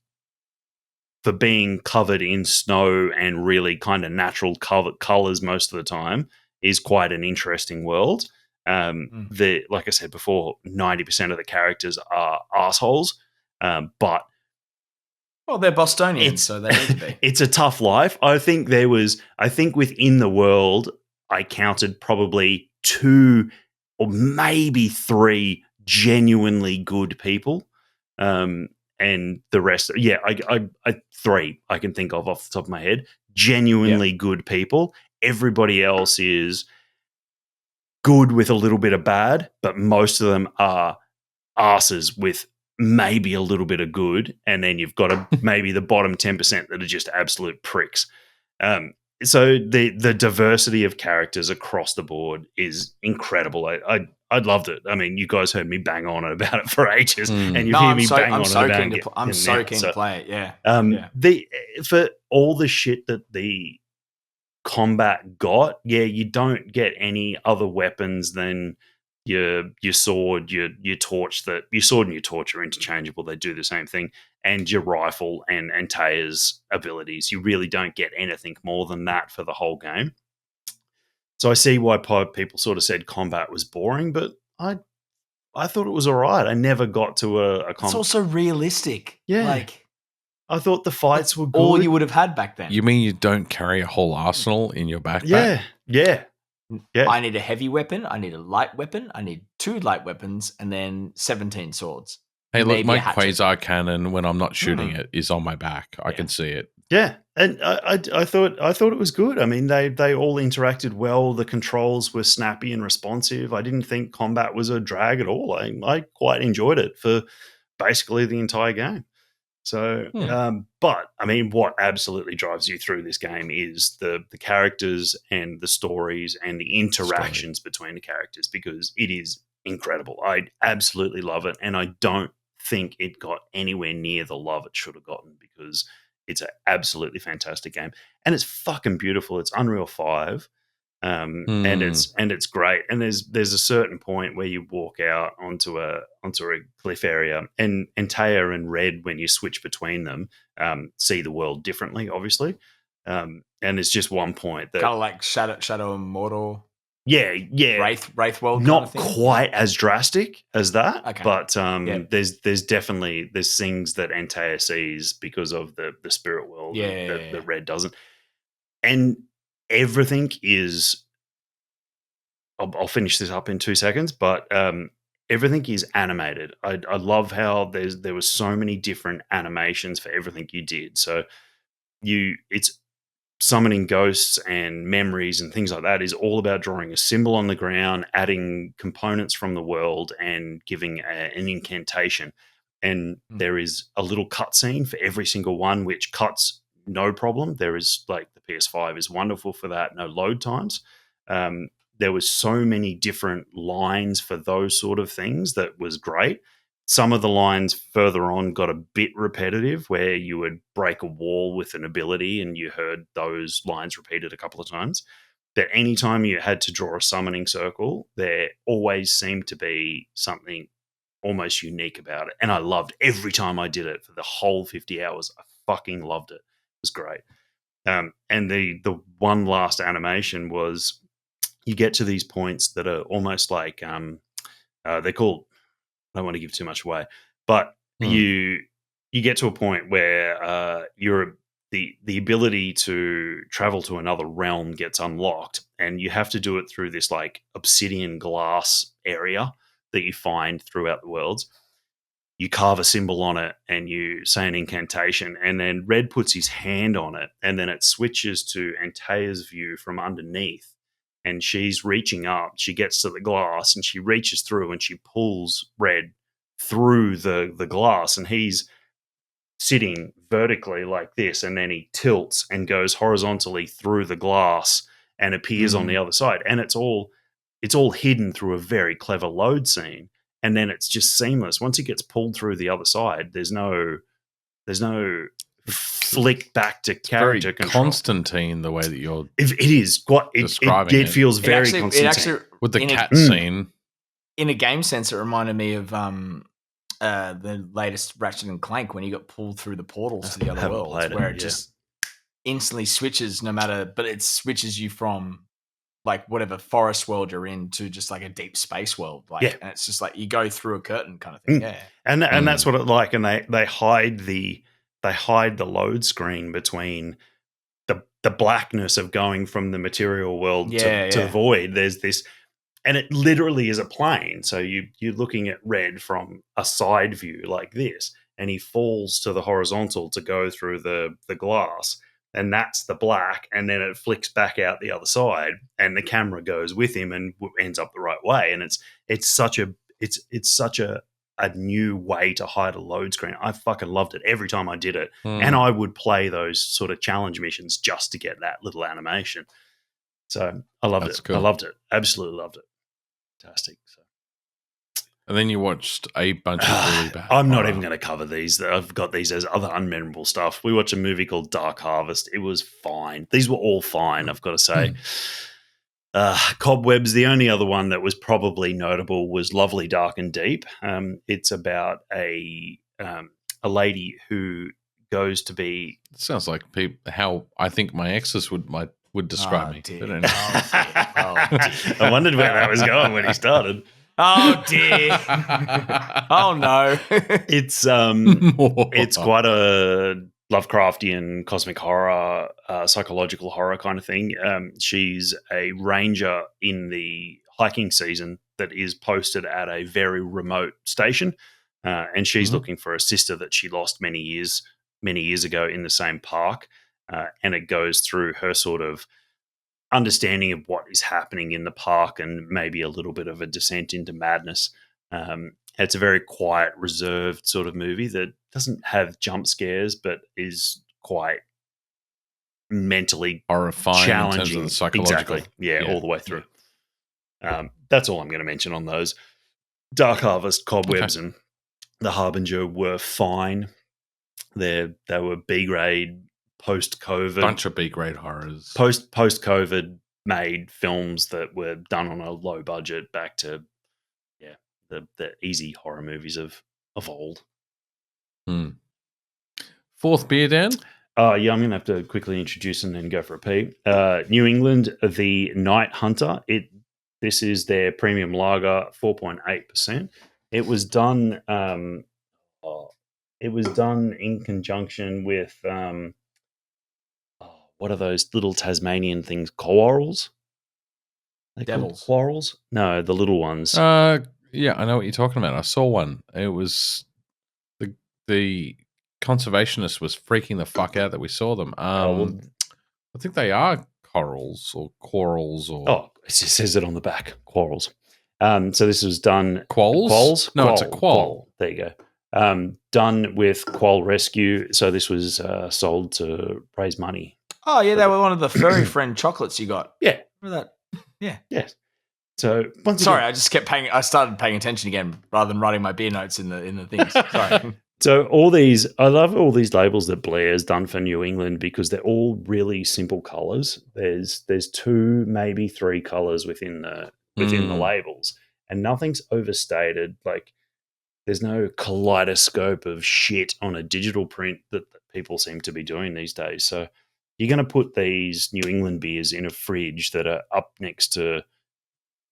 for being covered in snow and really kind of natural colors most of the time, is quite an interesting world. Like I said before, 90% of the characters are assholes, but well, they're Bostonians, so they need to be. It's a tough life. I think within the world, I counted probably 2 or maybe 3 genuinely good people, and the rest, I 3 I can think of off the top of my head, genuinely good people. Everybody else is good with a little bit of bad, but most of them are asses with maybe a little bit of good, and then you've got maybe the bottom 10% that are just absolute pricks. So the diversity of characters across the board is incredible. I loved it. I mean, you guys heard me bang on about it for ages, and you hear me bang on about it. I'm so keen to play it. Yeah. For all the shit that the combat got, you don't get any other weapons than your sword, your torch. Your sword and your torch are interchangeable. They do the same thing. And your rifle and Antea's abilities. You really don't get anything more than that for the whole game. So I see why people sort of said combat was boring, but I thought it was all right. I never got to a combat. It's also realistic. Yeah. Like, I thought the fights were good. all you would have had back then. You mean you don't carry a whole arsenal in your backpack? Yeah. I need a heavy weapon. I need a light weapon. I need 2 light weapons, and then 17 swords. Hey, look, Maybe my a hatchet. quasar cannon, when I'm not shooting it, is on my back. I can see it. Yeah, and I thought it was good. I mean, they all interacted well. The controls were snappy and responsive. I didn't think combat was a drag at all. I quite enjoyed it for basically the entire game. So, but I mean, what absolutely drives you through this game is the characters and the stories and the interactions between the characters, because it is incredible. I absolutely love it, and I don't think it got anywhere near the love it should have gotten, because it's an absolutely fantastic game, and it's fucking beautiful. It's Unreal 5. And it's great. And there's a certain point where you walk out onto a cliff area, and Taya and Red, when you switch between them, see the world differently, obviously. And it's just one point that kind of like Shadow and Mordor. Yeah. Wraith world. Not kind of thing. quite as drastic as that, Okay. but there's definitely things that Antaya sees because of the spirit world that Red doesn't. And everything is, I'll finish this up in 2 seconds, but everything is animated. I love how there was so many different animations for everything you did. So it's summoning ghosts and memories and things like that is all about drawing a symbol on the ground, adding components from the world, and giving an incantation. And there is a little cutscene for every single one, which cuts no problem. There is, like, the PS5 is wonderful for that. No load times. There was so many different lines for those sort of things that was great. Some of the lines further on got a bit repetitive, where you would break a wall with an ability and you heard those lines repeated a couple of times. That anytime you had to draw a summoning circle, there always seemed to be something almost unique about it. And I loved every time I did it for the whole 50 hours. I fucking loved it. It was great. And the one last animation was, you get to these points that are almost like they're called, I don't want to give too much away, but you get to a point where the ability to travel to another realm gets unlocked, and you have to do it through this like obsidian glass area that you find throughout the worlds. You carve a symbol on it and you say an incantation, and then Red puts his hand on it, and then it switches to Antaya's view from underneath. And she's reaching up. She gets to the glass and she reaches through and she pulls Red through the glass, and he's sitting vertically like this, and then he tilts and goes horizontally through the glass and appears on the other side. And it's all hidden through a very clever load scene. And then it's just seamless. Once he gets pulled through the other side, there's no flick back to character very control. Constantine, the way that you're it is quite describing it feels very Constantine. It actually, with the cat scene. In a game sense, it reminded me of the latest Ratchet and Clank, when you got pulled through the portals to the other worlds, where it just instantly switches, but it switches you from like whatever forest world you're in to just like a deep space world, and it's just like you go through a curtain kind of thing. And that's what it like. And they hide the load screen between the blackness of going from the material world to the void. There's this, and it literally is a plane. So you're looking at Red from a side view like this, and he falls to the horizontal to go through the glass, and that's the black, and then it flicks back out the other side, and the camera goes with him and ends up the right way. And it's such a new way to hide a load screen. I fucking loved it every time I did it. And I would play those sort of challenge missions just to get that little animation. So I loved it. Cool. I loved it. Absolutely loved it. Fantastic. So. And then you watched a bunch of really bad. I'm not even going to cover these. I've got these as other unmemorable stuff. We watched a movie called Dark Harvest. It was fine. These were all fine, I've got to say. Cobwebs, the only other one that was probably notable was Lovely, Dark and Deep. It's about a lady who goes to be... It sounds like how I think my exes would would describe me. Dear. But anyway. I wondered where that was going when he started. Oh dear. Oh no. It's quite a Lovecraftian cosmic horror, psychological horror kind of thing. She's a ranger in the hiking season that is posted at a very remote station, and she's looking for a sister that she lost many years ago in the same park. And it goes through her sort of understanding of what is happening in the park and maybe a little bit of a descent into madness. It's a very quiet, reserved sort of movie that doesn't have jump scares, but is quite mentally horrifying challenging. in terms of the psychological. Exactly. Yeah, all the way through. That's all I'm going to mention on those. Dark Harvest, Cobwebs, and The Harbinger were fine. They were B-grade, post-COVID. Bunch of B-grade horrors. Post-COVID made films that were done on a low budget back to the easy horror movies of old. Fourth beer, Dan? Yeah, I'm going to have to quickly introduce and then go for a pee. New England, the Night Hunter. This is their premium lager, 4.8%. It was done. It was done in conjunction with what are those little Tasmanian things? Quarrels? Devils. Quarrels? No, the little ones. Yeah, I know what you're talking about. I saw one. It was the conservationist was freaking the fuck out that we saw them. I think they are corals or quarrels or. Oh, it says it on the back. Quarrels. So this was done. Quolls? Quolls? No, it's a quoll. There you go. Done with Quoll Rescue. So this was sold to raise money. Oh yeah, they were one of the furry friend chocolates you got. Yeah. Remember that? Yeah. Yes. So sorry, I just kept I started paying attention again rather than writing my beer notes in the things. Sorry. So I love all these labels that Blair's done for New England because they're all really simple colors. There's 2, maybe 3 colors within the labels, and nothing's overstated. Like there's no kaleidoscope of shit on a digital print that people seem to be doing these days. So you're going to put these New England beers in a fridge that are up next to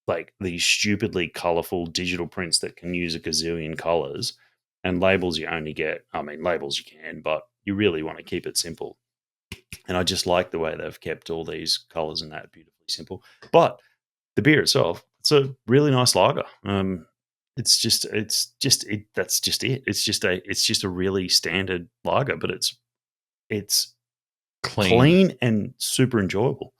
like these stupidly colorful digital prints that can use a gazillion colors, and labels you only get. I mean, labels you can, but you really want to keep it simple. And I just like the way they've kept all these colors and that beautifully simple. But the beer itself, it's a really nice lager. That's just it. It's just a really standard lager, but it's clean and super enjoyable.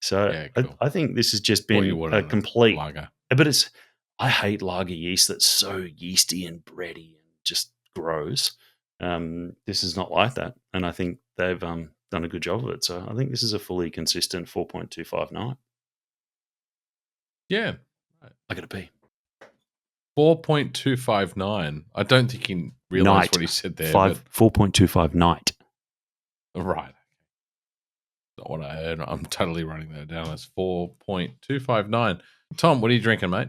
So yeah, cool. I think this has just been a complete lager. But I hate lager yeast that's so yeasty and bready and just gross. This is not like that, and I think they've done a good job of it. So I think this is a fully consistent 4.259. Yeah, I got to pee. 4.259. I don't think he realised what he said there. 4.25 night. Right. Not what I heard. I'm totally running that down as 4.259. Tom, what are you drinking, mate?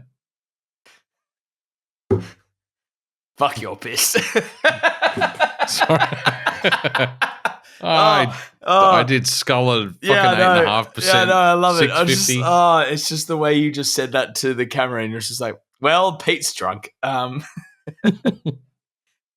Fuck your piss. Sorry. I did skull a fucking 8.5%. Yeah, no, I love it. It's just the way you just said that to the camera, and you're just like, well, Pete's drunk. But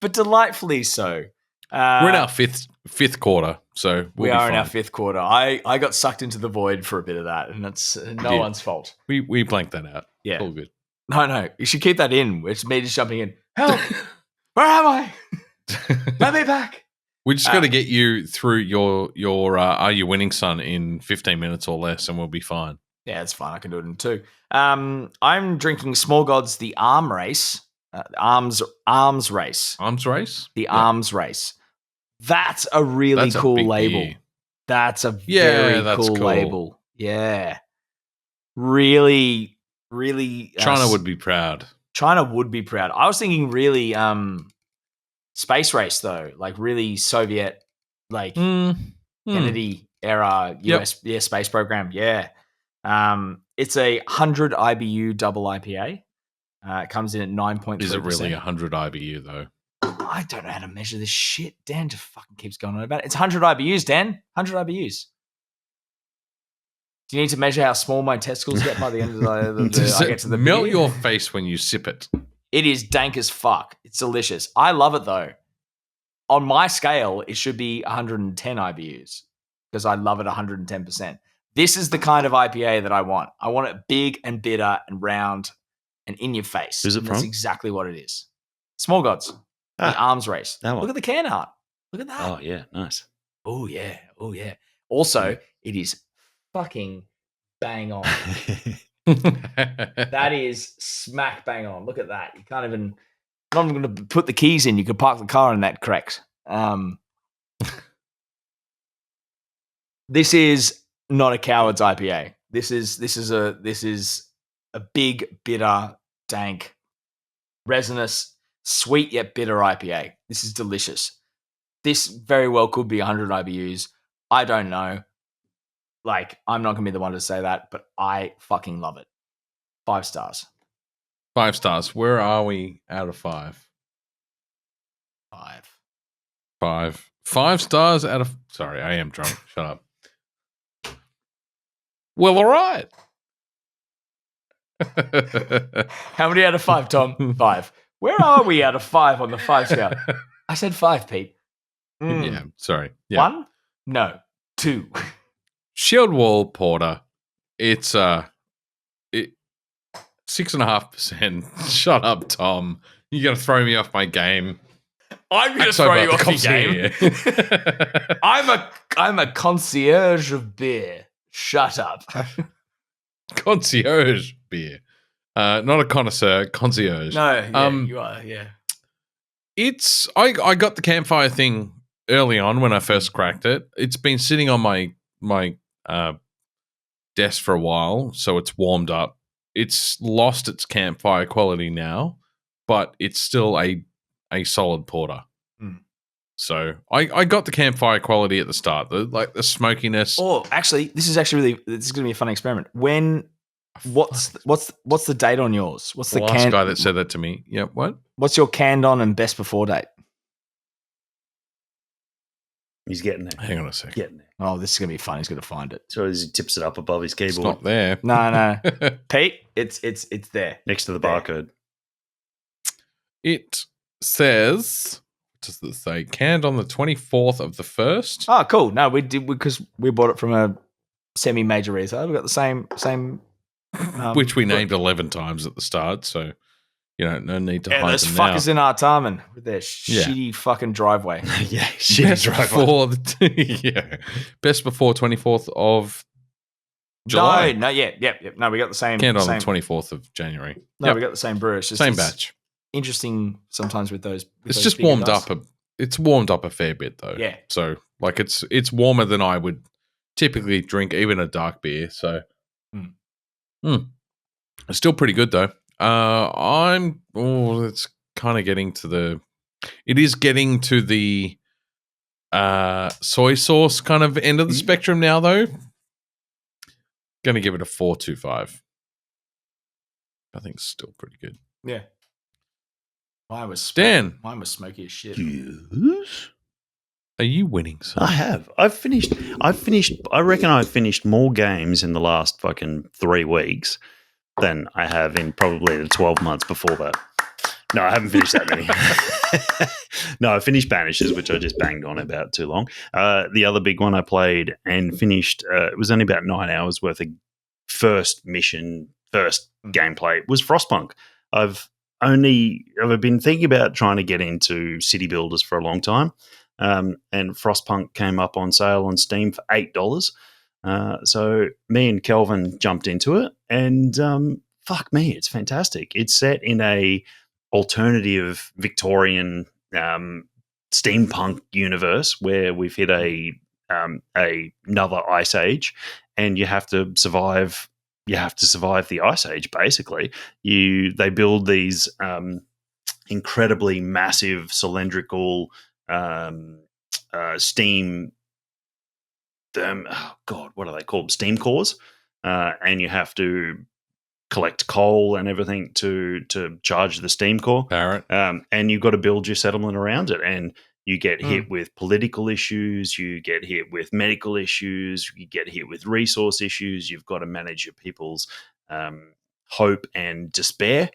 delightfully so. We're in our fifth quarter, so we are in our fifth quarter. I got sucked into the void for a bit of that, and that's no one's fault. We blanked that out. Yeah, it's all good. No, you should keep that in. It's me just jumping in. Help! Where am I? Let me back. We just got to get you through your Are You Winning, Son in 15 minutes or less, and we'll be fine. Yeah, it's fine. I can do it in 2. I'm drinking Small Gods, the Arm Race. Arms Race. Arms Race? The Arms Race. That's a really cool label. Beer. That's a very cool label. Yeah. Really, really. China would be proud. China would be proud. I was thinking really space race, though. Like really Soviet, like Kennedy era US space program. Yeah. It's a 100 IBU double IPA. It comes in at 9.3%. Is it really 100 IBU, though? I don't know how to measure this shit. Dan just fucking keeps going on about it. It's 100 IBUs, Dan. 100 IBUs. Do you need to measure how small my testicles get by the end of Does I it get to the melt beer? your face when you sip it? It is dank as fuck. It's delicious. I love it though. On my scale, it should be 110 IBUs because I love it 110%. This is the kind of IPA that I want. I want it big and bitter and round and in your face. Who's it And that's from? exactly what it is. Small Gods, the arms race. that one. Look at the can art. Look at that. Oh, yeah. Nice. Oh, yeah. Oh, yeah. Also, it is fucking bang on. That is smack bang on. Look at that. You can't even. I'm not even going to put the keys in. You could park the car in that correct. This is not a coward's IPA. This is a big, bitter, dank, resinous, sweet yet bitter IPA. This is delicious. This very well could be 100 IBUs. I don't know. Like, I'm not going to be the one to say that, but I fucking love it. 5 stars. 5 stars. Where are we out of 5? 5. 5. 5 stars out of... Sorry, I am drunk. Shut up. Well, all right. How many out of 5, Tom? 5. Where are we out of 5 on the 5 scale? I said 5, Pete. Yeah, sorry. Yeah. 1? No. 2. Shield Wall Porter. It's 6.5%. Shut up, Tom. You're going to throw me off my game. I'm going to throw you off your game. I'm a concierge of beer. Shut up. Concierge beer. Not a connoisseur, concierge. No, yeah, you are, yeah. It's I got the campfire thing early on when I first cracked it. It's been sitting on my desk for a while, so it's warmed up. It's lost its campfire quality now, but it's still a solid porter. So I got the campfire quality at the start, the smokiness. Oh, actually, this is going to be a fun experiment. What's the date on yours? What's the last guy that said that to me? Yeah, what? What's your canned on and best before date? He's getting there. Hang on a second. Getting there. Oh, this is going to be fun. He's going to find it. So as he tips it up above his keyboard. It's not there. No. Pete, it's there. Next to the There. barcode. It says, what does it say? Canned on the 24th of the 1st. Oh, cool. No, we did because we bought it from a semi-major retailer. We got the same Which we named 11 times at the start, so no need to hide those them fuckers now. in Artarmon with their shitty fucking driveway. Yeah, shit. Best before best before 24th of July. No, yeah. No, we got the same. Canned on same, the 24th of January. No, we got the same brewer. It's just Same it's batch. Interesting sometimes with those. It's just warmed up. It's warmed up a fair bit though. Yeah. So like it's warmer than I would typically drink, even a dark beer. So, it's still pretty good though. It's kind of getting to the. It is getting to the soy sauce kind of end of the spectrum now though. Going to give it a 4.25. I think it's still pretty good. Yeah. Mine was smoky as shit. Yes. Are you winning, son? I have. I've finished. I reckon I've finished more games in the last fucking 3 weeks than I have in probably the 12 months before that. No, I haven't finished that many. No, I finished Banishers, which I just banged on about too long. The other big one I played and finished, it was only about 9 hours worth of first gameplay, was Frostpunk. I've been thinking about trying to get into city builders for a long time. And Frostpunk came up on sale on Steam for $8. So me and Kelvin jumped into it, and fuck me, it's fantastic. It's set in a alternative Victorian steampunk universe where we've hit another ice age, and you have to survive. You have to survive the ice age. Basically, they build these incredibly massive cylindrical steam. What are they called? Steam cores, and you have to collect coal and everything to charge the steam core. Parrot. And you've got to build your settlement around it, and You get hit with political issues, you get hit with medical issues, you get hit with resource issues. You've got to manage your people's hope and despair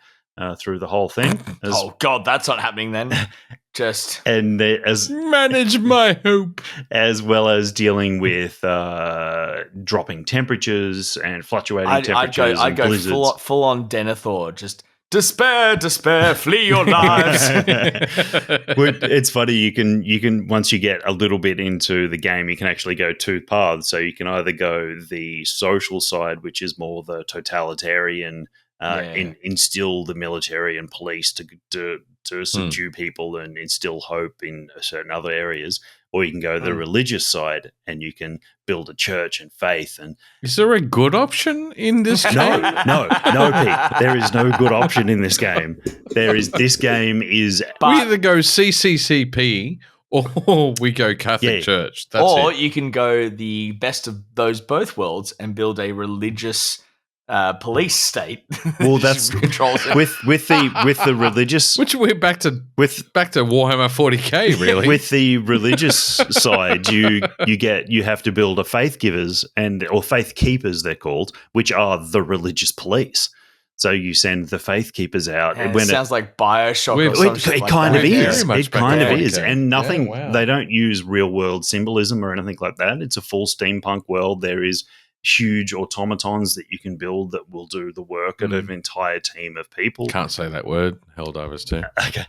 through the whole thing. Oh God, that's not happening then. Just and as manage my hope, as well as dealing with dropping temperatures and fluctuating temperatures. I'd go full on Denethor, just. Despair, despair, flee your lives. It's funny, you can once you get a little bit into the game, you can actually go two paths. So you can either go the social side, which is more the totalitarian, instill the military and police to subdue people and instill hope in certain other areas, or you can go the religious side and you can build a church and faith. And is there a good option in this game? No, Pete. There is no good option in this game. This game is. We either go CCCP or we go Catholic Church. That's or it. You can go the best of both worlds and build a religious police state. Well, that's controls it. with the religious, which we're back to Warhammer 40k. Really, with the religious side, you have to build a faith givers or faith keepers, they're called, which are the religious police. So you send the faith keepers out. It sounds like Bioshock. It kind of is. It kind of is, and nothing. Yeah, wow. They don't use real world symbolism or anything like that. It's a full steampunk world. There is huge automatons that you can build that will do the work of an entire team of people. Can't say that word. Helldivers too. Okay.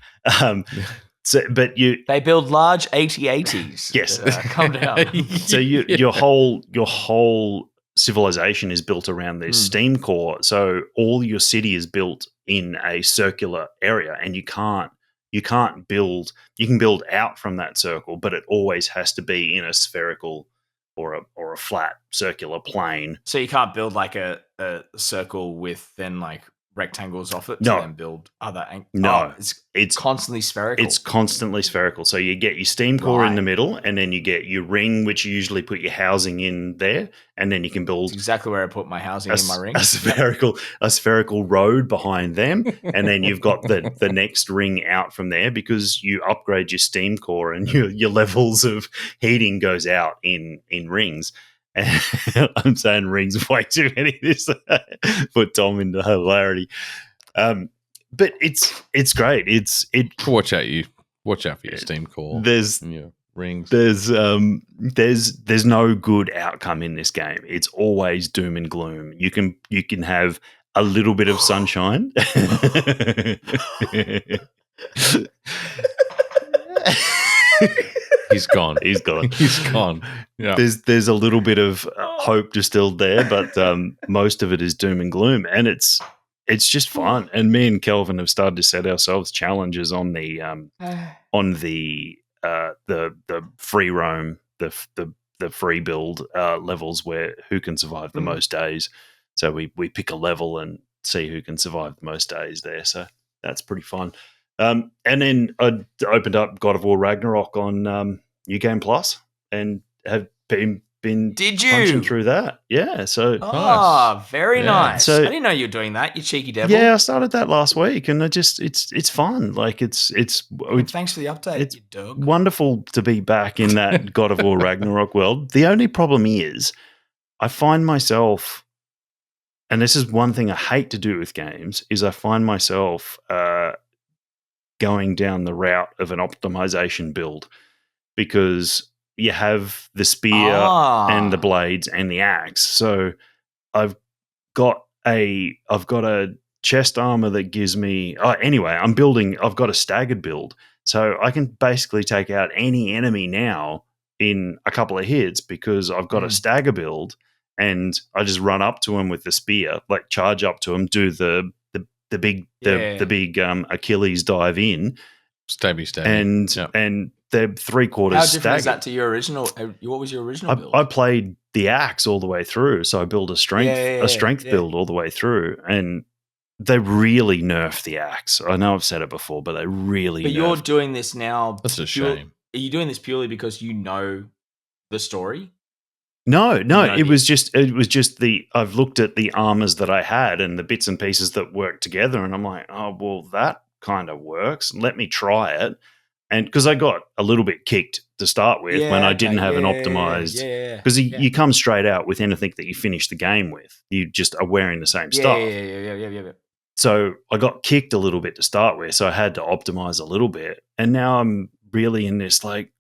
They build large AT-ATs. Yes. Calm down. So your whole civilization is built around this steam core. So all your city is built in a circular area, and you can't build. You can build out from that circle, but it always has to be in a spherical or a flat circular plane. So you can't build like a circle with then like rectangles off it to then build other it's constantly spherical. It's constantly spherical. So you get your steam core in the middle, and then you get your ring, which you usually put your housing in there, and then you can build exactly where I put my housing in my ring. A spherical road behind them, and then you've got the next ring out from there, because you upgrade your steam core and your levels of heating goes out in rings. I'm saying rings way too many. This put Tom into hilarity, but it's great. Watch out for your steam core. There's your rings. There's no good outcome in this game. It's always doom and gloom. You can have a little bit of sunshine. He's gone. He's gone. He's gone. Yeah. There's a little bit of hope distilled there, but most of it is doom and gloom, and it's just fun. And me and Kelvin have started to set ourselves challenges on the free roam, the free build levels, where who can survive the most days. So we pick a level and see who can survive the most days there. So that's pretty fun. And then I opened up God of War Ragnarok on New Game Plus and have been Did you? punching through that. Yeah. So very nice. So, I didn't know you were doing that, you cheeky devil. Yeah, I started that last week, and it's fun. Like it's thanks for the update. It's you dog. wonderful to be back in that God of War Ragnarok world. The only problem is I find myself, and this is one thing I hate to do with games, is I find myself going down the route of an optimization build, because you have the spear and the blades and the axe. So I've got a chest armor that gives me I've got a staggered build. So I can basically take out any enemy now in a couple of hits, because I've got a stagger build, and I just run up to him with the spear, like charge up to him, do the big Achilles dive in, stabby, and they're 3/4 How different staggered. is that to your original? What was your original build? I played the axe all the way through, so I built a strength build all the way through, and they really nerfed the axe. I know I've said it before, but they really. But you're doing this now. That's a shame. Are you doing this purely because you know the story? No, it was just I've looked at the armors that I had and the bits and pieces that work together, and I'm like, oh well, that kind of works. Let me try it. And because I got a little bit kicked to start with when I didn't have an optimized, because you come straight out with anything that you finish the game with. You just are wearing the same stuff. Yeah. So I got kicked a little bit to start with, so I had to optimize a little bit. And now I'm really in this like,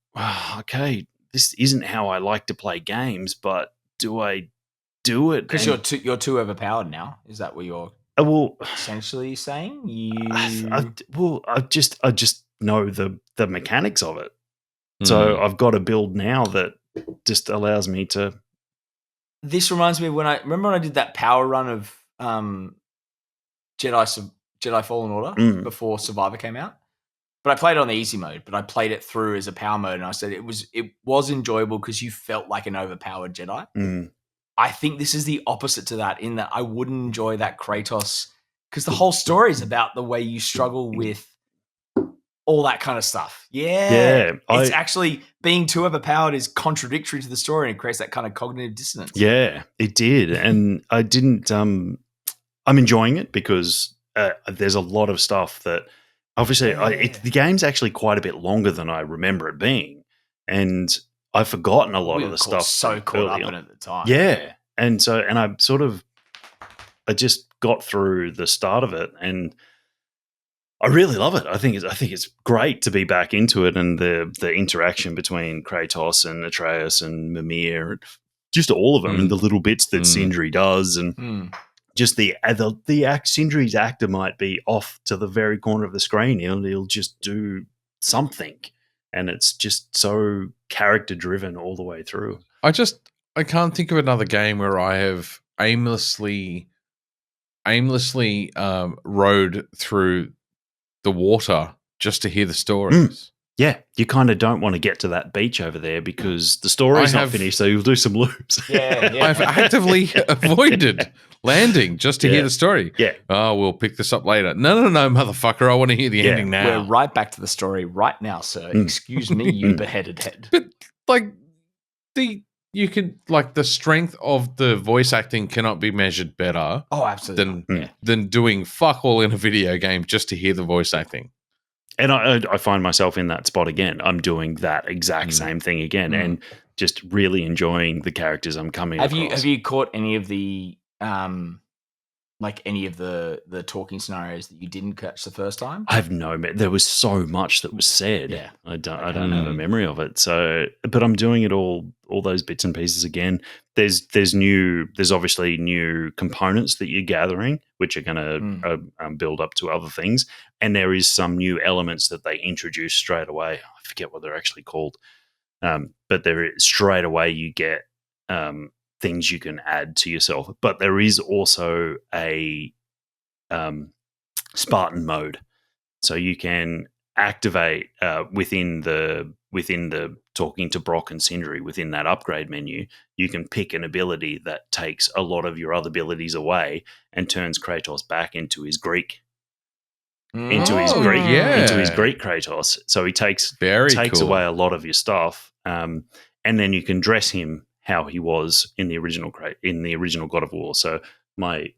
okay, this isn't how I like to play games, but do I do it? Because you're too overpowered now. Is that what you're essentially saying? I just know the mechanics of it. So I've got a build now that just allows me to. This reminds me of when I did that power run of Jedi Fallen Order before Survivor came out. But I played it on the easy mode, but I played it through as a power mode, and I said it was enjoyable because you felt like an overpowered Jedi. I think this is the opposite to that, in that I wouldn't enjoy that Kratos, because the whole story is about the way you struggle with all that kind of stuff. It's actually being too overpowered is contradictory to the story, and it creates that kind of cognitive dissonance. Yeah, it did. And I didn't, I'm enjoying it because there's a lot of stuff that obviously the game's actually quite a bit longer than I remember it being. And I've forgotten a lot of the stuff. So caught up in it at the time. Yeah. And so, and I just got through the start of it, and I really love it. I think it's great to be back into it, and the interaction between Kratos and Atreus and Mimir, just all of them, and the little bits that Sindri does, and just the Sindri's actor might be off to the very corner of the screen. He'll just do something, and it's just so character driven all the way through. I can't think of another game where I have aimlessly rode through the water just to hear the stories. Yeah, you kind of don't want to get to that beach over there because the story's not finished, so you'll do some loops. I've actively avoided landing just to hear the story. Yeah. Oh, we'll pick this up later. No, motherfucker, I want to hear the ending now. We're right back to the story right now, sir. Excuse me, you beheaded head. But the strength of the voice acting cannot be measured better. Oh, absolutely. Than doing fuck all in a video game just to hear the voice acting. And I find myself in that spot again. I'm doing that exact same thing again, and just really enjoying the characters I'm coming across. Have you caught any of the any of the talking scenarios that you didn't catch the first time? I have there was so much that was said. Yeah. I don't have a memory of it. So, but I'm doing it all those bits and pieces again. There's obviously new components that you're gathering, which are going to build up to other things. And there is some new elements that they introduce straight away. I forget what they're actually called. But straight away you get things you can add to yourself. But there is also a Spartan mode, so you can activate within the talking to Brock and Sindri within that upgrade menu. You can pick an ability that takes a lot of your other abilities away and turns Kratos back into his Greek. Into his Greek Kratos. So he takes away a lot of your stuff, and then you can dress him how he was in the original God of War. So my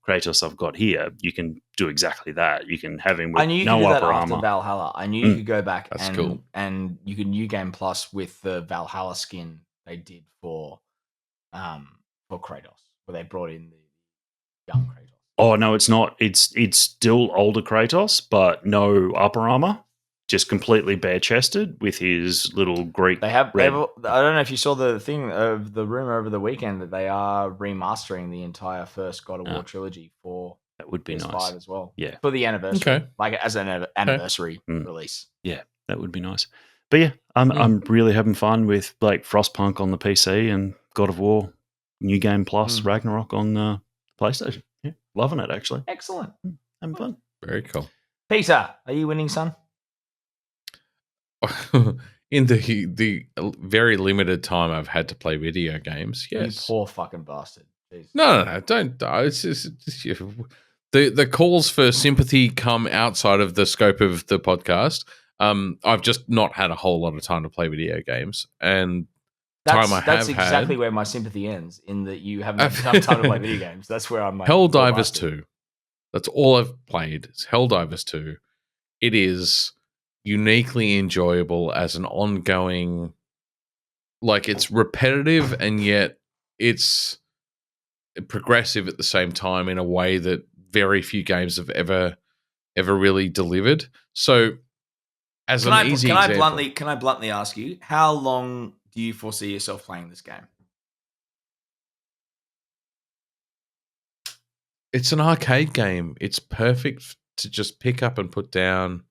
Kratos I've got here, you can do exactly that. You can have him with no upper armor. After Valhalla. I knew you could go back cool. and you could New Game Plus with the Valhalla skin they did for Kratos, where they brought in the young Kratos. Oh no, it's not. It's still older Kratos, but no upper armor. Just completely bare chested with his little Greek. I don't know if you saw the thing of the rumor over the weekend that they are remastering the entire first God of War trilogy for that would be PS5 nice as well. Yeah, for the anniversary, like as an anniversary release. Yeah, that would be nice. But yeah, I'm really having fun with like Frostpunk on the PC and God of War New Game Plus Ragnarok on PlayStation. Yeah, loving it actually. Excellent, having fun. Very cool. Peter, are you winning, son? In the very limited time I've had to play video games, yes. You poor fucking bastard. Jeez. No, don't. It's just the calls for sympathy come outside of the scope of the podcast. I've just not had a whole lot of time to play video games, and that's exactly where my sympathy ends. In that you haven't had enough time to play video games. That's where I'm like Helldivers 2. That's all I've played. It's Helldivers 2. It is uniquely enjoyable as an ongoing. Like, it's repetitive and yet it's progressive at the same time in a way that very few games have ever really delivered. So, as Can an I easy can I example, bluntly ask you, how long do you foresee yourself playing this game? it's an arcade game. It's perfect to just pick up and put down.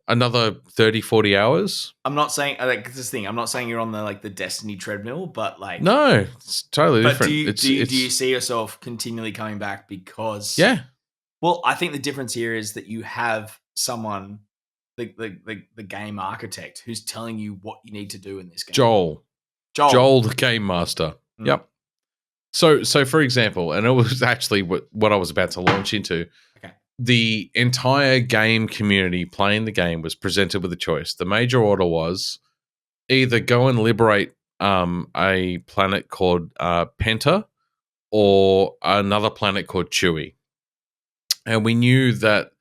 Another 30, 40 hours. I'm not saying like this thing. I'm not saying you're on the Destiny treadmill, but like No, it's totally But different. do you see yourself continually coming back because? Yeah. Well, I think the difference here is that you have someone, the game architect, who's telling you what you need to do in this game. Joel, the game master. Mm. Yep. So for example, and it was actually what I was about to launch into. Okay. The entire game community playing the game was presented with a choice. The major order was either go and liberate a planet called Penta or another planet called Chewie. And we knew that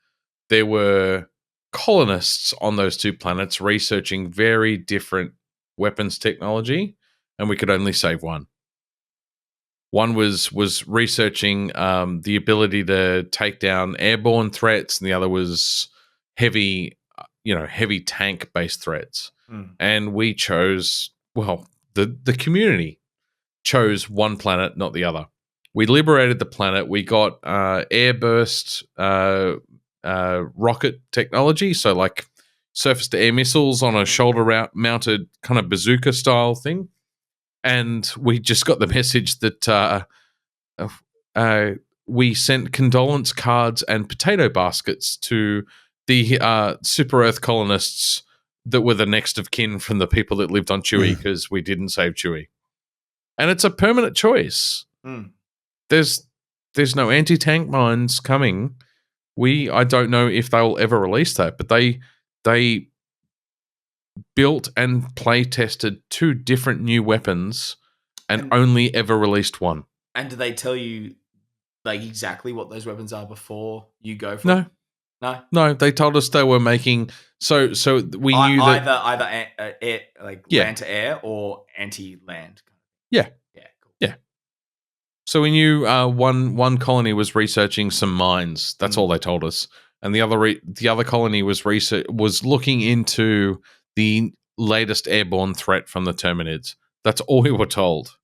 there were colonists on those two planets researching very different weapons technology, and we could only save one. One was researching the ability to take down airborne threats, and the other was heavy tank-based threats. Mm. And we chose, well, the community chose one planet, not the other. We liberated the planet. We got airburst rocket technology, so like surface-to-air missiles on a shoulder-mounted kind of bazooka-style thing. And we just got the message that we sent condolence cards and potato baskets to the Super Earth colonists that were the next of kin from the people that lived on Chewie because we didn't save Chewie. And it's a permanent choice. Mm. There's no anti-tank mines coming. I don't know if they'll ever release that, but they built and play tested two different new weapons and only ever released one. And do they tell you like exactly what those weapons are before you go for it? No, they told us they were making so we knew that either air, like land to air or anti-land. Yeah. Cool. Yeah. So we knew one colony was researching some mines. That's all they told us. And the other colony was looking into the latest airborne threat from the Terminids. That's all we were told.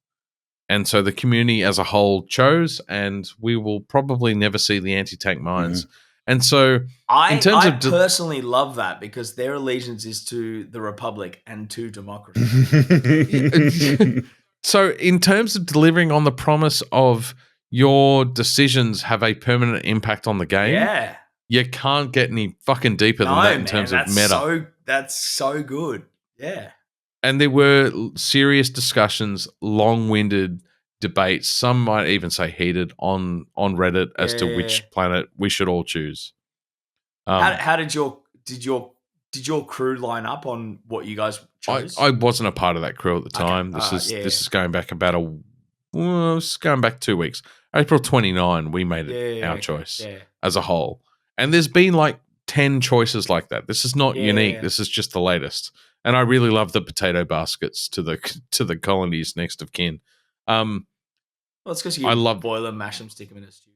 And so the community as a whole chose, and we will probably never see the anti-tank mines. Mm-hmm. And so I personally love that because their allegiance is to the Republic and to democracy. So in terms of delivering on the promise of your decisions have a permanent impact on the game, you can't get any fucking deeper than that in terms of meta. That's so good. Yeah. And there were serious discussions, long-winded debates. Some might even say heated on Reddit as to which planet we should all choose. How did your crew line up on what you guys chose? I wasn't a part of that crew at the time. Okay. This is going back it's going back 2 weeks. April 29, we made it our choice as a whole. And there's been like 10 choices like that. This is not unique. This is just the latest. And I really love the potato baskets to the colonies next of kin. Well, it's because you boil them, mash them, stick them in a stew.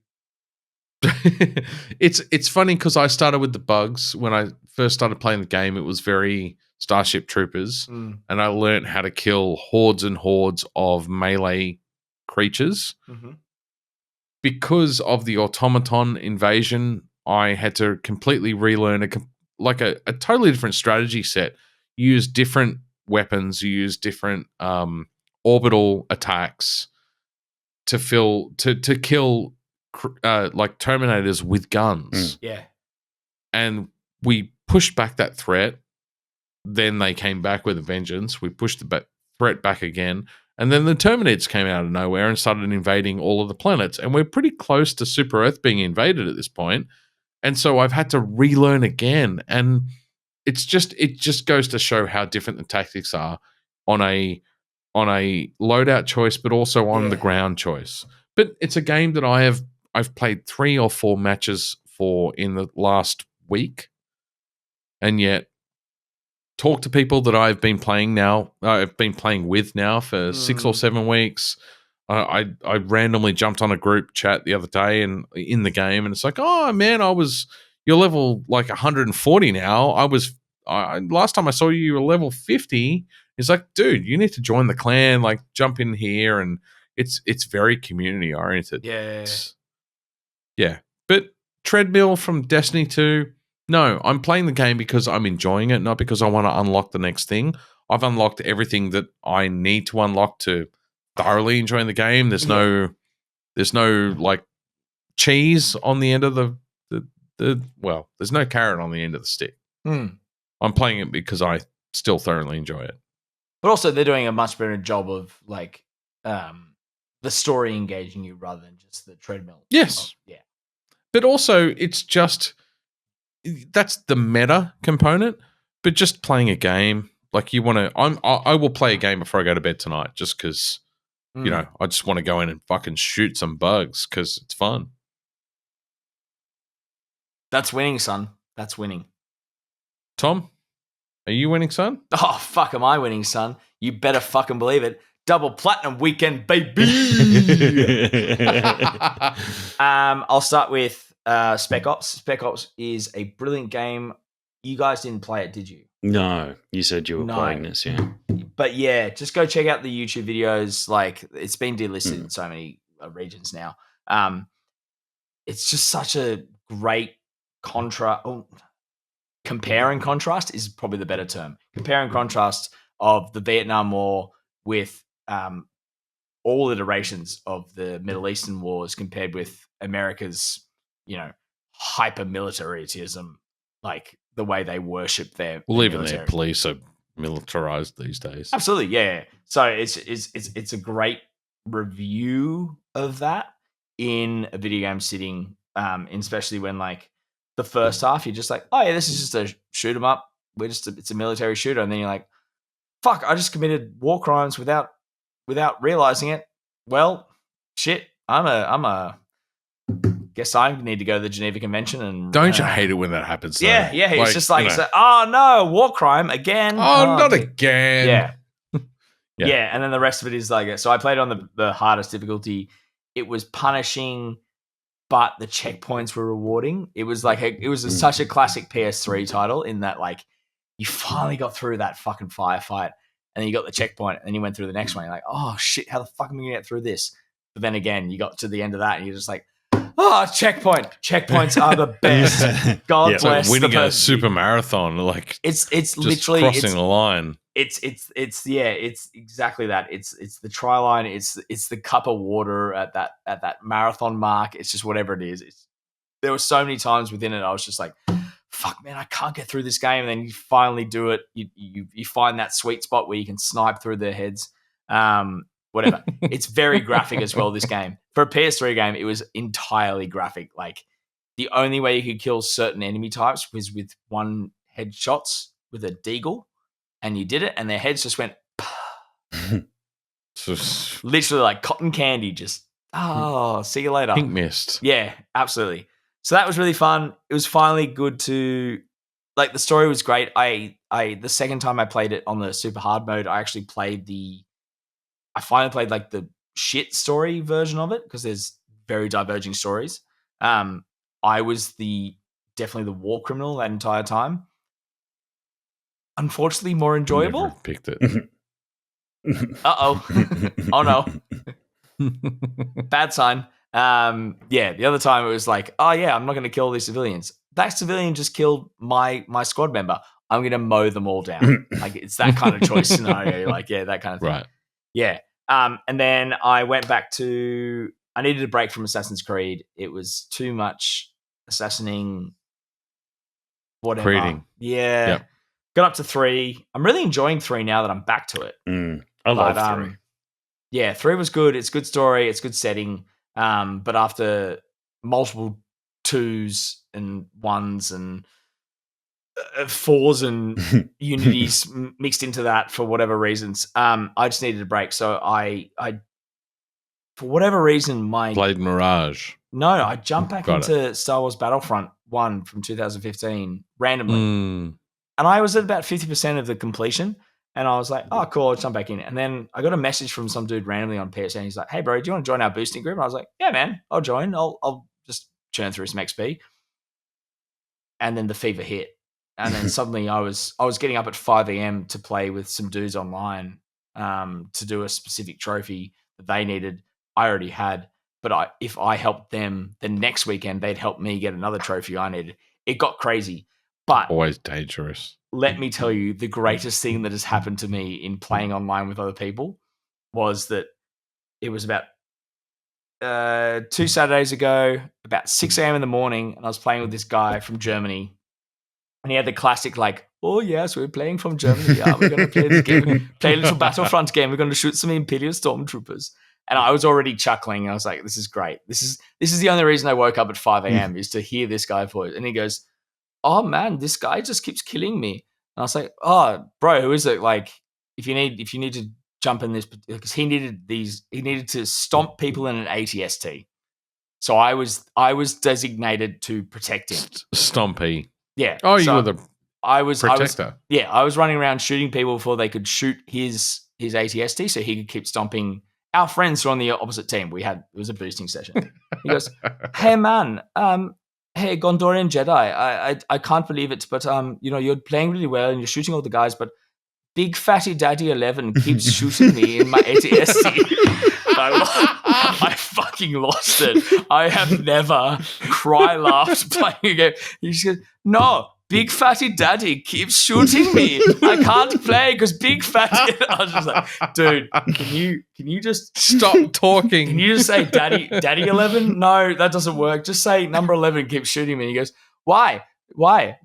It's funny because I started with the bugs. When I first started playing the game, it was very Starship Troopers, and I learned how to kill hordes and hordes of melee creatures. Mm-hmm. Because of the automaton invasion, I had to completely relearn a totally different strategy set. You use different weapons, you use different orbital attacks to kill like Terminators with guns. Yeah. And we pushed back that threat. Then they came back with a vengeance. We pushed the threat back again. And then the Terminids came out of nowhere and started invading all of the planets. And we're pretty close to Super Earth being invaded at this point. And so I've had to relearn again. And it just goes to show how different the tactics are on a loadout choice, but also on the ground choice. But it's a game that I've played 3 or 4 matches for in the last week. and yet talk to people that I've been playing with now for 6 or 7 weeks. I randomly jumped on a group chat the other day and in the game, and it's like, oh man, you're level like 140 now. Last time I saw you were level 50. It's like, dude, you need to join the clan, like jump in here, and it's very community oriented. Yeah. But treadmill from Destiny 2, no, I'm playing the game because I'm enjoying it, not because I want to unlock the next thing. I've unlocked everything that I need to unlock to thoroughly enjoy the game. There's no like cheese on the end of there's no carrot on the end of the stick. I'm playing it because I still thoroughly enjoy it. But also they're doing a much better job of like the story engaging you rather than just the treadmill. Yes. But also it's just that's the meta component, but just playing a game like you want to I will play a game before I go to bed tonight just because I just want to go in and fucking shoot some bugs because it's fun. That's winning, son. That's winning. Tom, are you winning, son? Oh, fuck, am I winning, son? You better fucking believe it. Double platinum weekend, baby. I'll start with Spec Ops. Spec Ops is a brilliant game. You guys didn't play it, did you? No, you said you were playing this, yeah. But yeah, just go check out the YouTube videos. Like, it's been delisted in so many regions now. It's just such a great compare and contrast is probably the better term. Compare and contrast of the Vietnam War with all iterations of the Middle Eastern wars compared with America's, hyper militarism, like the way they worship their even their police are militarized these days. Absolutely, yeah. So it's a great review of that in a video game sitting, especially when like the first half you're just like, oh yeah, this is just a shoot 'em up. It's a military shooter, and then you're like, fuck, I just committed war crimes without realizing it. Well, shit, guess I need to go to the Geneva Convention and don't you hate it when that happens? Though? Yeah. It's just like, oh no, war crime again. Oh, not again. Yeah. And then the rest of it is like, so I played on the hardest difficulty. It was punishing, but the checkpoints were rewarding. It was like such a classic PS3 title in that like you finally got through that fucking firefight. And then you got the checkpoint, and then you went through the next one. You're like, oh, shit, how the fuck am I going to get through this? But then again, you got to the end of that, and you're just like, oh, checkpoint. Checkpoints are the best. God bless. It's like winning a super marathon. Like it's just literally crossing the line. It's exactly that. It's the try line. It's the cup of water at that marathon mark. It's just whatever it is. There were so many times within it, I was just like, fuck, man, I can't get through this game. And then you finally do it. You find that sweet spot where you can snipe through their heads. Whatever. It's very graphic as well, this game. For a PS3 game, it was entirely graphic. Like, the only way you could kill certain enemy types was with one headshots with a deagle. And you did it, and their heads just went literally like cotton candy. Just, see you later. Pink mist. Yeah, absolutely. So that was really fun. It was finally good to, like, the story was great. I the second time I played it on the super hard mode, I finally played like the shit story version of it because there's very diverging stories. I was definitely the war criminal that entire time. Unfortunately, more enjoyable. Never picked it. Uh-oh. Oh no. Bad sign. The other time it was like, oh yeah, I'm not going to kill these civilians. That civilian just killed my squad member. I'm going to mow them all down. Like, it's that kind of choice scenario. Like, yeah, that kind of thing. Right. Yeah. And then I went back to, I needed a break from Assassin's Creed. It was too much assassinating, whatever. Creeding. Yeah. Yep. Got up to 3. I'm really enjoying 3 now that I'm back to it. I love 3. Yeah, 3 was good. It's good story. It's good setting. But after multiple 2s and 1s and 4s and unities mixed into that for whatever reasons, I just needed a break. So I for whatever reason, played Mirage. No, I jumped back into Star Wars Battlefront 1 from 2015 randomly. and I was at about 50% of the completion. And I was like, oh, cool, I'll jump back in. And then I got a message from some dude randomly on PSN. He's like, hey, bro, do you want to join our boosting group? And I was like, yeah, man, I'll join. I'll just churn through some XP. And then the fever hit. And then suddenly I was getting up at 5 a.m. to play with some dudes online to do a specific trophy that they needed. I already had. But if I helped them, the next weekend, they'd help me get another trophy I needed. It got crazy. But always dangerous. Let me tell you, the greatest thing that has happened to me in playing online with other people was that it was about 2 Saturdays ago, about 6 a.m. in the morning, and I was playing with this guy from Germany. And he had the classic, like, oh, yes, we're playing from Germany. Yeah, we're going to play this game, play a little Battlefront game. We're going to shoot some Imperial Stormtroopers. And I was already chuckling. I was like, this is great. This is the only reason I woke up at 5 a.m. is to hear this guy voice. And he goes, oh man, this guy just keeps killing me. And I was like, oh, bro, who is it? Like, if you need to jump in this, because he needed to stomp people in an ATST. So I was designated to protect him. Stompy. Yeah. Oh, so you were the protector. I was running around shooting people before they could shoot his ATST, so he could keep stomping our friends who were on the opposite team. It was a boosting session. He goes, hey man, hey, Gondorian Jedi, I can't believe it, but you're playing really well and you're shooting all the guys, but Big Fatty Daddy 11 keeps shooting me in my ATST. I fucking lost it. I have never laughed playing a game. He just goes, no, Big Fatty Daddy keeps shooting me. I can't play because Big Fatty. I was just like, dude, can you just stop talking? Can you just say Daddy 11? No, that doesn't work. Just say number 11 keeps shooting me. And he goes, why?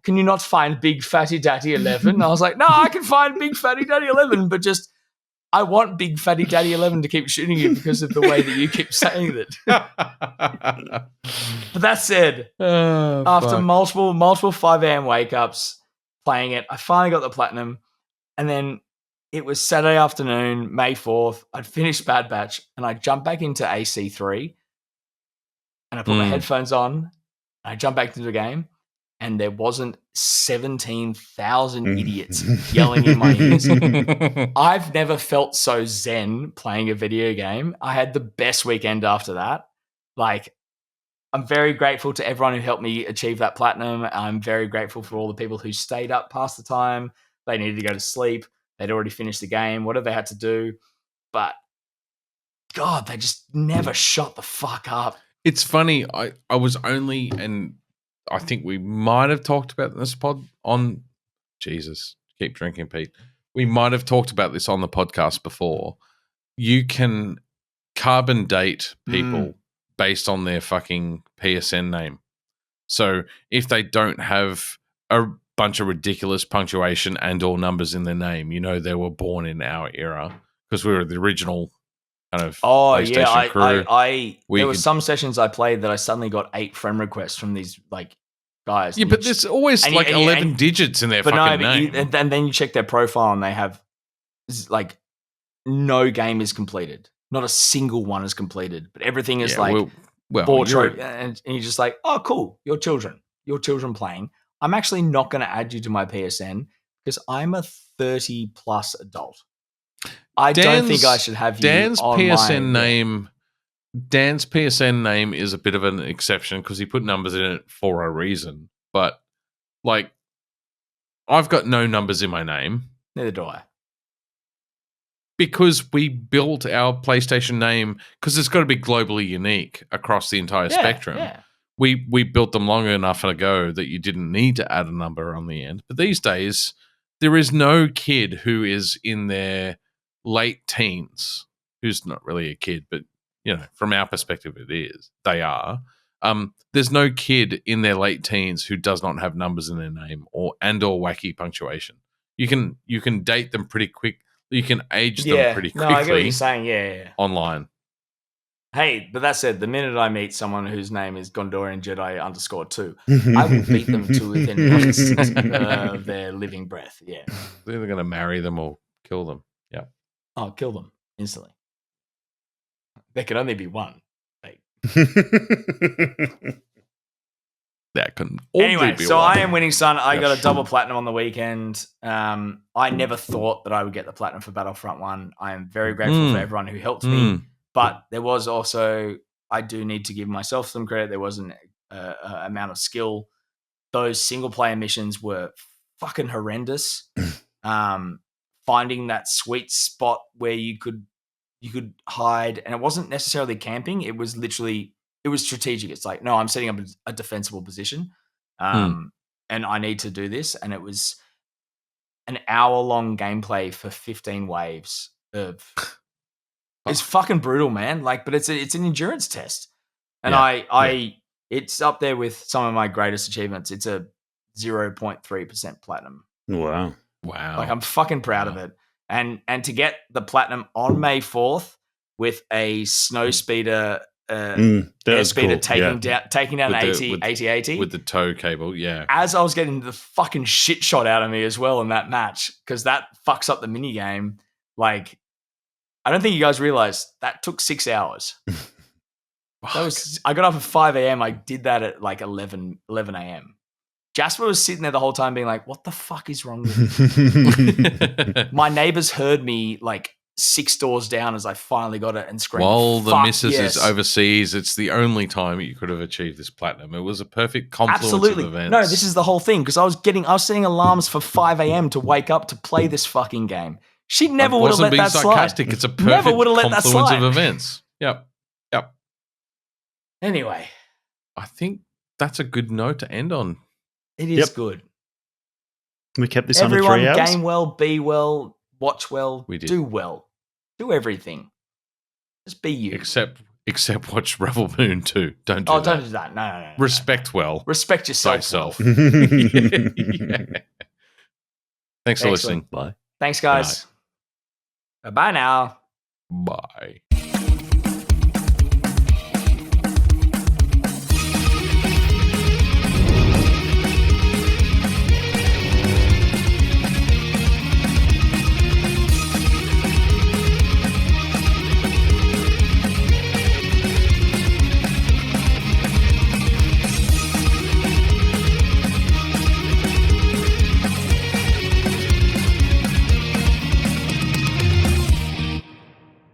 Can you not find Big Fatty Daddy 11? And I was like, no, I can find Big Fatty Daddy 11, but just I want Big Fatty Daddy 11 to keep shooting you because of the way that you keep saying it. But that said, after multiple 5 a.m. wake-ups playing it, I finally got the platinum. And then it was Saturday afternoon, May 4th. I'd finished Bad Batch, and I jumped back into AC3. And I put my headphones on, and I jumped back into the game. And there wasn't 17,000 idiots yelling in my ears. I've never felt so zen playing a video game. I had the best weekend after that. Like, I'm very grateful to everyone who helped me achieve that platinum. I'm very grateful for all the people who stayed up past the time. They needed to go to sleep. They'd already finished the game, whatever they had to do. But, God, they just never shut the fuck up. It's funny. I was only... and. I think we might have talked about this pod on Jesus. Keep drinking, Pete. We might have talked about this on the podcast before. You can carbon date people based on their fucking PSN name. So if they don't have a bunch of ridiculous punctuation and or numbers in their name, you know they were born in our era because we were the original kind of PlayStation crew. There were some sessions I played that I suddenly got 8 friend requests from these like guys. Yeah, but there's always 11 digits in their fucking name. And then you check their profile and they have like no game is completed. Not a single one is completed, but everything is and you're just like, oh, cool, your children playing. I'm actually not going to add you to my PSN because I'm a 30 plus adult. I don't think I should have you. Dan's PSN name is a bit of an exception because he put numbers in it for a reason. But like, I've got no numbers in my name. Neither do I. Because we built our PlayStation name because it's got to be globally unique across the entire spectrum. Yeah. We built them long enough ago that you didn't need to add a number on the end. But these days, there is no kid who is in their late teens who's not really a kid, but you know, from our perspective, they are. There's no kid in their late teens who does not have numbers in their name or wacky punctuation. You can date them pretty quick. You can age them pretty quickly. No, I get what you're saying. Yeah. Online. Hey, but that said, the minute I meet someone whose name is Gondorian Jedi _2, I will beat them to within minutes of their living breath. Yeah. They're either going to marry them or kill them. Yeah. Oh, kill them instantly. There can only be one. That can only Anyway, be so one. I am winning, son. I Yeah. got a double platinum on the weekend. I never thought that I would get the platinum for Battlefront 1. I am very grateful for everyone who helped me. But there was also, I do need to give myself some credit. There was an amount of skill. Those single player missions were fucking horrendous. Finding that sweet spot where you could hide, and it wasn't necessarily camping. It was strategic. It's like, no, I'm setting up a defensible position, and I need to do this. And it was an hour-long gameplay for 15 waves of. It's fucking brutal, man. Like, but it's an endurance test, and it's up there with some of my greatest achievements. It's a 0.3% platinum. Wow. Wow. Like, I'm fucking proud of it. And to get the platinum on May 4th with a snow speeder, airspeeder cool. taking down an 80 with the tow cable, yeah. As I was getting the fucking shit shot out of me as well in that match, because that fucks up the mini game. Like, I don't think you guys realize that took 6 hours. I got up at 5 a.m. I did that at like 11 a.m. Jasper was sitting there the whole time being like, what the fuck is wrong with me? My neighbors heard me like 6 doors down as I finally got it and screamed, while the missus yes. is overseas, it's the only time you could have achieved this platinum. It was a perfect confluence Absolutely. of events. No, this is the whole thing, because I was setting alarms for 5 a.m. to wake up to play this fucking game. She never would have let that sarcastic. slide. It's a perfect confluence of events. Yep. Anyway. I think that's a good note to end on. It is good. We kept this Everyone under 3 hours. Game well, be well, watch well, We did. do well. Do everything. Just be you. Except watch Rebel Moon 2. Don't do that. Don't do that. No. Respect well. Respect yourself. Thyself. Well. Yeah. Thanks for Excellent. listening. Bye. Thanks, guys. Bye now. Bye.